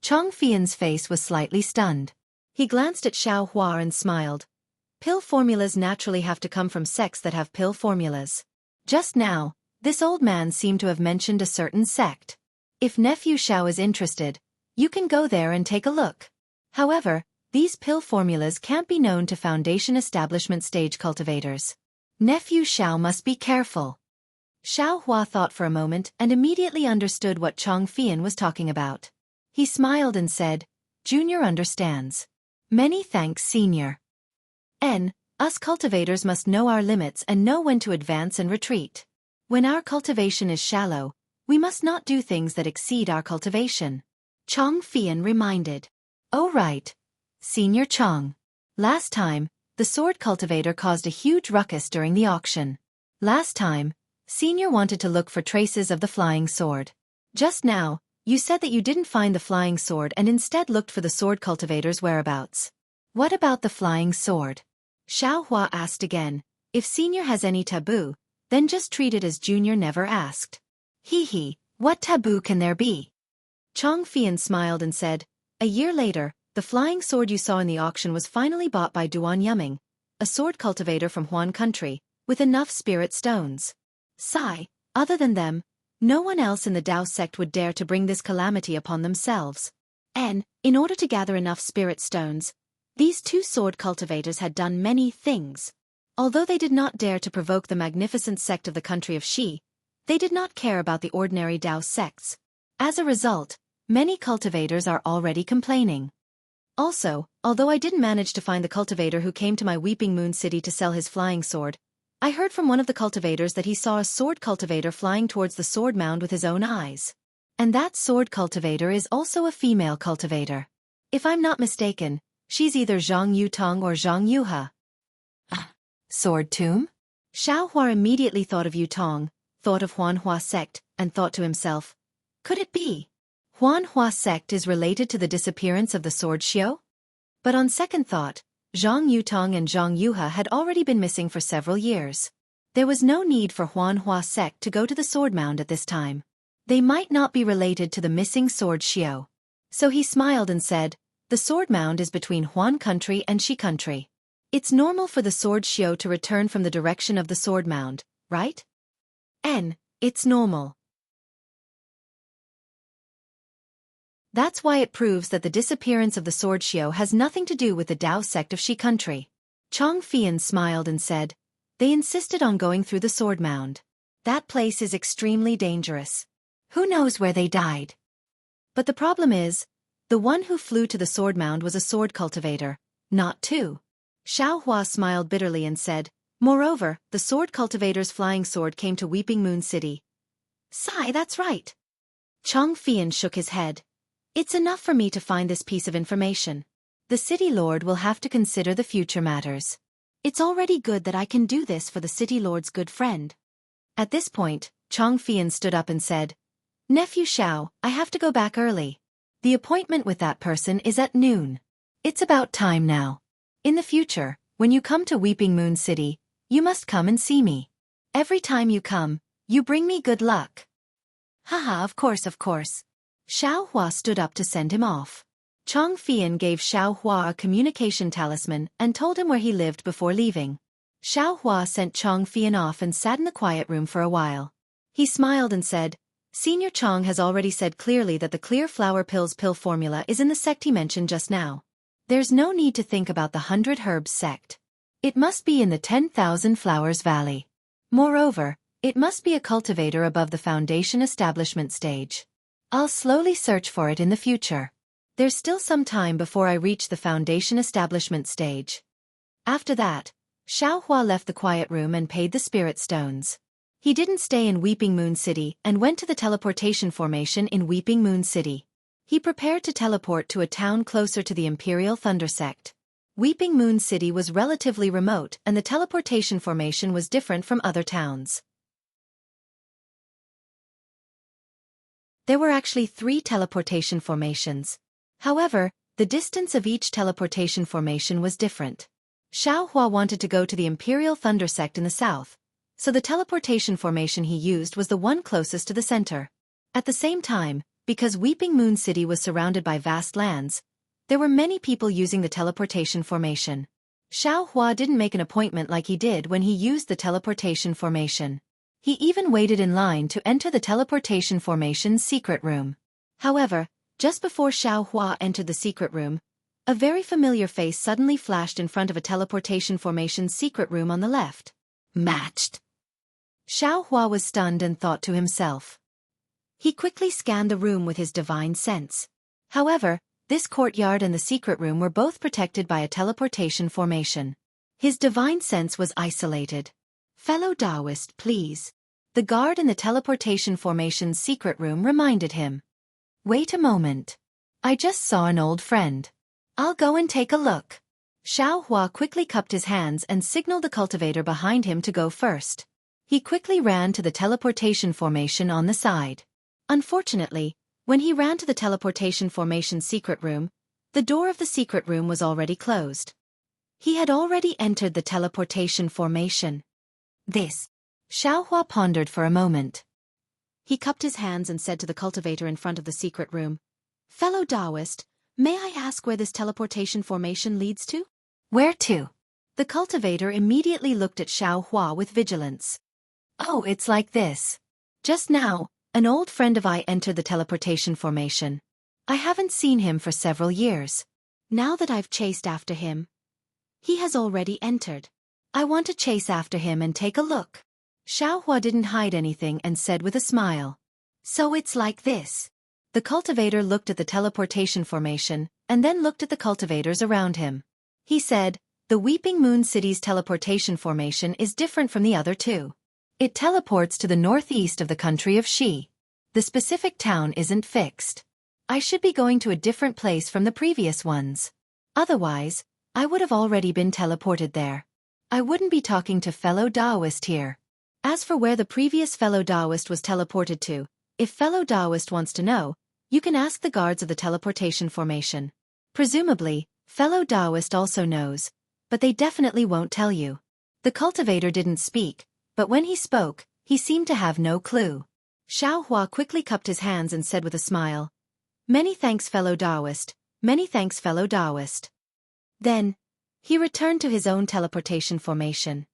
Chong Fian's face was slightly stunned. He glanced at Xiao Hua and smiled. Pill formulas naturally have to come from sects that have pill formulas. Just now, this old man seemed to have mentioned a certain sect. If Nephew Xiao is interested, you can go there and take a look. However, these pill formulas can't be known to Foundation Establishment stage cultivators. Nephew Xiao must be careful. Xiao Hua thought for a moment and immediately understood what Chong Fian was talking about. He smiled and said, Junior understands. Many thanks, Senior. Us cultivators must know our limits and know when to advance and retreat. When our cultivation is shallow, we must not do things that exceed our cultivation. Chong Fian reminded. Oh right. Senior Chong. Last time, the sword cultivator caused a huge ruckus during the auction. Last time, Senior wanted to look for traces of the flying sword. Just now, you said that you didn't find the flying sword and instead looked for the sword cultivator's whereabouts. What about the flying sword? Xiao Hua asked again. If Senior has any taboo, then just treat it as Junior never asked. Hee hee, what taboo can there be? Chong Fian smiled and said, a year later, the flying sword you saw in the auction was finally bought by Duan Yuming, a sword cultivator from Huan country, with enough spirit stones. Sigh, other than them, no one else in the Dao sect would dare to bring this calamity upon themselves. And, in order to gather enough spirit stones, these two sword cultivators had done many things. Although they did not dare to provoke the magnificent sect of the country of Shi, they did not care about the ordinary Dao sects. As a result, many cultivators are already complaining. Also, although I didn't manage to find the cultivator who came to my Weeping Moon City to sell his flying sword, I heard from one of the cultivators that he saw a sword cultivator flying towards the sword mound with his own eyes. And that sword cultivator is also a female cultivator. If I'm not mistaken, she's either Zhang Yutong or Zhang Yuha. Sword tomb? Xiao Hua immediately thought of Yutong, thought of Huanhua sect, and thought to himself, could it be? Huanhua sect is related to the disappearance of the sword Xiao? But on second thought, Zhang Yutong and Zhang Yuha had already been missing for several years. There was no need for Huanhua sect to go to the sword mound at this time. They might not be related to the missing sword Xiao. So he smiled and said, the sword mound is between Huan country and Shi country. It's normal for the sword Xiao to return from the direction of the sword mound, right? It's normal. That's why it proves that the disappearance of the sword Xiao has nothing to do with the Dao sect of Shi country. Chong Fian smiled and said, they insisted on going through the sword mound. That place is extremely dangerous. Who knows where they died? But the problem is, the one who flew to the sword mound was a sword cultivator, not two. Xiao Hua smiled bitterly and said, moreover, the sword cultivator's flying sword came to Weeping Moon City. Sigh, that's right. Chong Fian shook his head. It's enough for me to find this piece of information. The city lord will have to consider the future matters. It's already good that I can do this for the city lord's good friend. At this point, Chong Fian stood up and said, Nephew Xiao, I have to go back early. The appointment with that person is at noon. It's about time now. In the future, when you come to Weeping Moon City, you must come and see me. Every time you come, you bring me good luck. Haha, of course. Xiao Hua stood up to send him off. Chong Fian gave Xiao Hua a communication talisman and told him where he lived before leaving. Xiao Hua sent Chong Fian off and sat in the quiet room for a while. He smiled and said, Senior Chong has already said clearly that the clear flower pills pill formula is in the sect he mentioned just now. There's no need to think about the 100 Herbs sect. It must be in the 10,000 Flowers Valley. Moreover, it must be a cultivator above the foundation establishment stage. I'll slowly search for it in the future. There's still some time before I reach the foundation establishment stage. After that, Xiao Hua left the quiet room and paid the spirit stones. He didn't stay in Weeping Moon City and went to the teleportation formation in Weeping Moon City. He prepared to teleport to a town closer to the Imperial Thunder Sect. Weeping Moon City was relatively remote and the teleportation formation was different from other towns. There were actually 3 teleportation formations. However, the distance of each teleportation formation was different. Xiao Hua wanted to go to the Imperial Thunder Sect in the south, so the teleportation formation he used was the one closest to the center. At the same time, because Weeping Moon City was surrounded by vast lands, there were many people using the teleportation formation. Xiao Hua didn't make an appointment like he did when he used the teleportation formation. He even waited in line to enter the teleportation formation's secret room. However, just before Xiao Hua entered the secret room, a very familiar face suddenly flashed in front of a teleportation formation's secret room on the left. Matched. Xiao Hua was stunned and thought to himself. He quickly scanned the room with his divine sense. However, this courtyard and the secret room were both protected by a teleportation formation. His divine sense was isolated. Fellow Taoist, please. The guard in the teleportation formation's secret room reminded him. Wait a moment. I just saw an old friend. I'll go and take a look. Xiao Hua quickly cupped his hands and signaled the cultivator behind him to go first. He quickly ran to the teleportation formation on the side. Unfortunately, when he ran to the teleportation formation's secret room, the door of the secret room was already closed. He had already entered the teleportation formation. This. Xiaohua pondered for a moment. He cupped his hands and said to the cultivator in front of the secret room, "Fellow Taoist, may I ask where this teleportation formation leads to?" "Where to?" The cultivator immediately looked at Xiaohua with vigilance. "Oh, it's like this. Just now, an old friend of I entered the teleportation formation. I haven't seen him for several years. Now that I've chased after him, he has already entered. I want to chase after him and take a look." Xiaohua didn't hide anything and said with a smile, "So it's like this." The cultivator looked at the teleportation formation and then looked at the cultivators around him. He said, "The Weeping Moon City's teleportation formation is different from the other two. It teleports to the northeast of the country of Xi. The specific town isn't fixed. I should be going to a different place from the previous ones. Otherwise, I would have already been teleported there. I wouldn't be talking to fellow Taoist here. As for where the previous fellow Taoist was teleported to, if fellow Taoist wants to know, you can ask the guards of the teleportation formation. Presumably, fellow Taoist also knows, but they definitely won't tell you." The cultivator didn't speak, but when he spoke, he seemed to have no clue. Xiaohua quickly cupped his hands and said with a smile, "Many thanks, fellow Taoist. Many thanks, fellow Taoist." Then, he returned to his own teleportation formation.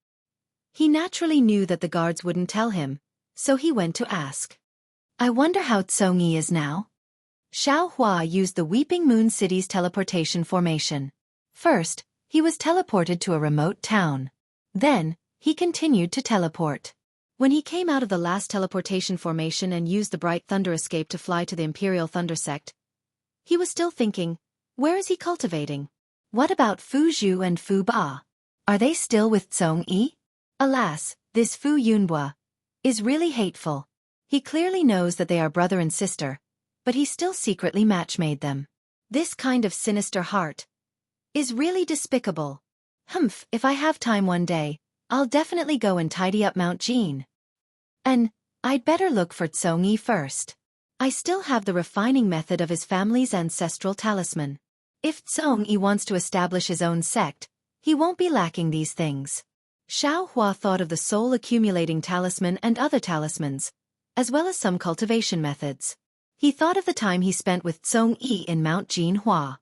He naturally knew that the guards wouldn't tell him, so he went to ask. "I wonder how Tsongyi is now?" Xiaohua used the Weeping Moon City's teleportation formation. First, he was teleported to a remote town. Then, he continued to teleport. When he came out of the last teleportation formation and used the Bright Thunder Escape to fly to the Imperial Thunder Sect, he was still thinking, where is he cultivating? What about Fu Zhu and Fu Ba? Are they still with Tsongyi? Alas, this Fu Yunhua is really hateful. He clearly knows that they are brother and sister, but he still secretly match-made them. This kind of sinister heart is really despicable. If I have time one day, I'll definitely go and tidy up Mount Jean. And I'd better look for Tsongyi first. I still have the refining method of his family's ancestral talisman. If Tsongyi wants to establish his own sect, he won't be lacking these things." Xiaohua thought of the soul-accumulating talisman and other talismans, as well as some cultivation methods. He thought of the time he spent with Tsongyi in Mount Jinhua.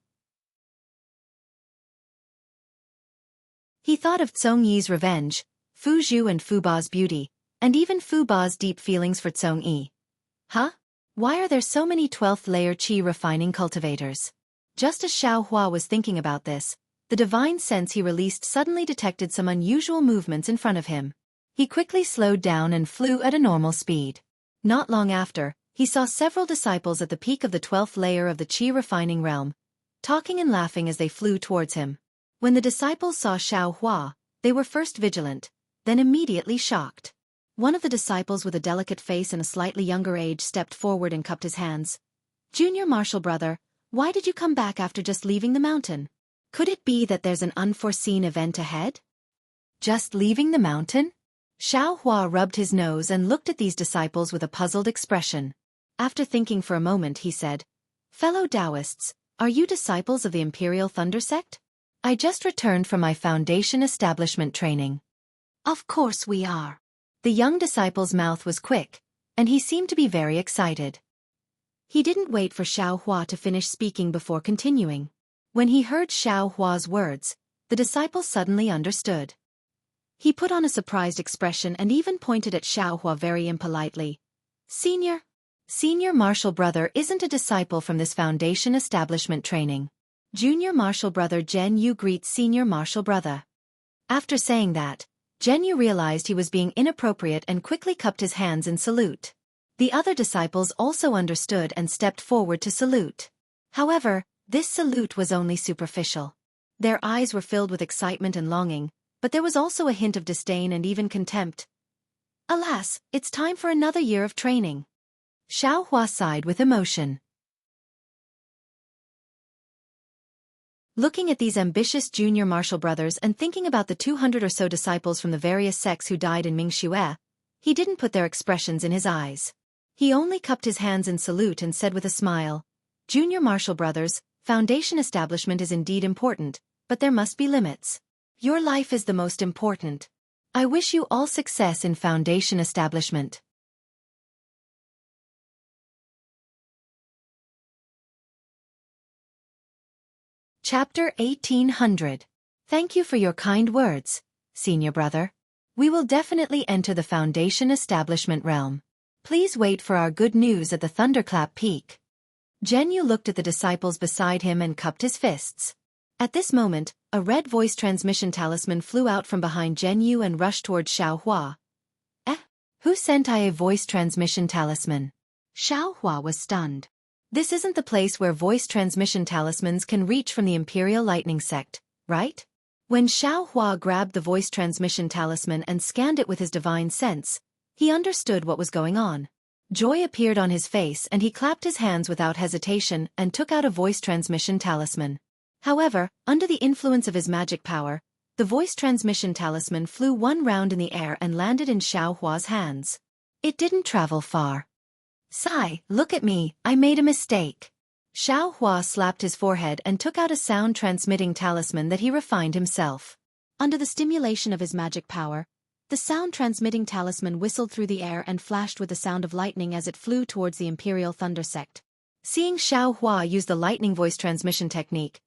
He thought of Tsongyi's revenge, Fu Zhu and Fu Ba's beauty, and even Fu Ba's deep feelings for Tsongyi. Why are there so many 12th layer qi refining cultivators? Just as Xiaohua was thinking about this, the divine sense he released suddenly detected some unusual movements in front of him. He quickly slowed down and flew at a normal speed. Not long after, he saw several disciples at the peak of the 12th layer of the qi refining realm, talking and laughing as they flew towards him. When the disciples saw Xiaohua, they were first vigilant, then immediately shocked. One of the disciples with a delicate face and a slightly younger age stepped forward and cupped his hands. "Junior Martial Brother, why did you come back after just leaving the mountain? Could it be that there's an unforeseen event ahead?" "Just leaving the mountain?" Xiaohua rubbed his nose and looked at these disciples with a puzzled expression. After thinking for a moment, he said, "Fellow Taoists, are you disciples of the Imperial Thunder Sect? I just returned from my foundation establishment training." "Of course we are." The young disciple's mouth was quick, and he seemed to be very excited. He didn't wait for Xiaohua to finish speaking before continuing. When he heard Xiaohua's words, the disciple suddenly understood. He put on a surprised expression and even pointed at Xiaohua very impolitely. Senior Martial Brother isn't a disciple from this foundation establishment training. Junior Martial Brother Jianghu greets Senior Martial Brother." After saying that, Jianghu realized he was being inappropriate and quickly cupped his hands in salute. The other disciples also understood and stepped forward to salute. However, this salute was only superficial. Their eyes were filled with excitement and longing, but there was also a hint of disdain and even contempt. "Alas, it's time for another year of training." Xiaohua sighed with emotion. Looking at these ambitious junior martial brothers and thinking about the 200 or so disciples from the various sects who died in Mingxue, he didn't put their expressions in his eyes. He only cupped his hands in salute and said with a smile, "Junior martial brothers, foundation establishment is indeed important, but there must be limits. Your life is the most important. I wish you all success in Foundation establishment. Chapter 1800. Thank you for your kind words, senior brother. We will definitely enter the Foundation establishment realm. Please wait for our good news at the Thunderclap Peak. Jianghu looked at the disciples beside him and cupped his fists. At this moment, a red voice transmission talisman flew out from behind Jianghu and rushed toward Xiaohua. Who sent I a voice transmission talisman? Xiaohua was stunned. This isn't the place where voice transmission talismans can reach from the Imperial Lightning Sect, right? When Xiaohua grabbed the voice transmission talisman and scanned it with his divine sense, he understood what was going on. Joy appeared on his face and he clapped his hands without hesitation and took out a voice transmission talisman. However, under the influence of his magic power, the voice transmission talisman flew one round in the air and landed in Xiaohua's hands. It didn't travel far. Sigh, look at me, I made a mistake. Xiaohua slapped his forehead and took out a sound-transmitting talisman that he refined himself. Under the stimulation of his magic power, the sound-transmitting talisman whistled through the air and flashed with the sound of lightning as it flew towards the Imperial Thunder Sect. Seeing Xiaohua use the lightning voice transmission technique,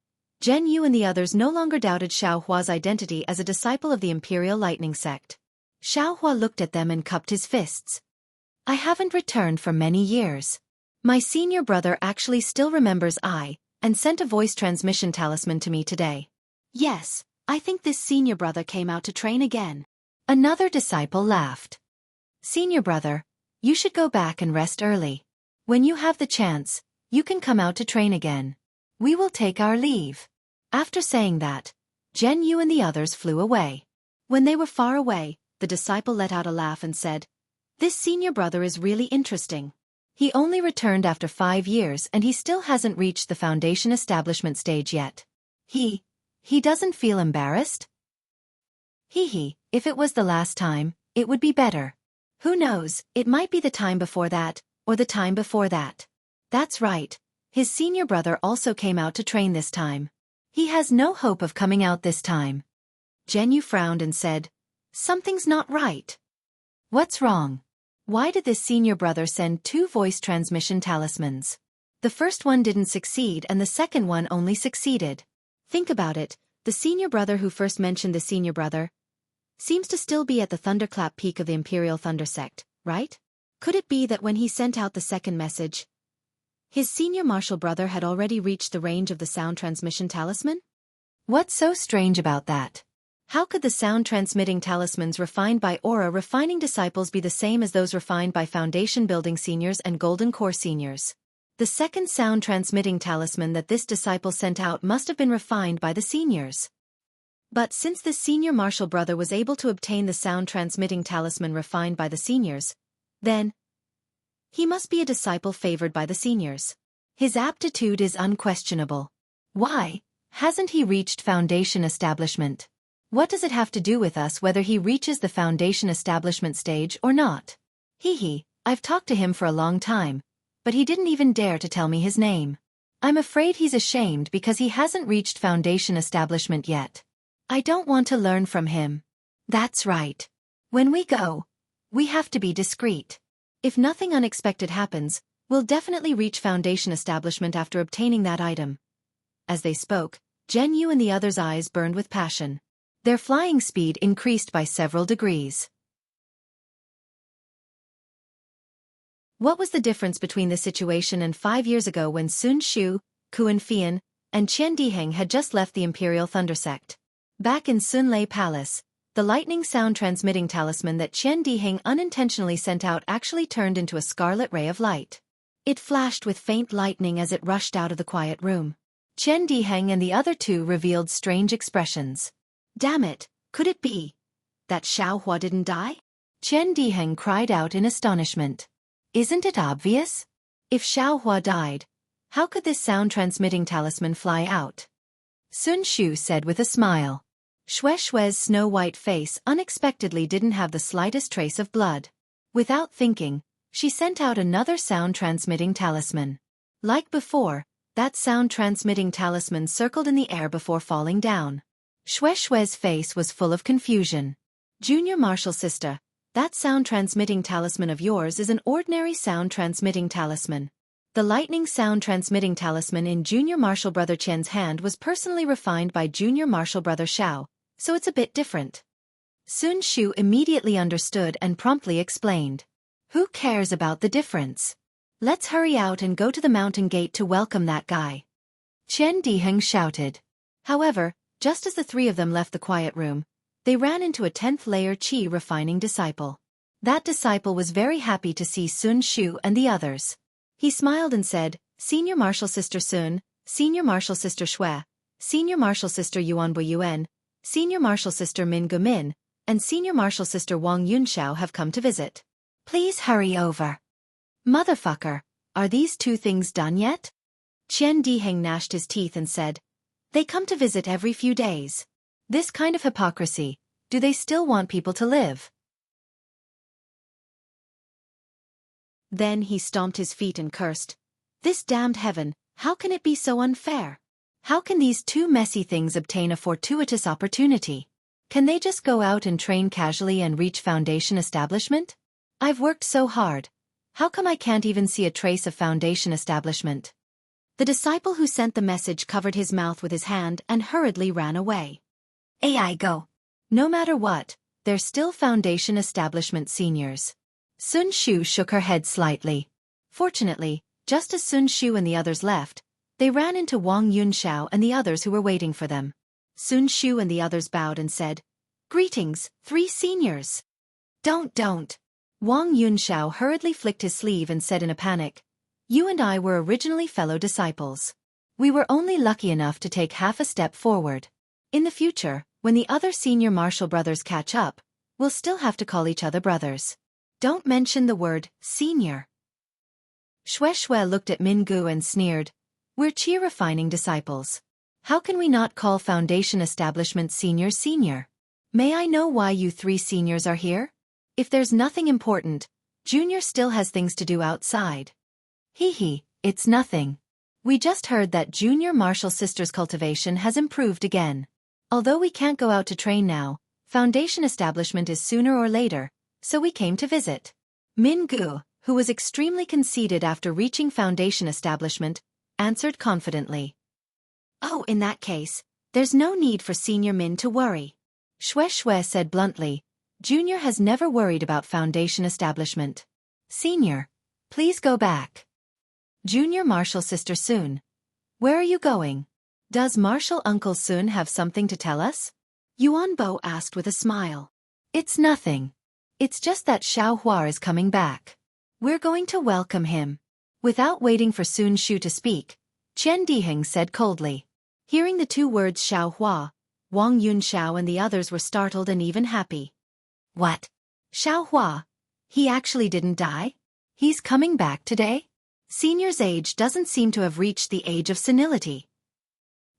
Jianghu and the others no longer doubted Xiaohua's identity as a disciple of the Imperial Lightning Sect. Xiaohua looked at them and cupped his fists. I haven't returned for many years. My senior brother actually still remembers and sent a voice transmission talisman to me today. Yes, I think this senior brother came out to train again. Another disciple laughed. Senior brother, you should go back and rest early. When you have the chance, you can come out to train again. We will take our leave. After saying that, Jianghu and the others flew away. When they were far away, the disciple let out a laugh and said, This senior brother is really interesting. He only returned after 5 years and he still hasn't reached the Foundation establishment stage yet. He doesn't feel embarrassed? If it was the last time, it would be better. Who knows, it might be the time before that, or the time before that. That's right, his senior brother also came out to train this time. He has no hope of coming out this time. Jianghu frowned and said, Something's not right. What's wrong? Why did this senior brother send 2 voice transmission talismans? The first one didn't succeed and the second one only succeeded. Think about it, the senior brother who first mentioned the senior brother seems to still be at the Thunderclap Peak of the Imperial Thunder Sect, right? Could it be that when he sent out the second message, his senior martial brother had already reached the range of the sound transmission talisman? What's so strange about that? How could the sound-transmitting talismans refined by aura refining disciples be the same as those refined by foundation-building seniors and golden core seniors? The second sound-transmitting talisman that this disciple sent out must have been refined by the seniors. But since the senior martial brother was able to obtain the sound-transmitting talisman refined by the seniors, then he must be a disciple favored by the seniors. His aptitude is unquestionable. Why hasn't he reached Foundation establishment? What does it have to do with us whether he reaches the Foundation establishment stage or not? I've talked to him for a long time, but he didn't even dare to tell me his name. I'm afraid he's ashamed because he hasn't reached Foundation establishment yet. I don't want to learn from him. That's right. When we go, we have to be discreet. If nothing unexpected happens, we'll definitely reach Foundation establishment after obtaining that item. As they spoke, Jianghu and the others' eyes burned with passion. Their flying speed increased by several degrees. What was the difference between this situation and 5 years ago when Sun Shu, Kuan Fian, and Qian Diheng had just left the Imperial Thunder Sect? Back in Sun Lei Palace, the lightning sound transmitting talisman that Qian Diheng unintentionally sent out actually turned into a scarlet ray of light. It flashed with faint lightning as it rushed out of the quiet room. Qian Diheng and the other 2 revealed strange expressions. Damn it, could it be that Xiaohua didn't die? Qian Diheng cried out in astonishment. Isn't it obvious? If Xiaohua died, how could this sound-transmitting talisman fly out? Sun Shu said with a smile. Xue Xue's snow-white face unexpectedly didn't have the slightest trace of blood. Without thinking, she sent out another sound-transmitting talisman. Like before, that sound-transmitting talisman circled in the air before falling down. Xue Xue's face was full of confusion. Junior Martial Sister, that sound-transmitting talisman of yours is an ordinary sound-transmitting talisman. The lightning sound-transmitting talisman in Junior Martial Brother Qian's hand was personally refined by Junior Martial Brother Xiao, so it's a bit different. Sun Shu immediately understood and promptly explained. Who cares about the difference? Let's hurry out and go to the mountain gate to welcome that guy. Qian Diheng shouted. However, just as the three of them left the quiet room, they ran into a 10th layer Qi refining disciple. That disciple was very happy to see Sun Shu and the others. He smiled and said, Senior Martial Sister Sun, Senior Martial Sister Shui, Senior Martial Sister Yuanbo Yuan, Senior Martial Sister Min Gu Min, and Senior Martial Sister Wang Yunxiao have come to visit. Please hurry over. Motherfucker, are these two things done yet? Qian Diheng gnashed his teeth and said, they come to visit every few days. This kind of hypocrisy, do they still want people to live? Then he stomped his feet and cursed. This damned heaven, how can it be so unfair? How can these two messy things obtain a fortuitous opportunity? Can they just go out and train casually and reach Foundation establishment? I've worked so hard. How come I can't even see a trace of Foundation establishment? The disciple who sent the message covered his mouth with his hand and hurriedly ran away. AI go. No matter what, they're still Foundation establishment seniors. Sun Shu shook her head slightly. Fortunately, just as Sun Shu and the others left, they ran into Wang Yunxiao and the others who were waiting for them. Sun Shu and the others bowed and said, Greetings, three seniors. Don't. Wang Yunxiao hurriedly flicked his sleeve and said in a panic, You and I were originally fellow disciples. We were only lucky enough to take half a step forward. In the future, when the other senior martial brothers catch up, we'll still have to call each other brothers. Don't mention the word senior. Shui looked at Min Gu and sneered, We're Qi refining disciples. How can we not call Foundation establishment senior senior? May I know why you three seniors are here? If there's nothing important, Junior still has things to do outside. Hee, it's nothing. We just heard that Junior Martial Sisters Cultivation has improved again. Although we can't go out to train now, Foundation establishment is sooner or later, so we came to visit. Min Gu, who was extremely conceited after reaching Foundation establishment, answered confidently. Oh, in that case, there's no need for Senior Min to worry. Shui said bluntly, Junior has never worried about Foundation establishment. Senior, please go back. Junior Martial Sister Sun. Where are you going? Does Martial Uncle Sun have something to tell us? Yuanbo asked with a smile. It's nothing. It's just that Xiao Hua is coming back. We're going to welcome him. Without waiting for Sun Shu to speak, Qian Diheng said coldly. Hearing the two words Xiao Hua, Wang Yunxiao and the others were startled and even happy. What? Xiao Hua? He actually didn't die? He's coming back today? Senior's age doesn't seem to have reached the age of senility.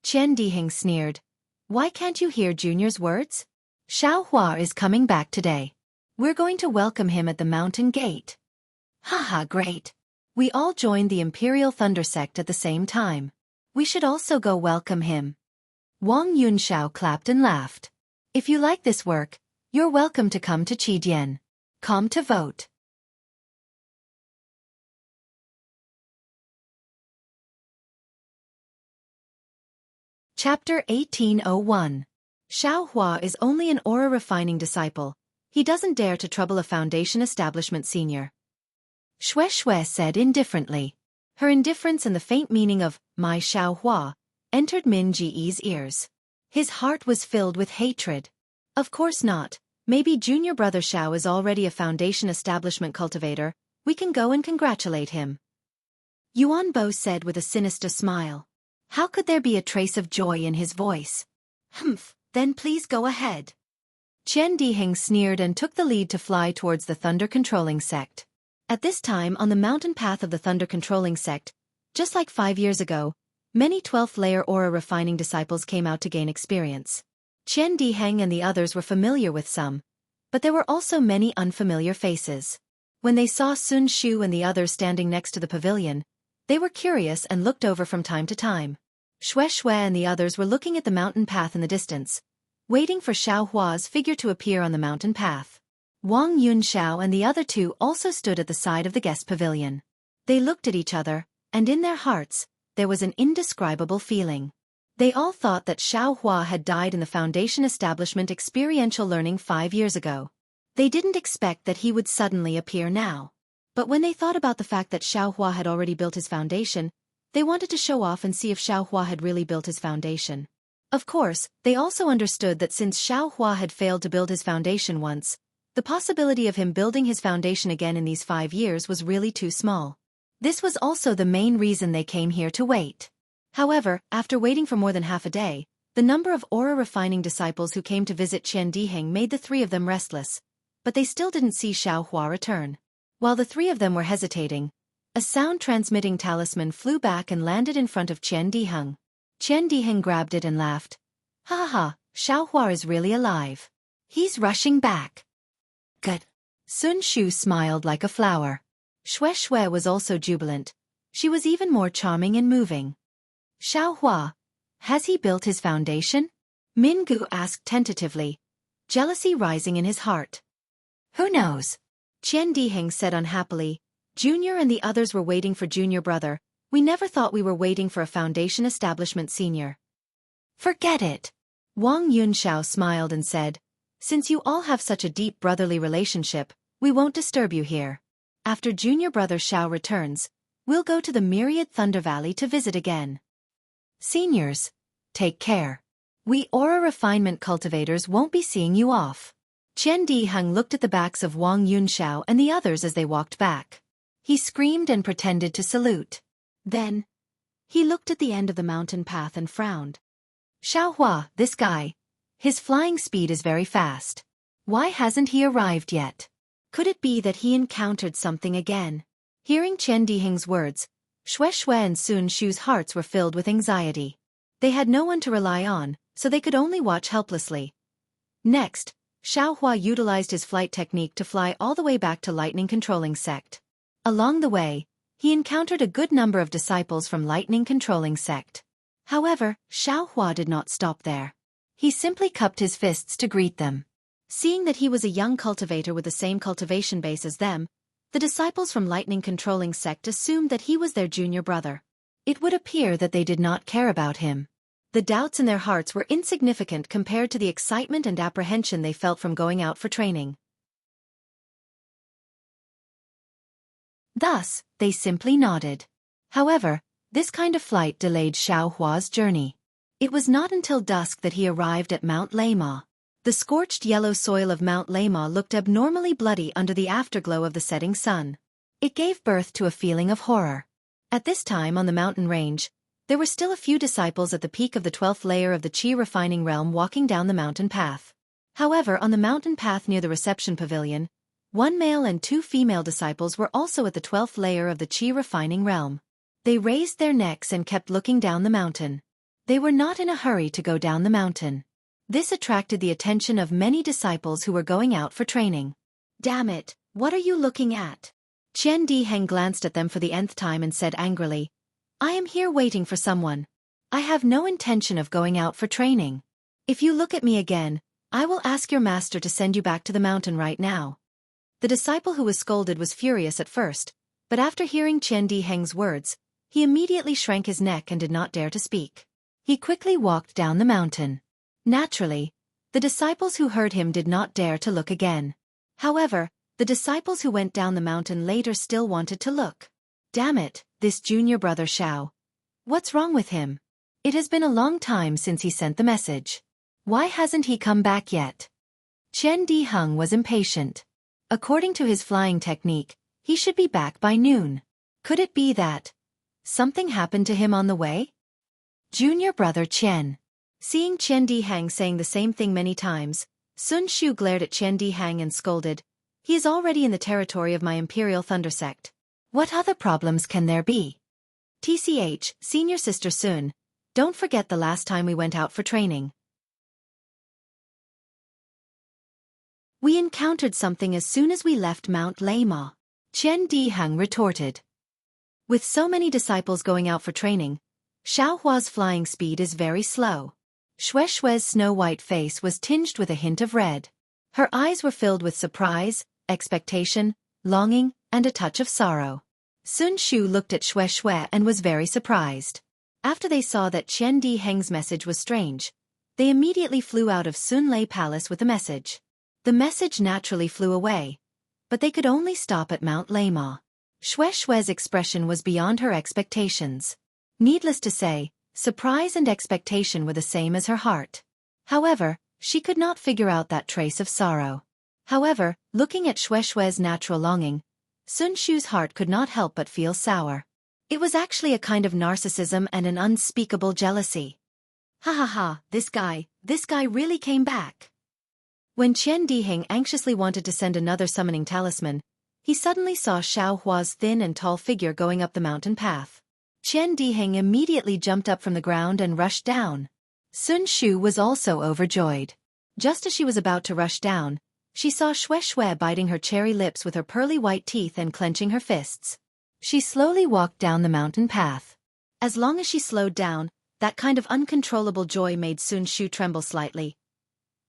Qian Diheng sneered. Why can't you hear Junior's words? Xiao Hua is coming back today. We're going to welcome him at the mountain gate. Haha, great. We all joined the Imperial Thunder Sect at the same time. We should also go welcome him. Wang Yunxiao clapped and laughed. If you like this work, you're welcome to come to Qidian. Come to vote. Chapter 1801. Xiao Hua is only an aura refining disciple. He doesn't dare to trouble a Foundation establishment senior. Shui said indifferently. Her indifference and the faint meaning of my Xiao Hua entered Min Ji's ears. His heart was filled with hatred. Of course not. Maybe Junior Brother Xiao is already a Foundation establishment cultivator. We can go and congratulate him. Yuanbo said with a sinister smile. How could there be a trace of joy in his voice? Humph, then please go ahead. Qian Diheng sneered and took the lead to fly towards the Thunder Controlling Sect. At this time on the mountain path of the Thunder Controlling Sect, just like 5 years ago, many 12th layer aura refining disciples came out to gain experience. Qian Diheng and the others were familiar with some, but there were also many unfamiliar faces. When they saw Sun Shu and the others standing next to the pavilion, they were curious and looked over from time to time. Shui and the others were looking at the mountain path in the distance, waiting for Xiao Hua's figure to appear on the mountain path. Wang Yunxiao and the other two also stood at the side of the guest pavilion. They looked at each other, and in their hearts, there was an indescribable feeling. They all thought that Xiao Hua had died in the Foundation Establishment Experiential Learning 5 years ago. They didn't expect that he would suddenly appear now. But when they thought about the fact that Xiao Hua had already built his foundation, they wanted to show off and see if Xiao Hua had really built his foundation. Of course, they also understood that since Xiao Hua had failed to build his foundation once, the possibility of him building his foundation again in these 5 years was really too small. This was also the main reason they came here to wait. However, after waiting for more than half a day, the number of aura-refining disciples who came to visit Qian Diheng made the 3 of them restless, but they still didn't see Xiao Hua return. While the 3 of them were hesitating, a sound-transmitting talisman flew back and landed in front of Qian Diheng. Qian Diheng grabbed it and laughed. Ha ha ha, Xiao Hua is really alive. He's rushing back. Good. Sun Shu smiled like a flower. Xue Xue was also jubilant. She was even more charming and moving. Xiao Hua, has he built his foundation? Min Gu asked tentatively, jealousy rising in his heart. Who knows? Qian Diheng said unhappily. Junior and the others were waiting for junior brother. We never thought we were waiting for a foundation establishment senior. Forget it. Wang Yunxiao smiled and said, since you all have such a deep brotherly relationship, we won't disturb you here. After junior brother Xiao returns, we'll go to the Myriad Thunder Valley to visit again. Seniors, take care. We aura refinement cultivators won't be seeing you off. Qian Diheng looked at the backs of Wang Yunxiao and the others as they walked back. He screamed and pretended to salute. Then, he looked at the end of the mountain path and frowned. Xiao Hua, this guy. His flying speed is very fast. Why hasn't he arrived yet? Could it be that he encountered something again? Hearing Qian Diheng's words, Xue Xue and Sun Shu's hearts were filled with anxiety. They had no one to rely on, so they could only watch helplessly. Next, Xiao Hua utilized his flight technique to fly all the way back to Lightning Controlling Sect. Along the way, he encountered a good number of disciples from Lightning Controlling Sect. However, Xiao Hua did not stop there. He simply cupped his fists to greet them. Seeing that he was a young cultivator with the same cultivation base as them, the disciples from Lightning Controlling Sect assumed that he was their junior brother. It would appear that they did not care about him. The doubts in their hearts were insignificant compared to the excitement and apprehension they felt from going out for training. Thus, they simply nodded. However, this kind of flight delayed Xiao Hua's journey. It was not until dusk that he arrived at Mount Leima. The scorched yellow soil of Mount Leima looked abnormally bloody under the afterglow of the setting sun. It gave birth to a feeling of horror. At this time on the mountain range, there were still a few disciples at the peak of the 12th layer of the Qi refining realm walking down the mountain path. However, on the mountain path near the reception pavilion, 1 male and 2 female disciples were also at the 12th layer of the Qi refining realm. They raised their necks and kept looking down the mountain. They were not in a hurry to go down the mountain. This attracted the attention of many disciples who were going out for training. Damn it, what are you looking at? Qian Diheng glanced at them for the nth time and said angrily, I am here waiting for someone. I have no intention of going out for training. If you look at me again, I will ask your master to send you back to the mountain right now. The disciple who was scolded was furious at first, but after hearing Qian Diheng's words, he immediately shrank his neck and did not dare to speak. He quickly walked down the mountain. Naturally, the disciples who heard him did not dare to look again. However, the disciples who went down the mountain later still wanted to look. Damn it, this junior brother Xiao. What's wrong with him? It has been a long time since he sent the message. Why hasn't he come back yet? Qian Diheng was impatient. According to his flying technique, he should be back by noon. Could it be that something happened to him on the way? Junior brother Qian. Seeing Qian Diheng saying the same thing many times, Sun Shu glared at Qian Diheng and scolded, he is already in the territory of my Imperial Thunder Sect. What other problems can there be? TCH, senior sister Sun, don't forget the last time we went out for training. We encountered something as soon as we left Mount Leima. Qian Diheng retorted. With so many disciples going out for training, Xiao Hua's flying speed is very slow. Shue's snow-white face was tinged with a hint of red. Her eyes were filled with surprise, expectation, longing, and a touch of sorrow. Sun Shu looked at Shui and was very surprised. After they saw that Qian Diheng's message was strange, they immediately flew out of Sun Lei Palace with the message. The message naturally flew away, but they could only stop at Mount Leima. Shui's expression was beyond her expectations. Needless to say, surprise and expectation were the same as her heart. However, she could not figure out that trace of sorrow. However, looking at Shui's natural longing, Sun Shu's heart could not help but feel sour. It was actually a kind of narcissism and an unspeakable jealousy. Ha ha ha, this guy really came back. When Qian Diheng anxiously wanted to send another summoning talisman, he suddenly saw Xiao Hua's thin and tall figure going up the mountain path. Qian Diheng immediately jumped up from the ground and rushed down. Sun Shu was also overjoyed. Just as she was about to rush down, she saw Shui biting her cherry lips with her pearly white teeth and clenching her fists. She slowly walked down the mountain path. As long as she slowed down, that kind of uncontrollable joy made Sun Shu tremble slightly.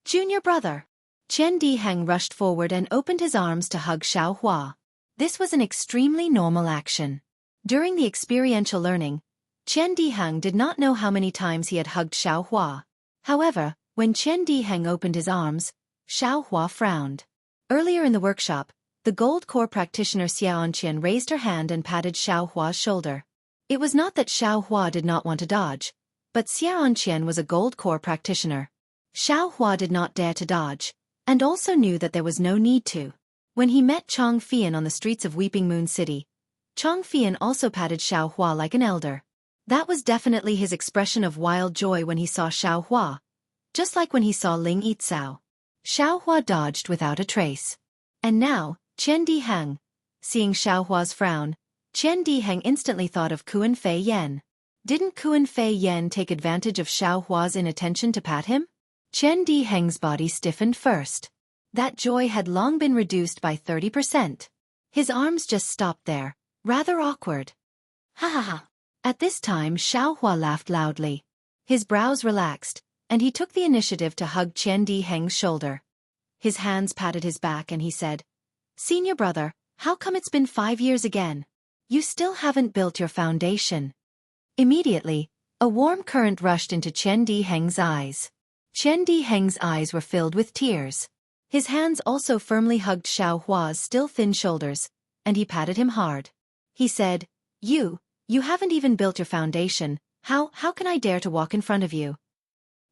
Junior brother! Qian Diheng rushed forward and opened his arms to hug Xiao Hua. This was an extremely normal action. During the experiential learning, Qian Diheng did not know how many times he had hugged Xiao Hua. However, when Qian Diheng opened his arms, Xiao Hua frowned. Earlier in the workshop, the gold core practitioner Xianxia raised her hand and patted Xiao Hua's shoulder. It was not that Xiao Hua did not want to dodge, but Xianxia was a gold core practitioner. Xiao Hua did not dare to dodge, and also knew that there was no need to. When he met Chong Fian on the streets of Weeping Moon City, Chong Fian also patted Xiao Hua like an elder. That was definitely his expression of wild joy when he saw Xiao Hua, just like when he saw Ling Yizhao. Xiao Hua dodged without a trace. And now, Qian Diheng. Seeing Xiao Hua's frown, Qian Diheng instantly thought of Kuan Fei Yan. Didn't Kuan Fei Yan take advantage of Xiao Hua's inattention to pat him? Qian Diheng's body stiffened first. That joy had long been reduced by 30%. His arms just stopped there, rather awkward. Ha ha ha. At this time Xiao Hua laughed loudly. His brows relaxed, and he took the initiative to hug Qian Diheng's shoulder. His hands patted his back and he said, "Senior brother, how come it's been 5 years again? You still haven't built your foundation." Immediately, a warm current rushed into Qian Diheng's eyes. Qian Diheng's eyes were filled with tears. His hands also firmly hugged Xiao Hua's still thin shoulders, and he patted him hard. He said, You haven't even built your foundation, how can I dare to walk in front of you?"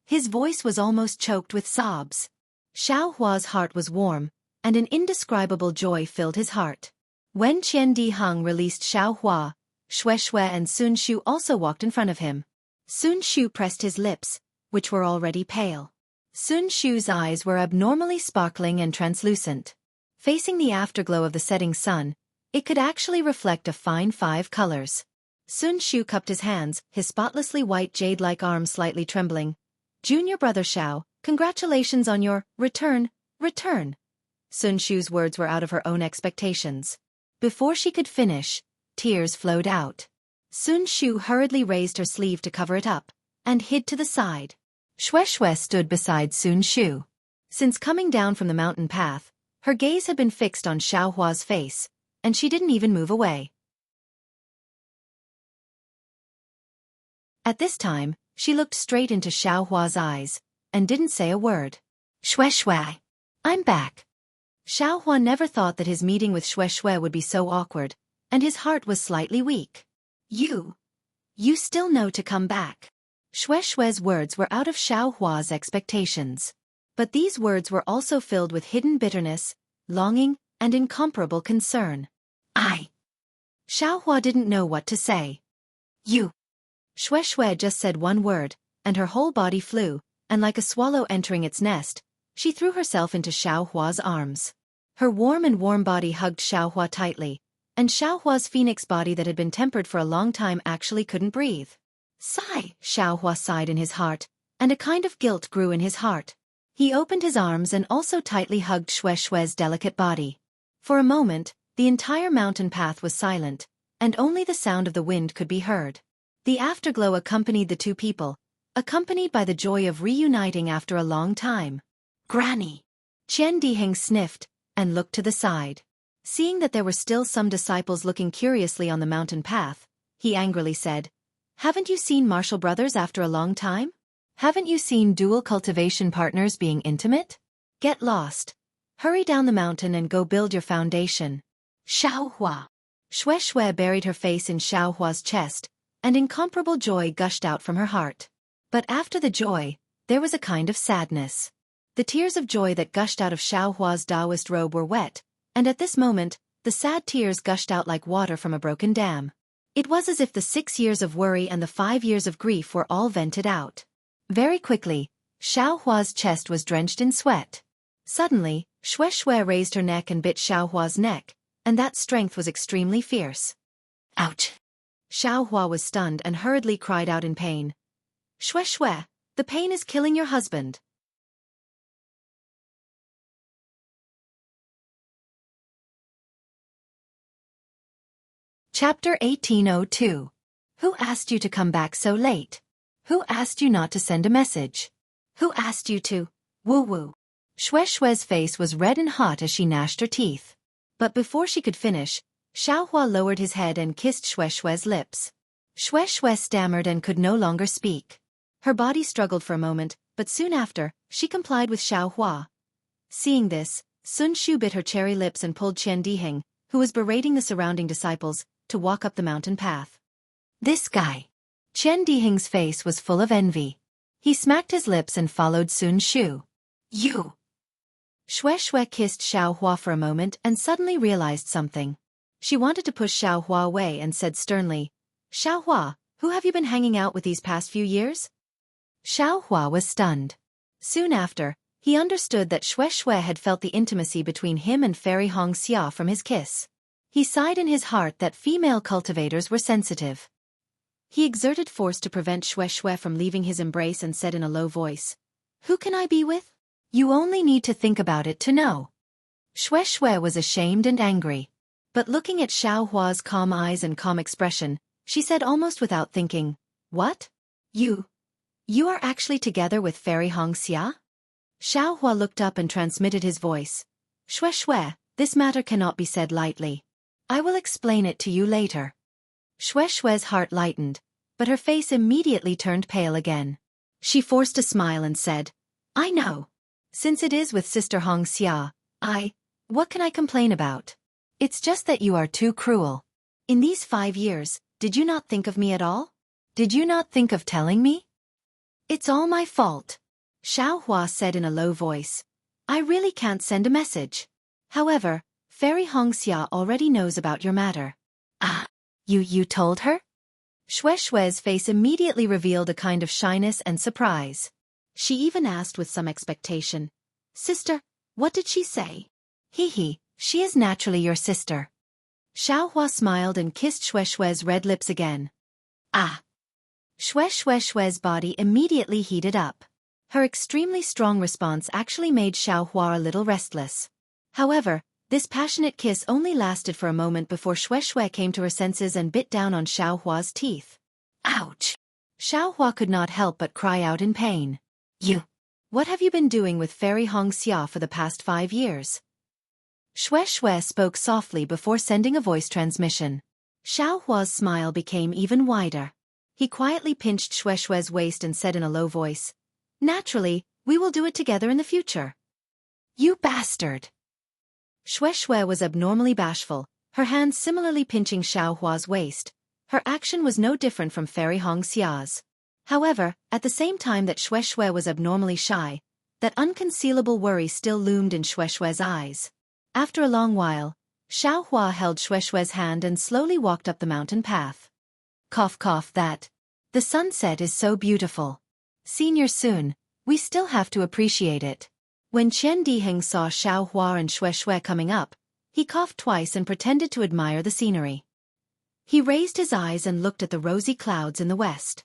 His voice was almost choked with sobs. Xiao Hua's heart was warm, and an indescribable joy filled his heart. When Qian Diheng released Xiao Hua, Shui and Sun Shu also walked in front of him. Sun Shu pressed his lips, which were already pale. Sun Shu's eyes were abnormally sparkling and translucent. Facing the afterglow of the setting sun, it could actually reflect a fine 5 colors. Sun Shu cupped his hands, his spotlessly white jade-like arms slightly trembling. "Junior brother Xiao, congratulations on your return. Sun Shu's words were out of her own expectations. Before she could finish, tears flowed out. Sun Shu hurriedly raised her sleeve to cover it up, and hid to the side. Shui stood beside Sun Shu. Since coming down from the mountain path, her gaze had been fixed on Xiao Hua's face, and she didn't even move away. At this time, she looked straight into Xiao Hua's eyes, and didn't say a word. "Shui, I'm back." Xiao Hua never thought that his meeting with Shui would be so awkward, and his heart was slightly weak. You still know to come back." Shui's words were out of Xiao Hua's expectations. But these words were also filled with hidden bitterness, longing, and incomparable concern. Xiao Hua didn't know what to say. "You." Shui just said one word, and her whole body flew, and like a swallow entering its nest, she threw herself into Xiao Hua's arms. Her warm body hugged Xiao Hua tightly, and Xiao Hua's phoenix body that had been tempered for a long time actually couldn't breathe. Sigh, Xiao Hua sighed in his heart, and a kind of guilt grew in his heart. He opened his arms and also tightly hugged Shui's delicate body. For a moment, the entire mountain path was silent, and only the sound of the wind could be heard. The afterglow accompanied the two people, accompanied by the joy of reuniting after a long time. Granny! Qian Diheng sniffed and looked to the side. Seeing that there were still some disciples looking curiously on the mountain path, he angrily said, "Haven't you seen martial brothers after a long time? Haven't you seen dual cultivation partners being intimate? Get lost. Hurry down the mountain and go build your foundation." Xiaohua. Shui buried her face in Xiaohua's chest, and incomparable joy gushed out from her heart. But after the joy, there was a kind of sadness. The tears of joy that gushed out of Xiaohua's Taoist robe were wet, and at this moment, the sad tears gushed out like water from a broken dam. It was as if the 6 years of worry and the 5 years of grief were all vented out. Very quickly, Xiaohua's chest was drenched in sweat. Suddenly, Shui raised her neck and bit Xiaohua's neck, and that strength was extremely fierce. Ouch! Xiaohua was stunned and hurriedly cried out in pain. Shui, the pain is killing your husband. Chapter 1802. Who asked you to come back so late? Who asked you not to send a message? Who asked you to? Woo-woo. Shui's face was red and hot as she gnashed her teeth. But before she could finish, Xiaohua lowered his head and kissed Shui's lips. Shui stammered and could no longer speak. Her body struggled for a moment, but soon after, she complied with Xiaohua. Seeing this, Sun Shu bit her cherry lips and pulled Qian Diheng, who was berating the surrounding disciples, to walk up the mountain path. This guy. Qian Diheng's face was full of envy. He smacked his lips and followed Sun Shu. You! Shui kissed Xiaohua for a moment and suddenly realized something. She wanted to push Xiaohua away and said sternly, "Xiaohua, who have you been hanging out with these past few years?" Xiaohua was stunned. Soon after, he understood that Shui had felt the intimacy between him and Fairy Xianxia from his kiss. He sighed in his heart that female cultivators were sensitive. He exerted force to prevent Shui from leaving his embrace and said in a low voice, "Who can I be with? You only need to think about it to know." Shui was ashamed and angry. But looking at Xiaohua's calm eyes and calm expression, she said almost without thinking, "What? You are actually together with Fairy Xianxia?" Xiaohua looked up and transmitted his voice. Shui, this matter cannot be said lightly. I will explain it to you later." Shui's heart lightened, but her face immediately turned pale again. She forced a smile and said, "I know. Since it is with Sister Xianxia, what can I complain about? It's just that you are too cruel. In these 5 years, did you not think of me at all? Did you not think of telling me?" "It's all my fault," Xiaohua said in a low voice. "I really can't send a message. However, Fairy Xianxia already knows about your matter." "Ah, you told her?" Shui's face immediately revealed a kind of shyness and surprise. She even asked with some expectation, "Sister, what did she say?" She is naturally your sister." Xiaohua smiled and kissed Shui's red lips again. "Ah!" Shui's body immediately heated up. Her extremely strong response actually made Xiaohua a little restless. However, this passionate kiss only lasted for a moment before Shui came to her senses and bit down on Xiaohua's teeth. Ouch! Xiaohua could not help but cry out in pain. What have you been doing with Fairy Xianxia for the past 5 years?" Shui spoke softly before sending a voice transmission. Xiaohua's smile became even wider. He quietly pinched Shui's waist and said in a low voice, "Naturally, we will do it together in the future." "You bastard!" Shui was abnormally bashful, her hands similarly pinching Xiaohua's waist. Her action was no different from Fairy Xianxia's. However, at the same time that Shui was abnormally shy, that unconcealable worry still loomed in Shui's eyes. After a long while, Xiaohua held Shui's hand and slowly walked up the mountain path. Cough cough that. The sunset is so beautiful. Senior Sun, we still have to appreciate it. When Qian Diheng saw Xiaohua and Shui coming up, he coughed twice and pretended to admire the scenery. He raised his eyes and looked at the rosy clouds in the west.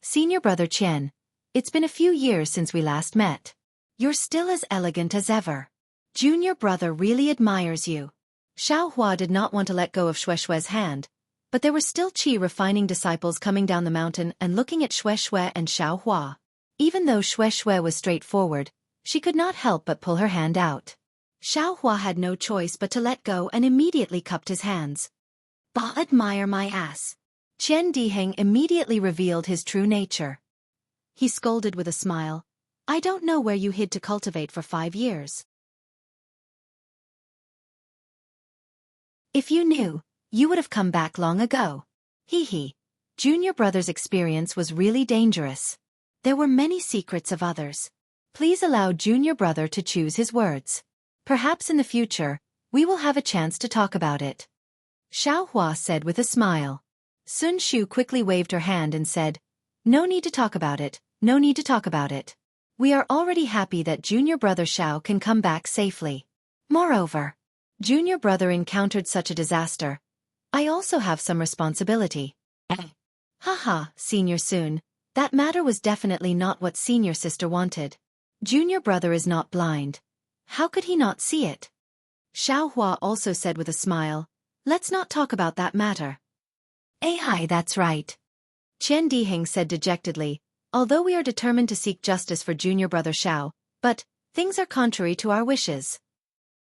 Senior brother Qian, it's been a few years since we last met. You're still as elegant as ever. Junior brother really admires you." Xiaohua did not want to let go of Shui's hand, But there were still qi refining disciples coming down the mountain and looking at Shui and Xiaohua. Even though Shui was straightforward, she could not help but pull her hand out. Xiaohua had no choice but to let go and immediately cupped his hands. "Bah, admire my ass." Qian Diheng immediately revealed his true nature. He scolded with a smile. "I don't know where you hid to cultivate for 5 years. If you knew, you would have come back long ago." Hee hee. Junior brother's experience was really dangerous. There were many secrets of others. Please allow junior brother to choose his words. Perhaps in the future, we will have a chance to talk about it. Xiaohua said with a smile. Sun Shu quickly waved her hand and said, "No need to talk about it, no need to talk about it. We are already happy that junior brother Xiao can come back safely. Moreover, junior brother encountered such a disaster. I also have some responsibility." Haha, Senior Sun, that matter was definitely not what senior sister wanted. Junior brother is not blind. How could he not see it? Xiaohua also said with a smile, "Let's not talk about that matter." Hi, that's right. Qian Diheng said dejectedly, "Although we are determined to seek justice for junior brother Xiao, but things are contrary to our wishes."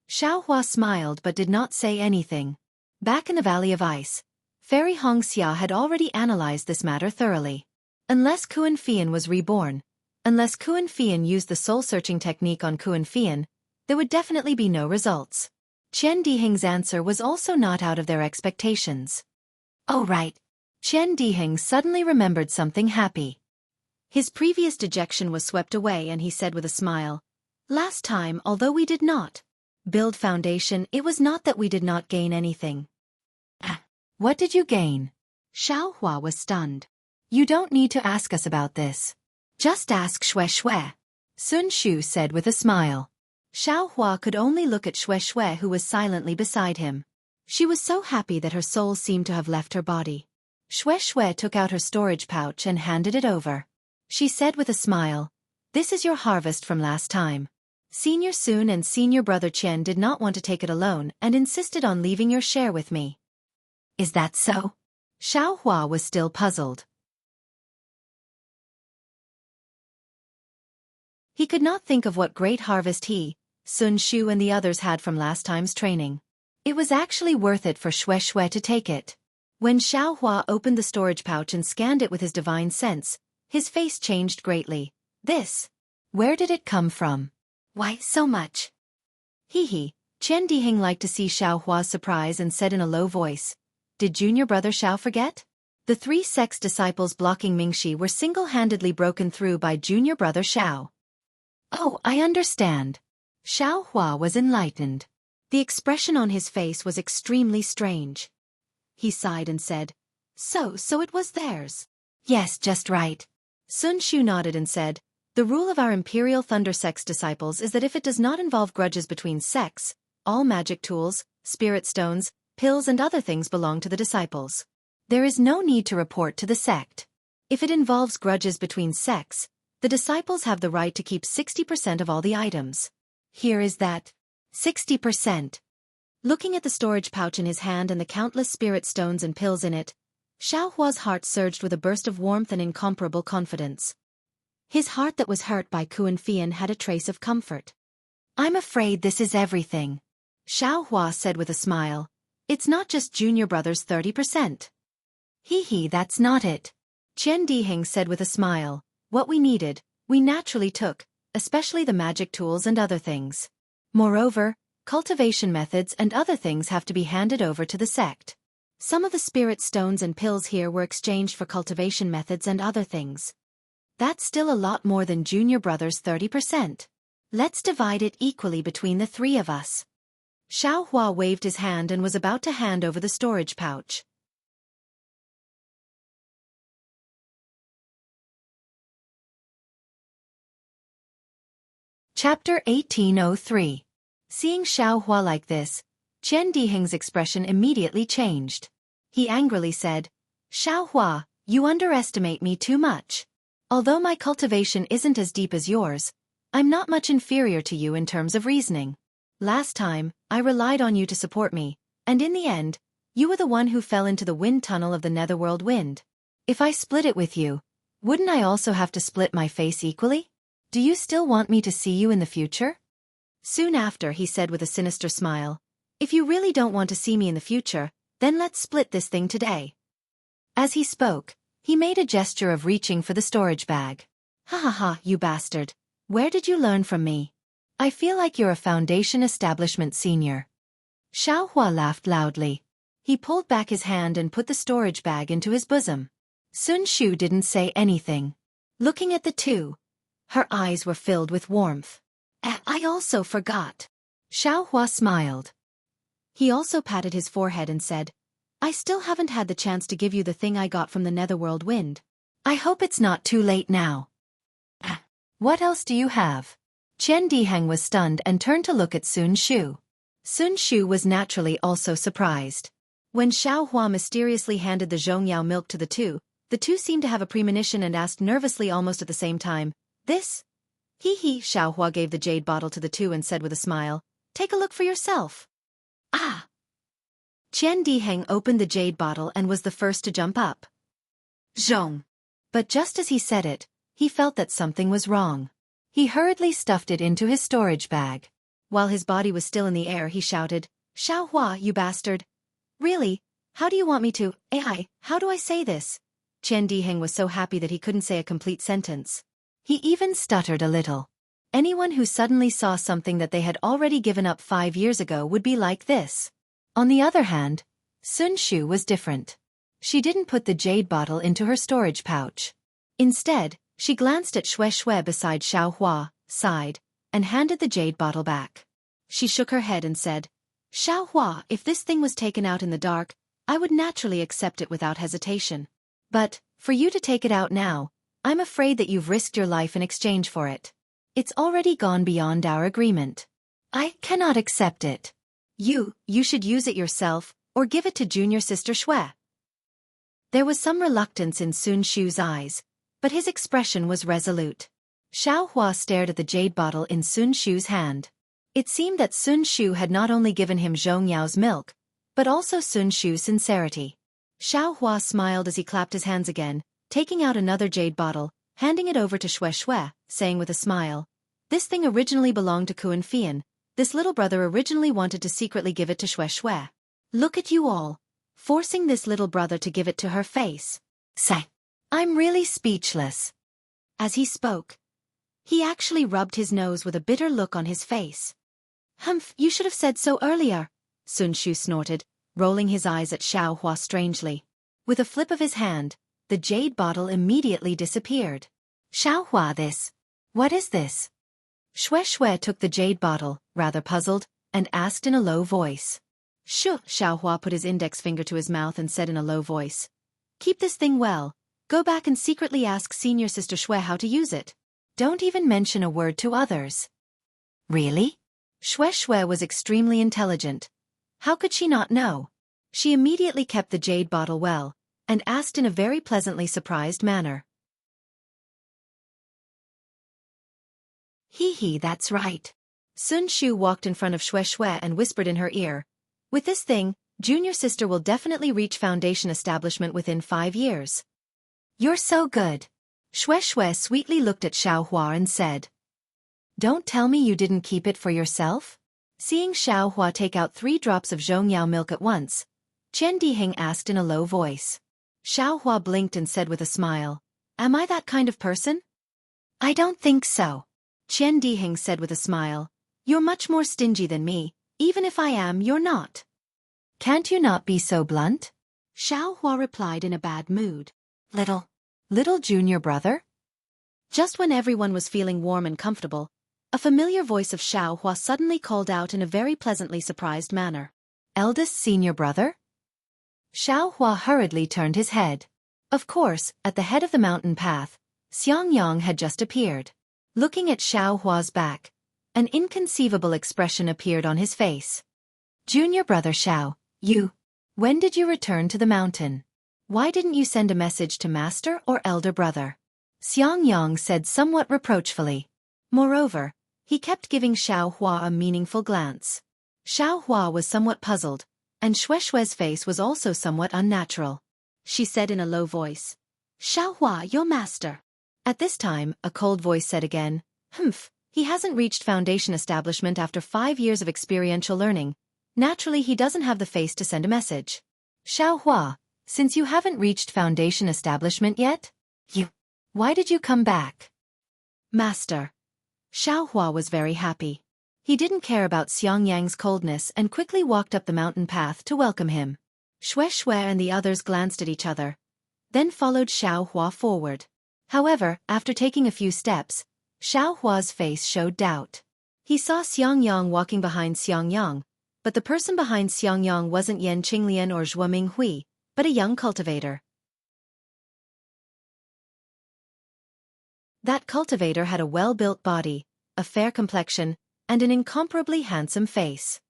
Xiaohua smiled but did not say anything. Back in the Valley of Ice, Fairy Xianxia had already analyzed this matter thoroughly. Unless Kuan Fian was reborn, unless Kuan Fian used the soul-searching technique on Kuan Fian, there would definitely be no results. Qian Diheng's answer was also not out of their expectations. Oh right. Qian Diheng suddenly remembered something happy. His previous dejection was swept away and he said with a smile, "Last time, although we did not build foundation, it was not that we did not gain anything." What did you gain? Xiaohua was stunned. "You don't need to ask us about this. Just ask Shui. Sun Shu said with a smile. Xiaohua could only look at Shui who was silently beside him. She was so happy that her soul seemed to have left her body. Shui took out her storage pouch and handed it over. She said with a smile, "This is your harvest from last time. Senior Sun and senior brother Qian did not want to take it alone and insisted on leaving your share with me." Is that so? Xiaohua was still puzzled. He could not think of what great harvest he, Sun Shu and the others had from last time's training. It was actually worth it for Shui to take it. When Xiaohua opened the storage pouch and scanned it with his divine sense, his face changed greatly. This? Where did it come from? Why so much? Hee hee. Qian Diheng liked to see Xiaohua's surprise and said in a low voice, "Did junior brother Xiao forget?" The 3 sex disciples blocking Mingxi were single-handedly broken through by junior brother Xiao. Oh, I understand. Xiaohua was enlightened. The expression on his face was extremely strange. He sighed and said, So it was theirs." "Yes, just right." Sun Shu nodded and said, "The rule of our Imperial Thunder Sex disciples is that if it does not involve grudges between sects, all magic tools, spirit stones, pills and other things belong to the disciples. There is no need to report to the sect. If it involves grudges between sects, the disciples have the right to keep 60% of all the items. Here is that 60%. Looking at the storage pouch in his hand and the countless spirit stones and pills in it, Xiaohua's heart surged with a burst of warmth and incomparable confidence. His heart that was hurt by Kuan Fian had a trace of comfort. "I'm afraid this is everything," Xiaohua said with a smile. "It's not just junior brother's 30%. Hee hee, that's not it." Qian Diheng said with a smile, "What we needed, we naturally took, especially the magic tools and other things. Moreover, cultivation methods and other things have to be handed over to the sect. Some of the spirit stones and pills here were exchanged for cultivation methods and other things. That's still a lot more than junior brother's 30%. Let's divide it equally between the 3 of us." Xiaohua waved his hand and was about to hand over the storage pouch. Chapter 1803. Seeing Xiaohua like this, Qian Diheng's expression immediately changed. He angrily said, "Xiaohua, you underestimate me too much. Although my cultivation isn't as deep as yours, I'm not much inferior to you in terms of reasoning. Last time, I relied on you to support me, and in the end, You were the one who fell into the wind tunnel of the netherworld wind. If I split it with you, wouldn't I also have to split my face equally? Do you still want me to see you in the future? Soon after, he said with a sinister smile, if you really don't want to see me in the future, then let's split this thing today. As he spoke, he made a gesture of reaching for the storage bag. Ha ha ha, you bastard. Where did you learn from me? I feel like you're a Foundation Establishment senior. Xiaohua laughed loudly. He pulled back his hand and put the storage bag into his bosom. Sun Shu didn't say anything. Looking at the two, her eyes were filled with warmth. I also forgot. Xiaohua smiled. He also patted his forehead and said, I still haven't had the chance to give you the thing I got from the netherworld wind. I hope it's not too late now. What else do you have? Qian Diheng was stunned and turned to look at Sun Shu. Sun Shu was naturally also surprised. When Xiaohua mysteriously handed the Zhongyao milk to the two seemed to have a premonition and asked nervously almost at the same time, this? He, Xiaohua gave the jade bottle to the two and said with a smile, take a look for yourself. Ah! Qian Diheng opened the jade bottle and was the first to jump up. Zhong! But just as he said it, he felt that something was wrong. He hurriedly stuffed it into his storage bag. While his body was still in the air, he shouted, Xiaohua, you bastard! Really? How do you want me to, how do I say this? Qian Diheng was so happy that he couldn't say a complete sentence. He even stuttered a little. Anyone who suddenly saw something that they had already given up 5 years ago would be like this. On the other hand, Sun Shu was different. She didn't put the jade bottle into her storage pouch. Instead, she glanced at Shui beside Xiaohua, sighed, and handed the jade bottle back. She shook her head and said, Xiaohua, if this thing was taken out in the dark, I would naturally accept it without hesitation. But, for you to take it out now, I'm afraid that you've risked your life in exchange for it. It's already gone beyond our agreement. I cannot accept it. You should use it yourself, or give it to junior sister Shui. There was some reluctance in Sun Shu's eyes, but his expression was resolute. Xiaohua stared at the jade bottle in Sun Shu's hand. It seemed that Sun Shu had not only given him Zhongyao's milk, but also Sun Shu's sincerity. Xiaohua smiled as he clapped his hands again, taking out another jade bottle, handing it over to Shui, saying with a smile, this thing originally belonged to Kuan Fian. This little brother originally wanted to secretly give it to Shui. Look at you all, forcing this little brother to give it to her face. Say, I'm really speechless. As he spoke, he actually rubbed his nose with a bitter look on his face. Humph, you should have said so earlier, Sun Shu snorted, rolling his eyes at Xiaohua strangely. With a flip of his hand, the jade bottle immediately disappeared. Xiaohua, this. What is this? Shui took the jade bottle, rather puzzled, and asked in a low voice. Shoo, Xiaohua put his index finger to his mouth and said in a low voice. Keep this thing well. Go back and secretly ask senior sister Shui how to use it. Don't even mention a word to others. Really? Shui was extremely intelligent. How could she not know? She immediately kept the jade bottle well, and asked in a very pleasantly surprised manner. That's right. Sun Shu walked in front of Shui and whispered in her ear, with this thing, junior sister will definitely reach Foundation Establishment within 5 years. You're so good. Shui sweetly looked at Xiaohua and said, don't tell me you didn't keep it for yourself? Seeing Xiaohua take out 3 drops of Zhongyao milk at once, Qian Diheng asked in a low voice. Xiaohua blinked and said with a smile, am I that kind of person? I don't think so. Qian Diheng said with a smile, you're much more stingy than me, even if I am, you're not. Can't you not be so blunt? Xiaohua replied in a bad mood. Little junior brother? Just when everyone was feeling warm and comfortable, a familiar voice of Xiaohua suddenly called out in a very pleasantly surprised manner. Eldest senior brother? Xiaohua hurriedly turned his head. Of course, at the head of the mountain path, Xianxia had just appeared. Looking at Xiaohua's back, an inconceivable expression appeared on his face. Junior brother Xiao, when did you return to the mountain? Why didn't you send a message to master or elder brother? Xianxia said somewhat reproachfully. Moreover, he kept giving Xiaohua a meaningful glance. Xiaohua was somewhat puzzled, and Shueshue's face was also somewhat unnatural. She said in a low voice, "Xiaohua, your master." At this time, a cold voice said again, "Humph, he hasn't reached foundation establishment after 5 years of experiential learning. Naturally he doesn't have the face to send a message." "Xiaohua, since you haven't reached foundation establishment yet? Why did you come back?" "Master." Xiaohua was very happy. He didn't care about Xiangyang's coldness and quickly walked up the mountain path to welcome him. Shueshue and the others glanced at each other, then followed Xiaohua forward. However, after taking a few steps, Xiaohua's face showed doubt. He saw Xiangyang walking behind Xiangyang, but the person behind Xiangyang wasn't Yan Qinglian or Zhuo Minghui, but a young cultivator. That cultivator had a well-built body, a fair complexion, and an incomparably handsome face.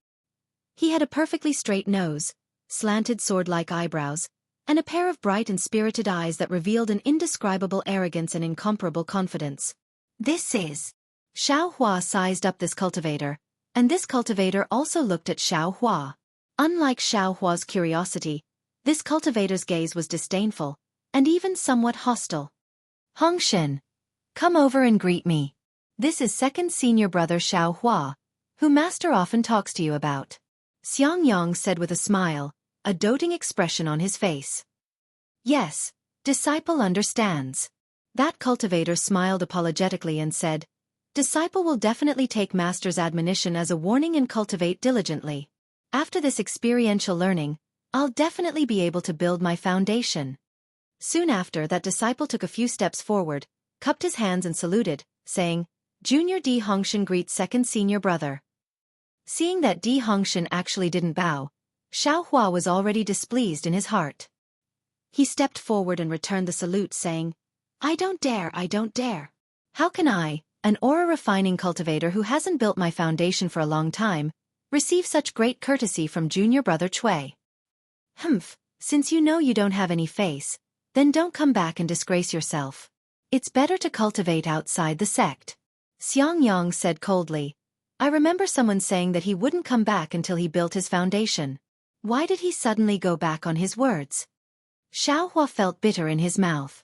He had a perfectly straight nose, slanted sword-like eyebrows, and a pair of bright and spirited eyes that revealed an indescribable arrogance and incomparable confidence. "This is..." Xiaohua sized up this cultivator, and this cultivator also looked at Xiaohua. Unlike Xiaohua's curiosity, this cultivator's gaze was disdainful, and even somewhat hostile. "Hongshan, come over and greet me. This is second senior brother Xiaohua, who master often talks to you about," Xiangyang said with a smile, a doting expression on his face. "Yes, disciple understands." That cultivator smiled apologetically and said, "Disciple will definitely take master's admonition as a warning and cultivate diligently. After this experiential learning, I'll definitely be able to build my foundation." Soon after, that disciple took a few steps forward, cupped his hands and saluted, saying, "Junior Di Hongshan greets second senior brother." Seeing that Di Hongshan actually didn't bow, Xiaohua was already displeased in his heart. He stepped forward and returned the salute, saying, I don't dare. How can I, an aura-refining cultivator who hasn't built my foundation for a long time, receive such great courtesy from junior brother Cui?" "Humph, since you know you don't have any face, then don't come back and disgrace yourself. It's better to cultivate outside the sect," Xiangyang said coldly. "I remember someone saying that he wouldn't come back until he built his foundation. Why did he suddenly go back on his words?" Xiaohua felt bitter in his mouth.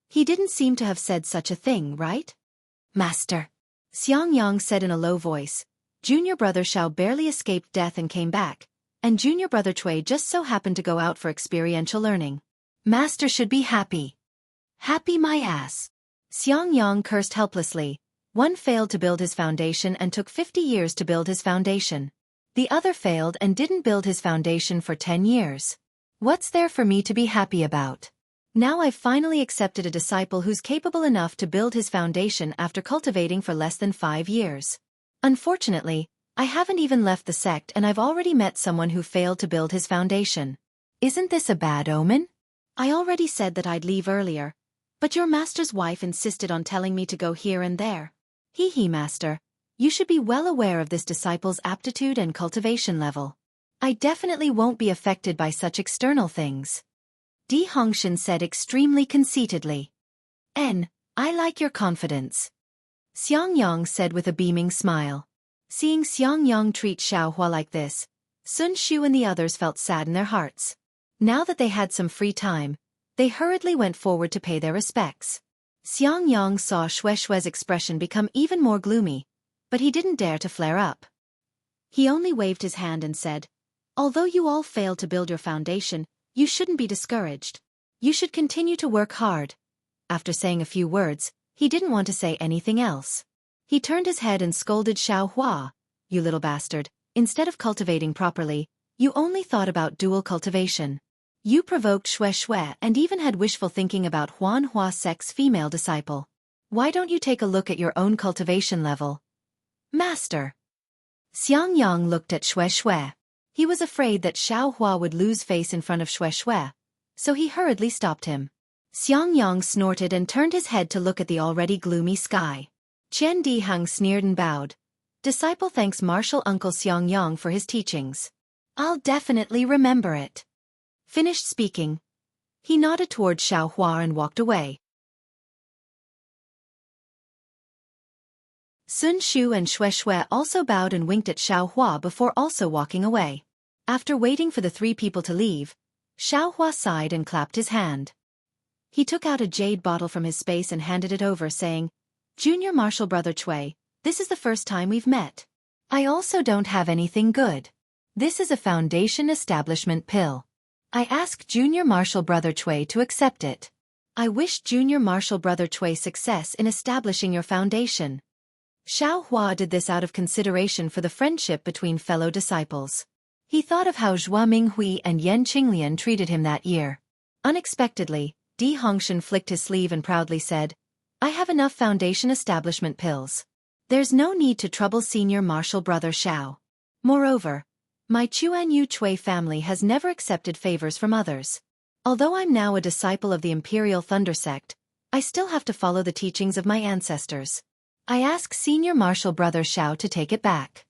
He didn't seem to have said such a thing, right? "Master," Xiangyang said in a low voice, "Junior brother Xiao barely escaped death and came back, and junior brother Cui just so happened to go out for experiential learning. Master should be happy." "Happy my ass." Xiangyang cursed helplessly. One failed to build his foundation and took 50 years to build his foundation. The other failed and didn't build his foundation for 10 years. What's there for me to be happy about? Now I've finally accepted a disciple who's capable enough to build his foundation after cultivating for less than 5 years. Unfortunately, I haven't even left the sect and I've already met someone who failed to build his foundation. Isn't this a bad omen? I already said that I'd leave earlier, but your master's wife insisted on telling me to go here and there. Hee master, you should be well aware of this disciple's aptitude and cultivation level. I definitely won't be affected by such external things." Di Hongshan said extremely conceitedly. I like your confidence," Xiangyang said with a beaming smile. Seeing Xiangyang treat Xiaohua like this, Sun Shu and the others felt sad in their hearts. Now that they had some free time, they hurriedly went forward to pay their respects. Xiangyang saw Shueshue's expression become even more gloomy, but he didn't dare to flare up. He only waved his hand and said, "Although you all failed to build your foundation, you shouldn't be discouraged. You should continue to work hard." After saying a few words, he didn't want to say anything else. He turned his head and scolded Xiaohua, "You little bastard, instead of cultivating properly, you only thought about dual cultivation. You provoked Shueshue and even had wishful thinking about Huan Hua Sec's female disciple. Why don't you take a look at your own cultivation level?" "Master." Xiangyang looked at Shueshue. He was afraid that Xiaohua would lose face in front of Shueshue, so he hurriedly stopped him. Xiangyang snorted and turned his head to look at the already gloomy sky. Qian Dihang sneered and bowed. "Disciple thanks martial uncle Xiangyang for his teachings. I'll definitely remember it." Finished speaking, he nodded toward Xiaohua and walked away. Sun Shu and Shueshue also bowed and winked at Xiaohua before also walking away. After waiting for the three people to leave, Xiaohua sighed and clapped his hand. He took out a jade bottle from his space and handed it over, saying, "Junior Martial Brother Cui, this is the first time we've met. I also don't have anything good. This is a foundation establishment pill. I ask Junior Martial Brother Cui to accept it. I wish Junior Martial Brother Cui success in establishing your foundation." Xiaohua did this out of consideration for the friendship between fellow disciples. He thought of how Zhua Minghui and Yan Qinglian treated him that year. Unexpectedly, Di Hongshan flicked his sleeve and proudly said, "I have enough foundation establishment pills. There's no need to trouble Senior Martial Brother Xiao. Moreover, my Chuanyu Cui family has never accepted favors from others. Although I'm now a disciple of the Imperial Thunder Sect, I still have to follow the teachings of my ancestors. I ask Senior Martial Brother Xiao to take it back."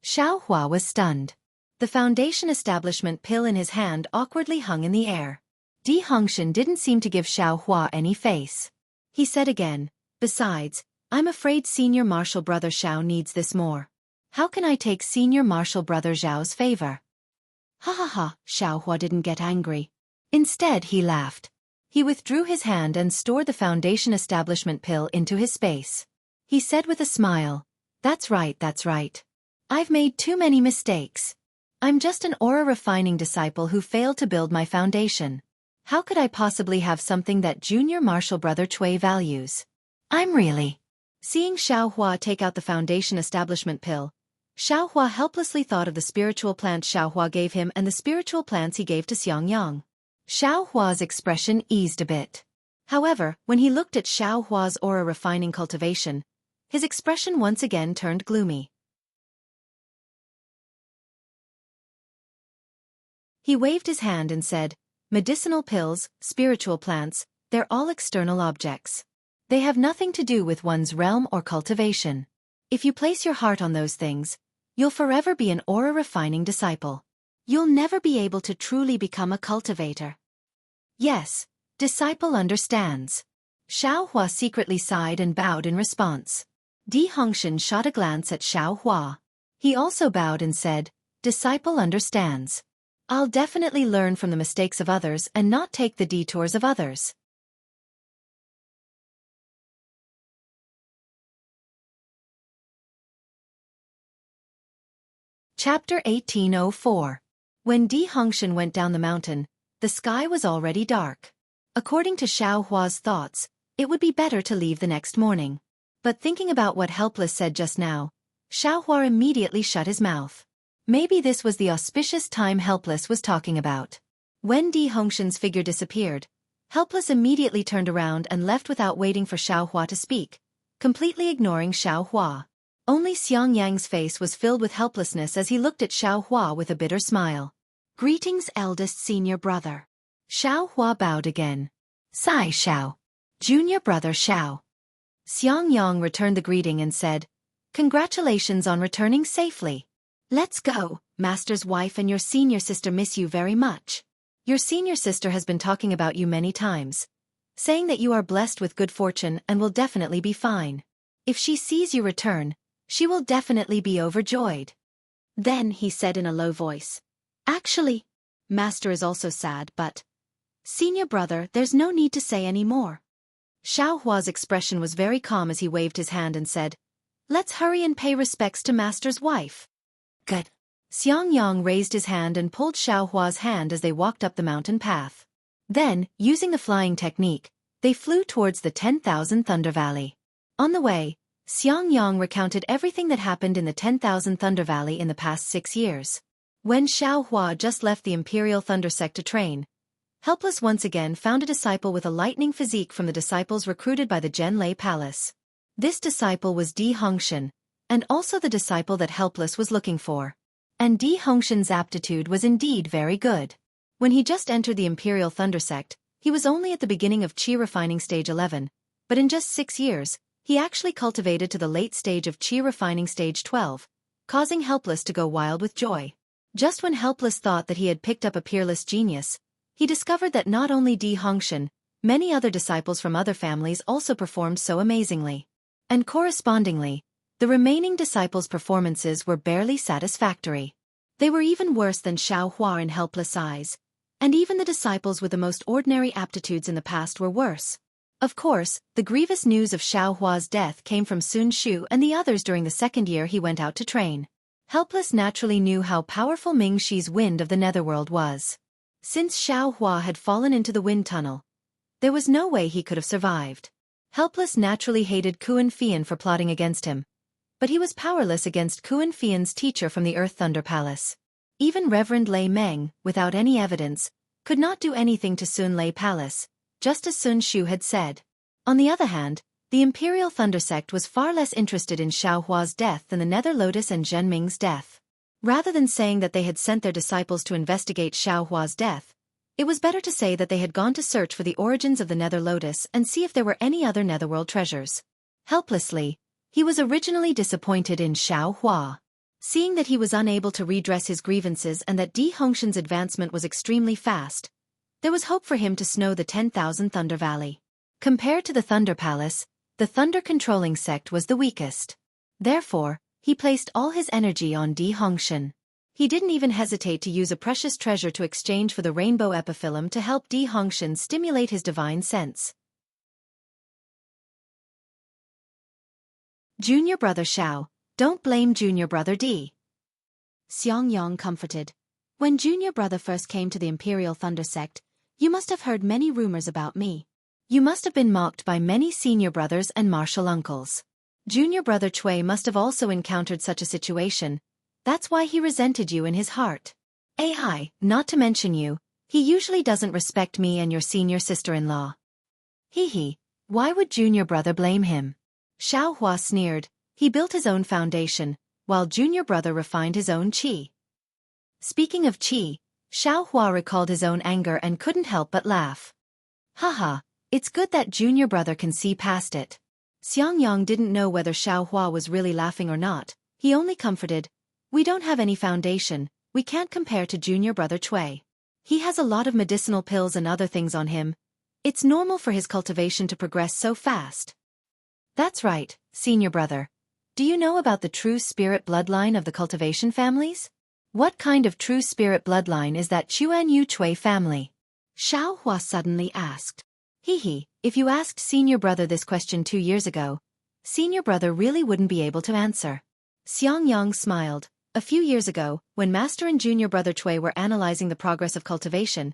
Xiaohua was stunned. The foundation establishment pill in his hand awkwardly hung in the air. Di Hongshan didn't seem to give Xiaohua any face. He said again, "Besides, I'm afraid Senior Martial Brother Xiao needs this more. How can I take Senior Martial Brother Xiao's favor?" "Ha ha ha," Xiaohua didn't get angry. Instead he laughed. He withdrew his hand and stored the foundation establishment pill into his space. He said with a smile, that's right. I've made too many mistakes. I'm just an aura refining disciple who failed to build my foundation. How could I possibly have something that Junior Martial Brother Cui values? I'm really..." Seeing Xiaohua take out the foundation establishment pill, Xiaohua helplessly thought of the spiritual plant Xiaohua gave him and the spiritual plants he gave to Xiangyang. Xiaohua's expression eased a bit. However, when he looked at Xiaohua's aura refining cultivation, his expression once again turned gloomy. He waved his hand and said, "Medicinal pills, spiritual plants, they're all external objects. They have nothing to do with one's realm or cultivation. If you place your heart on those things, you'll forever be an aura-refining disciple. You'll never be able to truly become a cultivator." "Yes, disciple understands." Xiaohua secretly sighed and bowed in response. Di Hongshan shot a glance at Xiaohua. He also bowed and said, "Disciple understands. I'll definitely learn from the mistakes of others and not take the detours of others." Chapter 1804. When Di Hongshan went down the mountain, the sky was already dark. According to Xiaohua's thoughts, it would be better to leave the next morning. But thinking about what Helpless said just now, Xiaohua immediately shut his mouth. Maybe this was the auspicious time Helpless was talking about. When Di Hongshan's figure disappeared, Helpless immediately turned around and left without waiting for Xiaohua to speak, completely ignoring Xiaohua. Only Xiangyang's face was filled with helplessness as he looked at Xiaohua with a bitter smile. "Greetings, eldest senior brother." Xiaohua bowed again. "Sai Xiao. Junior brother Xiao." Xiangyang returned the greeting and said, "Congratulations on returning safely. Let's go, master's wife and your senior sister miss you very much. Your senior sister has been talking about you many times, saying that you are blessed with good fortune and will definitely be fine. If she sees you return, she will definitely be overjoyed." Then he said in a low voice, "Actually, master is also sad, but senior brother, there's no need to say any more." Xiaohua's expression was very calm as he waved his hand and said, "Let's hurry and pay respects to master's wife." "Good." Xiangyang raised his hand and pulled Xiaohua's hand as they walked up the mountain path. Then, using the flying technique, they flew towards the 10,000 Thunder Valley. On the way, Xiangyang recounted everything that happened in the 10,000 Thunder Valley in the past 6 years. When Xiaohua just left the Imperial Thunder Sect to train, Helpless once again found a disciple with a lightning physique from the disciples recruited by the Zhenlei Palace. This disciple was Di Hongshan, and also the disciple that Helpless was looking for. And Di Hongshan's aptitude was indeed very good. When he just entered the Imperial Thunder Sect, he was only at the beginning of Qi Refining Stage 11, but in just 6 years, he actually cultivated to the late stage of Qi Refining Stage 12, causing Helpless to go wild with joy. Just when Helpless thought that he had picked up a peerless genius, he discovered that not only Di Hongshan, many other disciples from other families also performed so amazingly. And correspondingly, the remaining disciples' performances were barely satisfactory. They were even worse than Xiao Hua in helpless eyes. And even the disciples with the most ordinary aptitudes in the past were worse. Of course, the grievous news of Xiao Hua's death came from Sun Shu and the others during the second year he went out to train. Helpless naturally knew how powerful Ming Shi's wind of the netherworld was. Since Xiao Hua had fallen into the wind tunnel, there was no way he could have survived. Helpless naturally hated Kuan Fian for plotting against him. But he was powerless against Kuan Fian's teacher from the Earth Thunder Palace. Even Reverend Lei Meng, without any evidence, could not do anything to Sun Lei Palace, just as Sun Shu had said. On the other hand, the Imperial Thunder Sect was far less interested in Xiao Hua's death than the Nether Lotus and Zhen Ming's death. Rather than saying that they had sent their disciples to investigate Xiao Hua's death, it was better to say that they had gone to search for the origins of the Nether Lotus and see if there were any other netherworld treasures. Helplessly, he was originally disappointed in Xiao Hua. Seeing that he was unable to redress his grievances and that Di Hongshan's advancement was extremely fast, there was hope for him to snow the 10,000 Thunder Valley. Compared to the Thunder Palace, the thunder-controlling sect was the weakest. Therefore, he placed all his energy on Di Hongshan. He didn't even hesitate to use a precious treasure to exchange for the rainbow epiphyllum to help Di Hongshan stimulate his divine sense. Junior brother Xiao, don't blame junior brother Di. Xiangyang comforted. When junior brother first came to the Imperial Thunder Sect, you must have heard many rumors about me. You must have been mocked by many senior brothers and martial uncles. Junior brother Cui must have also encountered such a situation. That's why he resented you in his heart. AI, not to mention you, he usually doesn't respect me and your senior sister-in-law. Hee, why would junior brother blame him? Xiao Hua sneered. He built his own foundation, while junior brother refined his own qi. Speaking of qi, Xiao Hua recalled his own anger and couldn't help but laugh. Haha, it's good that junior brother can see past it. Xiangyang didn't know whether Xiao Hua was really laughing or not. He only comforted. We don't have any foundation, we can't compare to junior brother Cui. He has a lot of medicinal pills and other things on him. It's normal for his cultivation to progress so fast. That's right, senior brother. Do you know about the true spirit bloodline of the cultivation families? What kind of true spirit bloodline is that Chuan Yu Cui family? Xiao Hua suddenly asked. If you asked senior brother this question 2 years ago, senior brother really wouldn't be able to answer. Xiangyang smiled. A few years ago, when master and junior brother Cui were analyzing the progress of cultivation,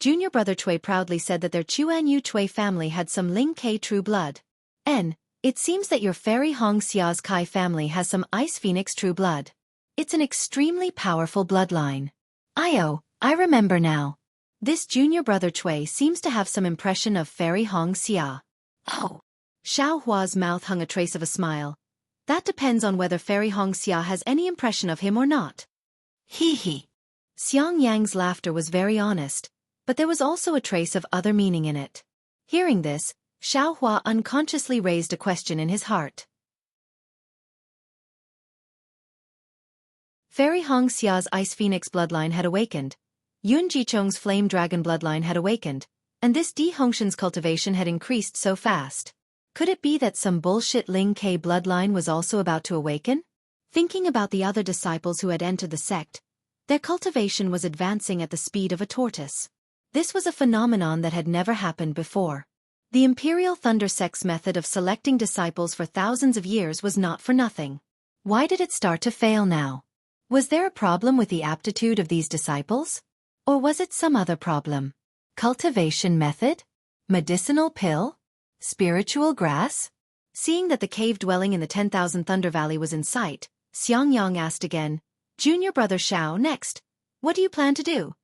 junior brother Cui proudly said that their Chuan Yu Cui family had some Ling Ke true blood. It seems that your Fairy Hong Xia's Kai family has some Ice Phoenix true blood. It's an extremely powerful bloodline. I remember now. This junior brother Cui seems to have some impression of Fairy Hong Xia. Oh. Xiao Hua's mouth hung a trace of a smile. That depends on whether Fairy Hong Xia has any impression of him or not. Xiang Yang's laughter was very honest, but there was also a trace of other meaning in it. Hearing this, Xiao Hua unconsciously raised a question in his heart. Fairy Hong Xia's Ice Phoenix bloodline had awakened, Yun Jichong's Flame Dragon bloodline had awakened, and this Di Hongshan's cultivation had increased so fast. Could it be that some bullshit Ling Ke bloodline was also about to awaken? Thinking about the other disciples who had entered the sect, their cultivation was advancing at the speed of a tortoise. This was a phenomenon that had never happened before. The Imperial Thunder Sect's method of selecting disciples for thousands of years was not for nothing. Why did it start to fail now? Was there a problem with the aptitude of these disciples? Or was it some other problem? Cultivation method? Medicinal pill? Spiritual grass? Seeing that the cave dwelling in the 10,000 Thunder Valley was in sight, Xiangyang asked again, Junior brother Xiao next, what do you plan to do?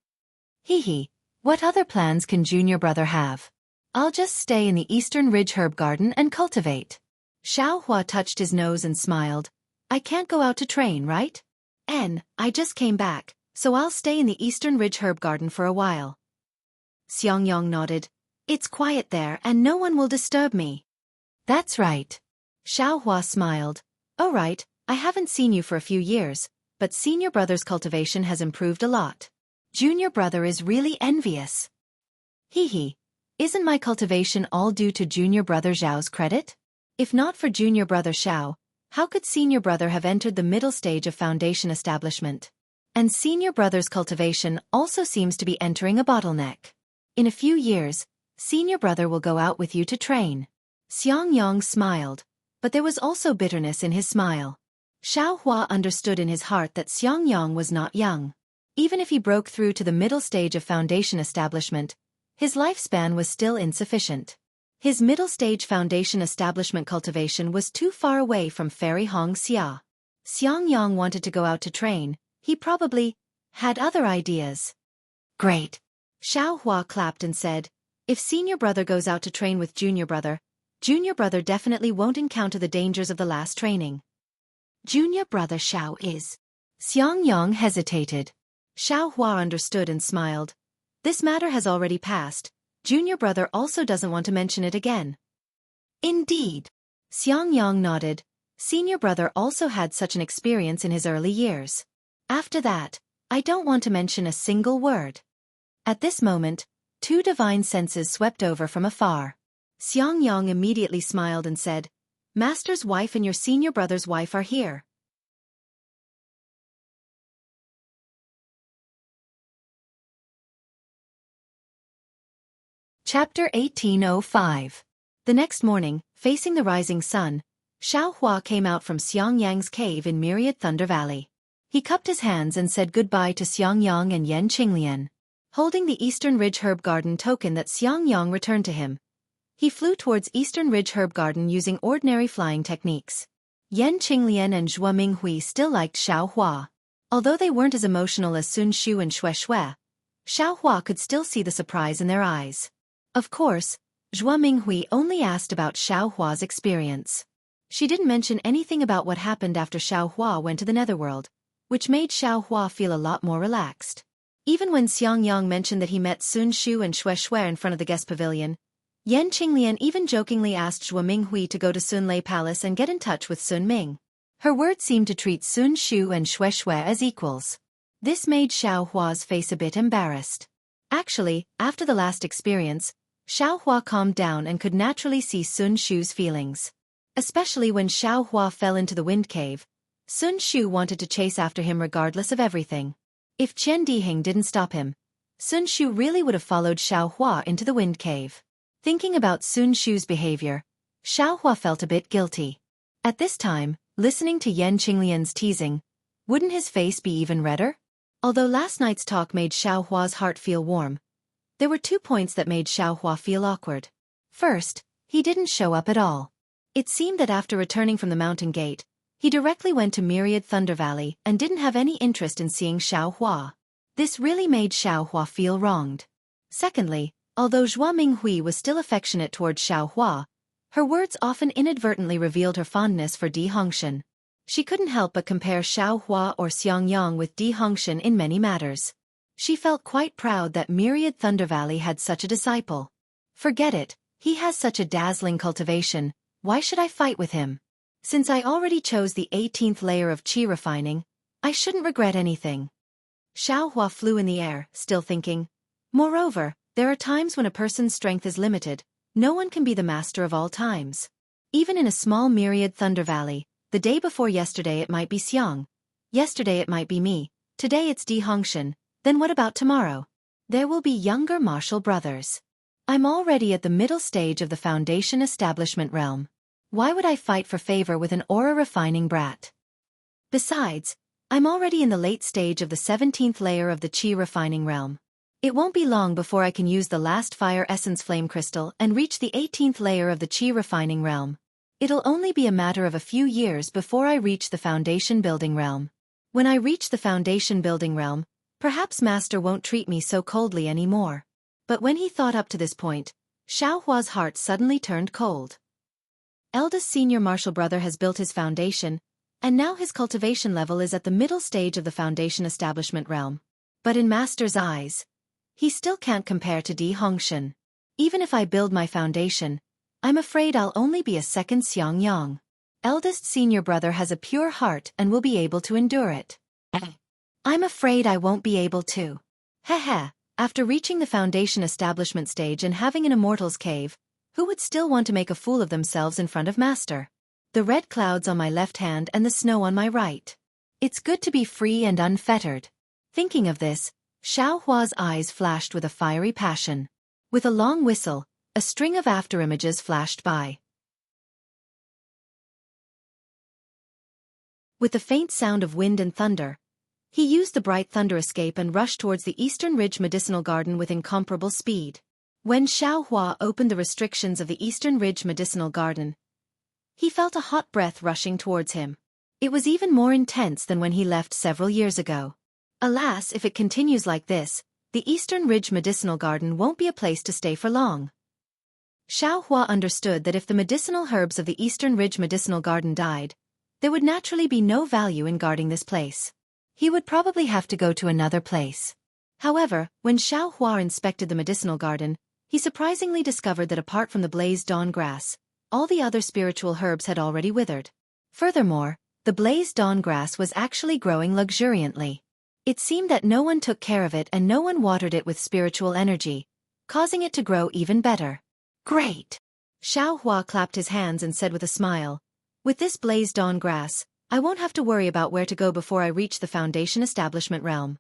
What other plans can junior brother have? I'll just stay in the Eastern Ridge Herb Garden and cultivate. Xiao Hua touched his nose and smiled. I can't go out to train, right? I just came back, so I'll stay in the Eastern Ridge Herb Garden for a while. Xiangyang nodded. It's quiet there and no one will disturb me. That's right. Xiao Hua smiled. Oh right, I haven't seen you for a few years, but senior brother's cultivation has improved a lot. Junior brother is really envious. Isn't my cultivation all due to junior brother Zhao's credit? If not for junior brother Xiao, how could senior brother have entered the middle stage of foundation establishment? And senior brother's cultivation also seems to be entering a bottleneck. In a few years, senior brother will go out with you to train. Xianxia smiled, but there was also bitterness in his smile. Xiao Hua understood in his heart that Xianxia was not young. Even if he broke through to the middle stage of foundation establishment, his lifespan was still insufficient. His middle stage foundation establishment cultivation was too far away from Fairy Hong Xia. Xianxia wanted to go out to train, he probably had other ideas. Great. Xiao Hua clapped and said, if senior brother goes out to train with junior brother definitely won't encounter the dangers of the last training. Junior brother Xiao is. Xianxia hesitated. Xiao Hua understood and smiled. This matter has already passed. Junior brother also doesn't want to mention it again. Indeed. Xianxia nodded. Senior brother also had such an experience in his early years. After that, I don't want to mention a single word. At this moment, two divine senses swept over from afar. Xianxia immediately smiled and said, Master's wife and your senior brother's wife are here. Chapter 1805. The next morning, facing the rising sun, Xiao Hua came out from Xiangyang's cave in Myriad Thunder Valley. He cupped his hands and said goodbye to Xiangyang and Yan Qinglian. Holding the Eastern Ridge Herb Garden token that Xiangyang returned to him, he flew towards Eastern Ridge Herb Garden using ordinary flying techniques. Yan Qinglian and Zhuo Minghui still liked Xiao Hua. Although they weren't as emotional as Sun Shu and Xue Xue, Xiao Hua could still see the surprise in their eyes. Of course, Zhuo Minghui only asked about Xiao Hua's experience. She didn't mention anything about what happened after Xiao Hua went to the Netherworld, which made Xiao Hua feel a lot more relaxed. Even when Xiangyang mentioned that he met Sun Shu and Xue Xue in front of the guest pavilion, Yan Qinglian even jokingly asked Zhuo Minghui to go to Sun Lei Palace and get in touch with Sun Ming. Her words seemed to treat Sun Shu and Xue Xue as equals. This made Xiao Hua's face a bit embarrassed. Actually, after the last experience, Xiao Hua calmed down and could naturally see Sun Shu's feelings. Especially when Xiao Hua fell into the wind cave, Sun Shu wanted to chase after him regardless of everything. If Qian Dihing didn't stop him, Sun Shu really would have followed Xiao Hua into the wind cave. Thinking about Sun Shu's behavior, Xiao Hua felt a bit guilty. At this time, listening to Yan Qinglian's teasing, wouldn't his face be even redder? Although last night's talk made Xiao Hua's heart feel warm, there were 2 points that made Xiao Hua feel awkward. First, he didn't show up at all. It seemed that after returning from the mountain gate, he directly went to Myriad Thunder Valley and didn't have any interest in seeing Xiao Hua. This really made Xiao Hua feel wronged. Secondly, although Zhuo Minghui was still affectionate towards Xiao Hua, her words often inadvertently revealed her fondness for Di Hongshan. She couldn't help but compare Xiao Hua or Xiangyang with Di Hongshan in many matters. She felt quite proud that Myriad Thunder Valley had such a disciple. Forget it, he has such a dazzling cultivation, why should I fight with him? Since I already chose the 18th layer of qi refining, I shouldn't regret anything. Xiao Hua flew in the air, still thinking. Moreover, there are times when a person's strength is limited, no one can be the master of all times. Even in a small Myriad Thunder Valley, the day before yesterday it might be Xiang. Yesterday it might be me, today it's Di Hongshan. Then what about tomorrow? There will be younger martial brothers. I'm already at the middle stage of the foundation establishment realm. Why would I fight for favor with an aura refining brat? Besides, I'm already in the late stage of the 17th layer of the qi refining realm. It won't be long before I can use the last fire essence flame crystal and reach the 18th layer of the qi refining realm. It'll only be a matter of a few years before I reach the foundation building realm. When I reach the foundation building realm, perhaps Master won't treat me so coldly anymore. But when he thought up to this point, Xiao Hua's heart suddenly turned cold. Eldest senior martial brother has built his foundation, and now his cultivation level is at the middle stage of the foundation establishment realm. But in Master's eyes, he still can't compare to Di Hongshan. Even if I build my foundation, I'm afraid I'll only be a second Xiangyang. Eldest senior brother has a pure heart and will be able to endure it. I'm afraid I won't be able to. Heh. After reaching the foundation establishment stage and having an immortal's cave, who would still want to make a fool of themselves in front of Master? The red clouds on my left hand and the snow on my right. It's good to be free and unfettered. Thinking of this, Xiao Hua's eyes flashed with a fiery passion. With a long whistle, a string of afterimages flashed by. With the faint sound of wind and thunder, he used the bright thunder escape and rushed towards the Eastern Ridge Medicinal Garden with incomparable speed. When Xiao Hua opened the restrictions of the Eastern Ridge Medicinal Garden, he felt a hot breath rushing towards him. It was even more intense than when he left several years ago. Alas, if it continues like this, the Eastern Ridge Medicinal Garden won't be a place to stay for long. Xiao Hua understood that if the medicinal herbs of the Eastern Ridge Medicinal Garden died, there would naturally be no value in guarding this place. He would probably have to go to another place. However, when Xiao Hua inspected the medicinal garden, he surprisingly discovered that apart from the blazed dawn grass, all the other spiritual herbs had already withered. Furthermore, the blazed dawn grass was actually growing luxuriantly. It seemed that no one took care of it and no one watered it with spiritual energy, causing it to grow even better. Great! Xiao Hua clapped his hands and said with a smile, "With this blazed dawn grass, I won't have to worry about where to go before I reach the Foundation Establishment realm."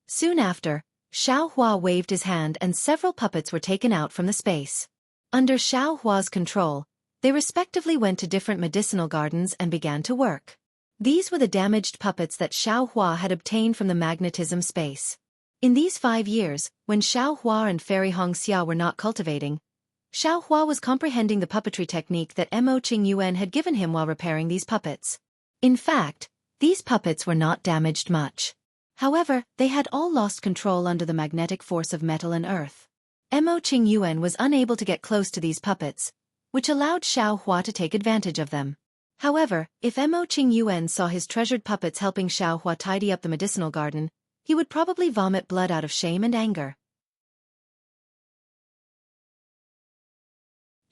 Soon after, Xiao Hua waved his hand and several puppets were taken out from the space. Under Xiao Hua's control, they respectively went to different medicinal gardens and began to work. These were the damaged puppets that Xiao Hua had obtained from the magnetism space. In these 5 years, when Xiao Hua and Fairy Xianxia were not cultivating, Xiao Hua was comprehending the puppetry technique that Mo Qingyuan had given him while repairing these puppets. In fact, these puppets were not damaged much. However, they had all lost control under the magnetic force of metal and earth. Mo Qingyuan was unable to get close to these puppets, which allowed Xiao Hua to take advantage of them. However, if Mo Qingyuan saw his treasured puppets helping Xiao Hua tidy up the medicinal garden, he would probably vomit blood out of shame and anger.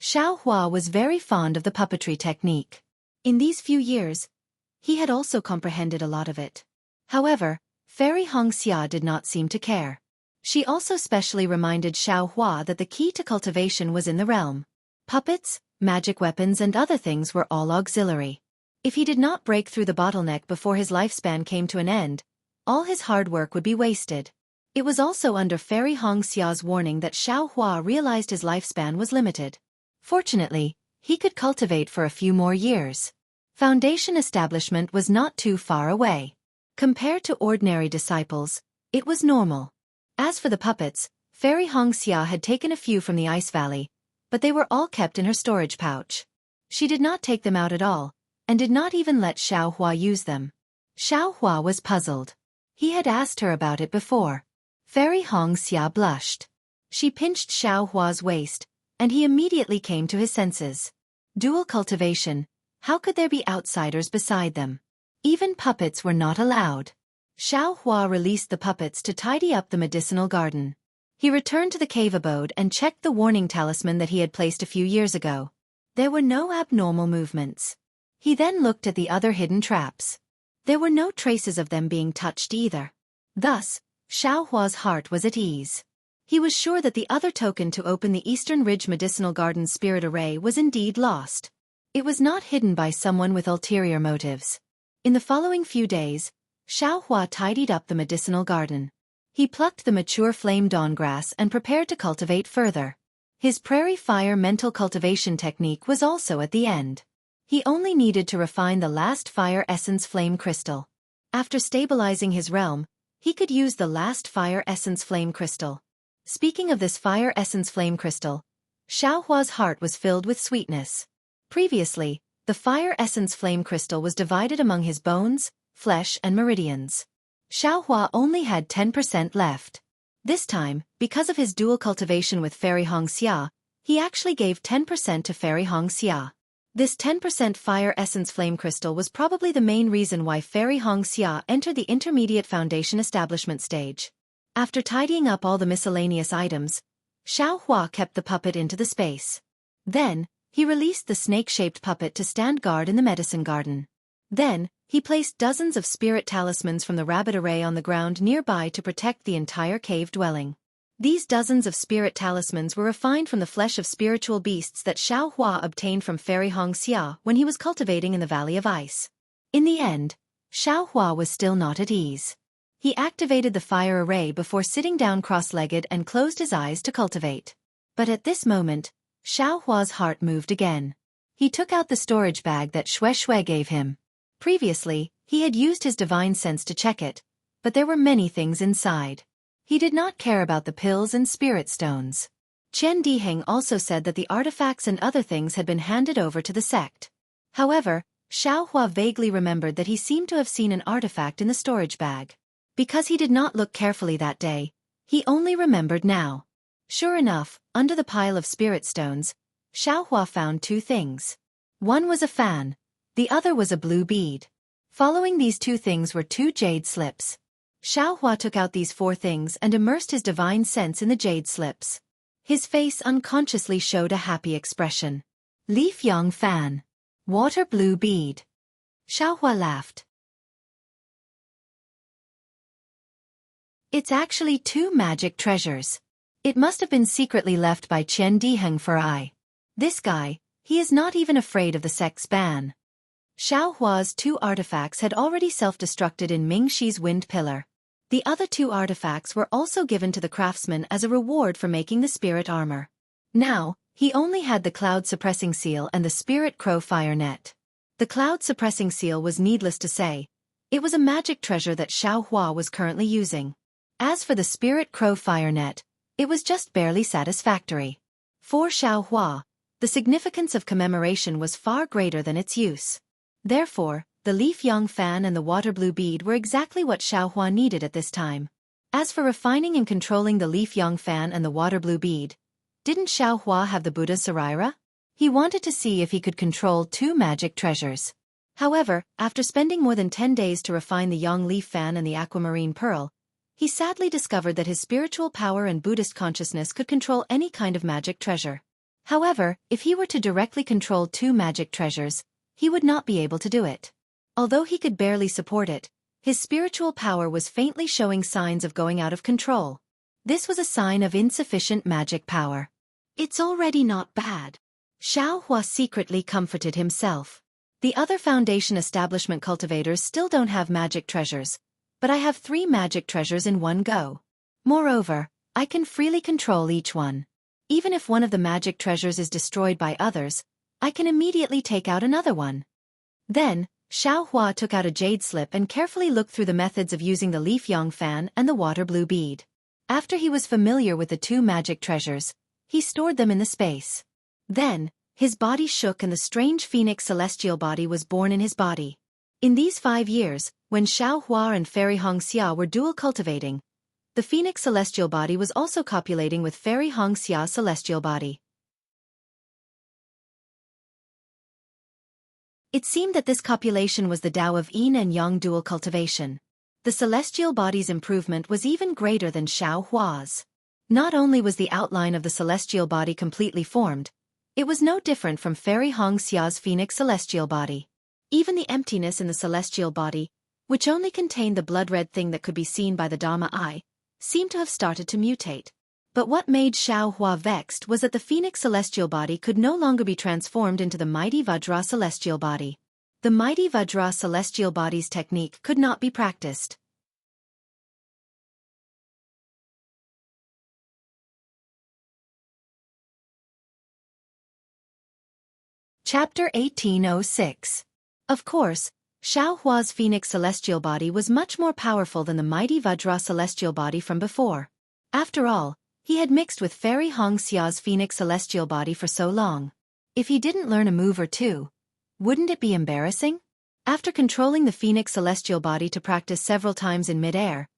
Xiao Hua was very fond of the puppetry technique. In these few years, he had also comprehended a lot of it. However, Fairy Xianxia did not seem to care. She also specially reminded Xiao Hua that the key to cultivation was in the realm. Puppets, magic weapons and other things were all auxiliary. If he did not break through the bottleneck before his lifespan came to an end, all his hard work would be wasted. It was also under Fairy Xia's warning that Xiao Hua realized his lifespan was limited. Fortunately, he could cultivate for a few more years. Foundation establishment was not too far away. Compared to ordinary disciples, it was normal. As for the puppets, Fairy Xianxia had taken a few from the Ice Valley, but they were all kept in her storage pouch. She did not take them out at all, and did not even let Xiao Hua use them. Xiao Hua was puzzled. He had asked her about it before. Fairy Xianxia blushed. She pinched Xiao Hua's waist, and he immediately came to his senses. Dual cultivation. How could there be outsiders beside them? Even puppets were not allowed. Xiao Hua released the puppets to tidy up the medicinal garden. He returned to the cave abode and checked the warning talisman that he had placed a few years ago. There were no abnormal movements. He then looked at the other hidden traps. There were no traces of them being touched either. Thus, Xiao Hua's heart was at ease. He was sure that the other token to open the Eastern Ridge Medicinal Garden's spirit array was indeed lost. It was not hidden by someone with ulterior motives. In the following few days, Xiao Hua tidied up the medicinal garden. He plucked the mature flame dawn grass and prepared to cultivate further. His prairie fire mental cultivation technique was also at the end. He only needed to refine the last fire essence flame crystal. After stabilizing his realm, he could use the last fire essence flame crystal. Speaking of this fire essence flame crystal, Xiao Hua's heart was filled with sweetness. Previously, the fire essence flame crystal was divided among his bones, flesh and meridians. Xiao Hua only had 10% left. This time, because of his dual cultivation with Fairy Xianxia, he actually gave 10% to Fairy Xianxia. This 10% fire essence flame crystal was probably the main reason why Fairy Xianxia entered the intermediate foundation establishment stage. After tidying up all the miscellaneous items, Xiao Hua kept the puppet into the space. Then, he released the snake-shaped puppet to stand guard in the medicine garden. Then, he placed dozens of spirit talismans from the rabbit array on the ground nearby to protect the entire cave dwelling. These dozens of spirit talismans were refined from the flesh of spiritual beasts that Xiao Hua obtained from Fairy Xianxia when he was cultivating in the Valley of Ice. In the end, Xiao Hua was still not at ease. He activated the fire array before sitting down cross-legged and closed his eyes to cultivate. But at this moment, Xiao Hua's heart moved again. He took out the storage bag that Xue Xue gave him. Previously, he had used his divine sense to check it, but there were many things inside. He did not care about the pills and spirit stones. Qian Diheng also said that the artifacts and other things had been handed over to the sect. However, Xiao Hua vaguely remembered that he seemed to have seen an artifact in the storage bag. Because he did not look carefully that day, he only remembered now. Sure enough, under the pile of spirit stones, Xiao Hua found two things. One was a fan, the other was a blue bead. Following these two things were two jade slips. Xiao Hua took out these four things and immersed his divine sense in the jade slips. His face unconsciously showed a happy expression. Leaf Yang fan. Water blue bead. Xiao Hua laughed. It's actually two magic treasures. It must have been secretly left by Qian Diheng for I. This guy, he is not even afraid of the sect's ban. Xiao Hua's two artifacts had already self-destructed in Ming Shi's wind pillar. The other two artifacts were also given to the craftsman as a reward for making the spirit armor. Now, he only had the cloud-suppressing seal and the spirit crow fire net. The cloud-suppressing seal was needless to say. It was a magic treasure that Xiao Hua was currently using. As for the spirit crow fire net, it was just barely satisfactory. For Xiao Hua, the significance of commemoration was far greater than its use. Therefore, the leaf yang fan and the water blue bead were exactly what Xiao Hua needed at this time. As for refining and controlling the leaf yang fan and the water blue bead, didn't Xiao Hua have the Buddha Sarira? He wanted to see if he could control two magic treasures. However, after spending more than 10 days to refine the yang leaf fan and the aquamarine pearl, he sadly discovered that his spiritual power and Buddhist consciousness could control any kind of magic treasure. However, if he were to directly control two magic treasures, he would not be able to do it. Although he could barely support it, his spiritual power was faintly showing signs of going out of control. This was a sign of insufficient magic power. It's already not bad. Xiao Hua secretly comforted himself. The other Foundation establishment cultivators still don't have magic treasures, but I have 3 magic treasures in one go. Moreover, I can freely control each one. Even if one of the magic treasures is destroyed by others, I can immediately take out another one. Then, Xiao Hua took out a jade slip and carefully looked through the methods of using the leaf yang fan and the water blue bead. After he was familiar with the 2 magic treasures, he stored them in the space. Then, his body shook and the strange phoenix celestial body was born in his body. In these 5 years, when Xiao Hua and Fairy Xianxia were dual cultivating, the phoenix celestial body was also copulating with Fairy Xianxia's celestial body. It seemed that this copulation was the Tao of Yin and Yang dual cultivation. The celestial body's improvement was even greater than Xiao Hua's. Not only was the outline of the celestial body completely formed, it was no different from Fairy Xia's phoenix celestial body. Even the emptiness in the celestial body, which only contained the blood-red thing that could be seen by the Dharma eye, seemed to have started to mutate. But what made Xiao Hua vexed was that the phoenix celestial body could no longer be transformed into the mighty Vajra celestial body. The mighty Vajra celestial body's technique could not be practiced. Chapter 1806. Of course, Xiao Hua's phoenix celestial body was much more powerful than the mighty Vajra celestial body from before. After all, he had mixed with Fairy Xia's phoenix celestial body for so long. If he didn't learn a move or two, wouldn't it be embarrassing? After controlling the phoenix celestial body to practice several times in mid-air,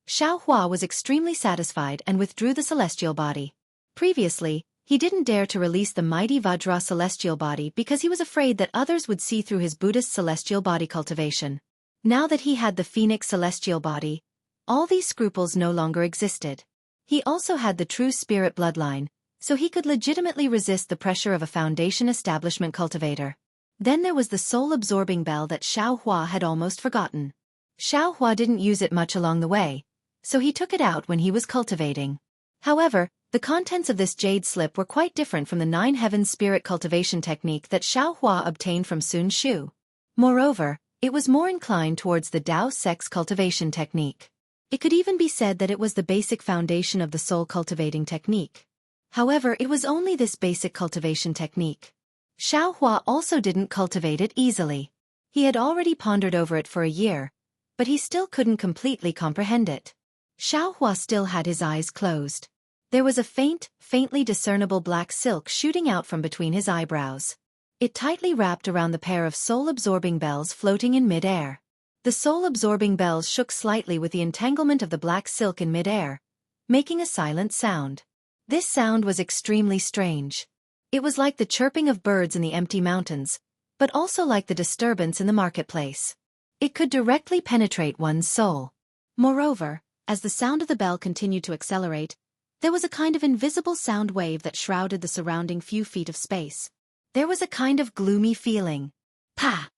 Xiao Hua was extremely satisfied and withdrew the celestial body. Previously, he didn't dare to release the mighty Vajra celestial body because he was afraid that others would see through his Buddhist celestial body cultivation. Now that he had the phoenix celestial body, all these scruples no longer existed. He also had the true spirit bloodline, so he could legitimately resist the pressure of a Foundation establishment cultivator. Then there was the soul-absorbing bell that Xiao Hua had almost forgotten. Xiao Hua didn't use it much along the way, so he took it out when he was cultivating. However, the contents of this jade slip were quite different from the 9 heavens spirit cultivation technique that Xiao Hua obtained from Sun Shu. Moreover, it was more inclined towards the Dao sex cultivation technique. It could even be said that it was the basic foundation of the soul cultivating technique. However, it was only this basic cultivation technique. Xiaohua also didn't cultivate it easily. He had already pondered over it for a year, but he still couldn't completely comprehend it. Xiaohua still had his eyes closed. There was a faintly discernible black silk shooting out from between his eyebrows. It tightly wrapped around the pair of soul-absorbing bells floating in mid-air. The soul-absorbing bells shook slightly with the entanglement of the black silk in mid-air, making a silent sound. This sound was extremely strange. It was like the chirping of birds in the empty mountains, but also like the disturbance in the marketplace. It could directly penetrate one's soul. Moreover, as the sound of the bell continued to accelerate, there was a kind of invisible sound wave that shrouded the surrounding few feet of space. There was a kind of gloomy feeling. Pa!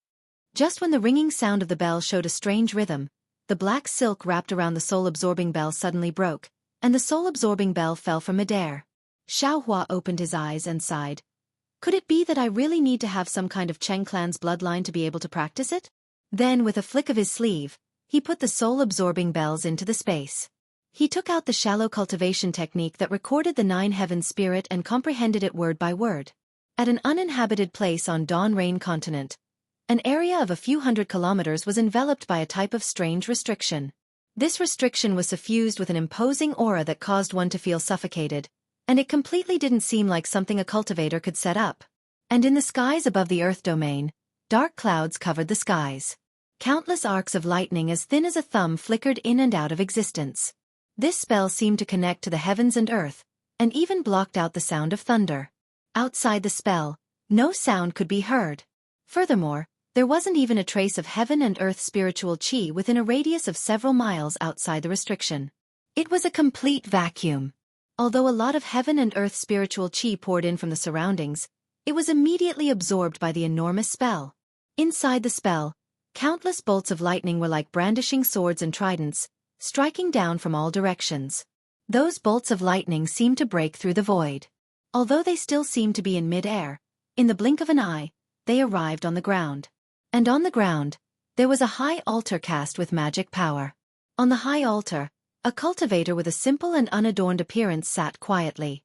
Just when the ringing sound of the bell showed a strange rhythm, the black silk wrapped around the soul-absorbing bell suddenly broke, and the soul-absorbing bell fell from midair. Xiaohua opened his eyes and sighed. Could it be that I really need to have some kind of Cheng clan's bloodline to be able to practice it? Then, with a flick of his sleeve, he put the soul-absorbing bells into the space. He took out the shallow cultivation technique that recorded the 9 heavens spirit and comprehended it word by word. At an uninhabited place on Dawn Rain continent, an area of a few hundred kilometers was enveloped by a type of strange restriction. This restriction was suffused with an imposing aura that caused one to feel suffocated, and it completely didn't seem like something a cultivator could set up. And in the skies above the Earth domain, dark clouds covered the skies. Countless arcs of lightning as thin as a thumb flickered in and out of existence. This spell seemed to connect to the heavens and earth, and even blocked out the sound of thunder. Outside the spell, no sound could be heard. Furthermore, there wasn't even a trace of heaven and earth spiritual chi within a radius of several miles outside the restriction. It was a complete vacuum. Although a lot of heaven and earth spiritual chi poured in from the surroundings, it was immediately absorbed by the enormous spell. Inside the spell, countless bolts of lightning were like brandishing swords and tridents, striking down from all directions. Those bolts of lightning seemed to break through the void. Although they still seemed to be in mid-air, in the blink of an eye, they arrived on the ground. And on the ground, there was a high altar cast with magic power. On the high altar, a cultivator with a simple and unadorned appearance sat quietly.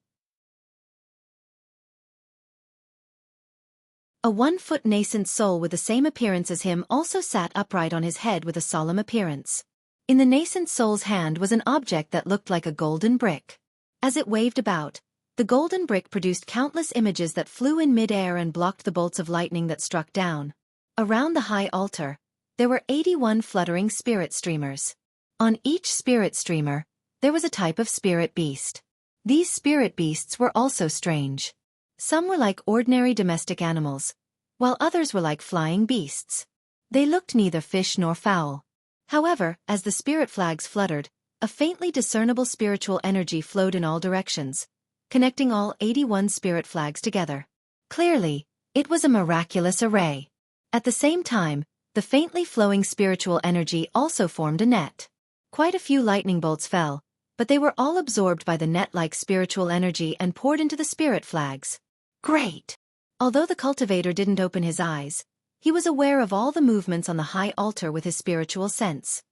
A 1-foot nascent soul with the same appearance as him also sat upright on his head with a solemn appearance. In the nascent soul's hand was an object that looked like a golden brick. As it waved about, the golden brick produced countless images that flew in mid-air and blocked the bolts of lightning that struck down. Around the high altar, there were 81 fluttering spirit streamers. On each spirit streamer, there was a type of spirit beast. These spirit beasts were also strange. Some were like ordinary domestic animals, while others were like flying beasts. They looked neither fish nor fowl. However, as the spirit flags fluttered, a faintly discernible spiritual energy flowed in all directions, connecting all 81 spirit flags together. Clearly, it was a miraculous array. At the same time, the faintly flowing spiritual energy also formed a net. Quite a few lightning bolts fell, but they were all absorbed by the net-like spiritual energy and poured into the spirit flags. Great! Although the cultivator didn't open his eyes, he was aware of all the movements on the high altar with his spiritual sense.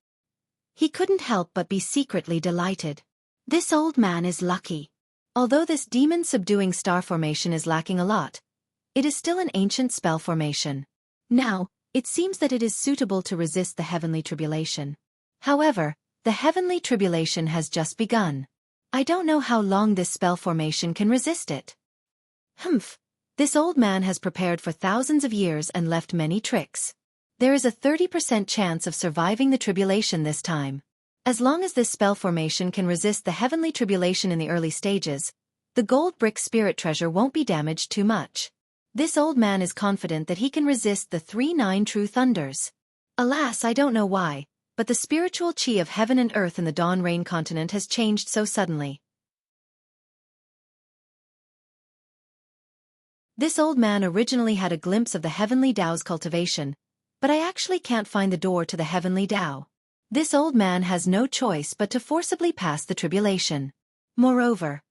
He couldn't help but be secretly delighted. This old man is lucky. Although this demon-subduing star formation is lacking a lot, it is still an ancient spell formation. Now, it seems that it is suitable to resist the heavenly tribulation. However, the heavenly tribulation has just begun. I don't know how long this spell formation can resist it. Humph. This old man has prepared for thousands of years and left many tricks. There is a 30% chance of surviving the tribulation this time. As long as this spell formation can resist the heavenly tribulation in the early stages, the gold brick spirit treasure won't be damaged too much. This old man is confident that he can resist the 3-9 true thunders. Alas, I don't know why, but the spiritual chi of heaven and earth in the Dawn Rain continent has changed so suddenly. This old man originally had a glimpse of the heavenly Tao's cultivation, but I actually can't find the door to the heavenly Tao. This old man has no choice but to forcibly pass the tribulation. Moreover,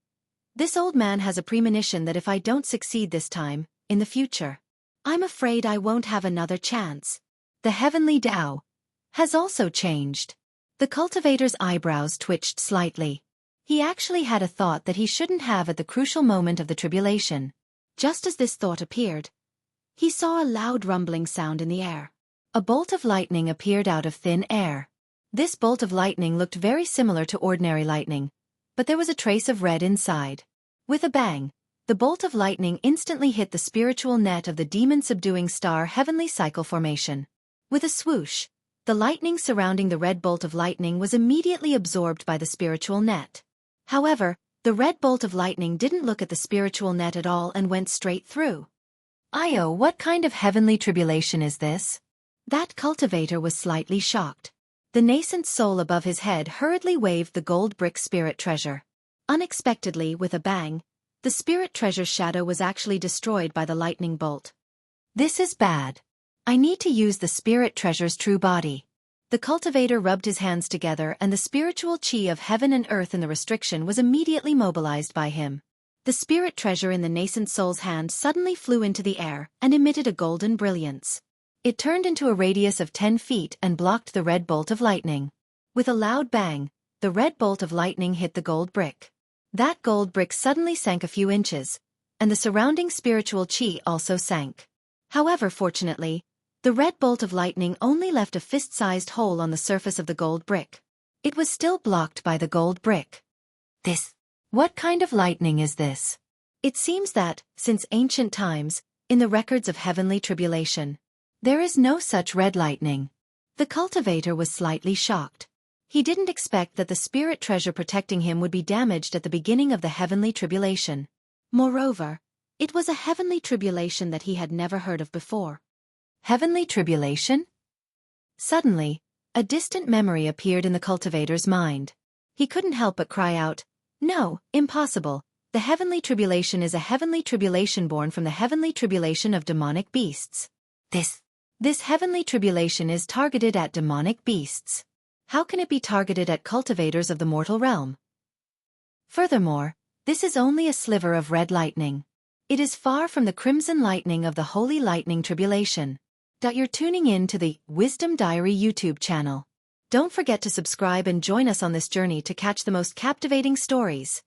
this old man has a premonition that if I don't succeed this time, in the future, I'm afraid I won't have another chance. The heavenly Tao has also changed. The cultivator's eyebrows twitched slightly. He actually had a thought that he shouldn't have at the crucial moment of the tribulation. Just as this thought appeared, he saw a loud rumbling sound in the air. A bolt of lightning appeared out of thin air. This bolt of lightning looked very similar to ordinary lightning, but there was a trace of red inside. With a bang, the bolt of lightning instantly hit the spiritual net of the demon-subduing star heavenly cycle formation. With a swoosh, the lightning surrounding the red bolt of lightning was immediately absorbed by the spiritual net. However, the red bolt of lightning didn't look at the spiritual net at all and went straight through. "Io, what kind of heavenly tribulation is this?" That cultivator was slightly shocked. The nascent soul above his head hurriedly waved the gold brick spirit treasure. Unexpectedly, with a bang, the spirit treasure's shadow was actually destroyed by the lightning bolt. "This is bad. I need to use the spirit treasure's true body." The cultivator rubbed his hands together and the spiritual chi of heaven and earth in the restriction was immediately mobilized by him. The spirit treasure in the nascent soul's hand suddenly flew into the air and emitted a golden brilliance. It turned into a radius of 10 feet and blocked the red bolt of lightning. With a loud bang, the red bolt of lightning hit the gold brick. That gold brick suddenly sank a few inches, and the surrounding spiritual chi also sank. However, fortunately, the red bolt of lightning only left a fist-sized hole on the surface of the gold brick. It was still blocked by the gold brick. What kind of lightning is this? It seems that, since ancient times, in the records of heavenly tribulation, there is no such red lightning. The cultivator was slightly shocked. He didn't expect that the spirit treasure protecting him would be damaged at the beginning of the heavenly tribulation. Moreover, it was a heavenly tribulation that he had never heard of before. Heavenly tribulation? Suddenly, a distant memory appeared in the cultivator's mind. He couldn't help but cry out, "No, impossible. The heavenly tribulation is a heavenly tribulation born from the heavenly tribulation of demonic beasts. This heavenly tribulation is targeted at demonic beasts. How can it be targeted at cultivators of the mortal realm? Furthermore, this is only a sliver of red lightning. It is far from the crimson lightning of the holy lightning tribulation." You're tuning in to the Wisdom Diary YouTube channel. Don't forget to subscribe and join us on this journey to catch the most captivating stories.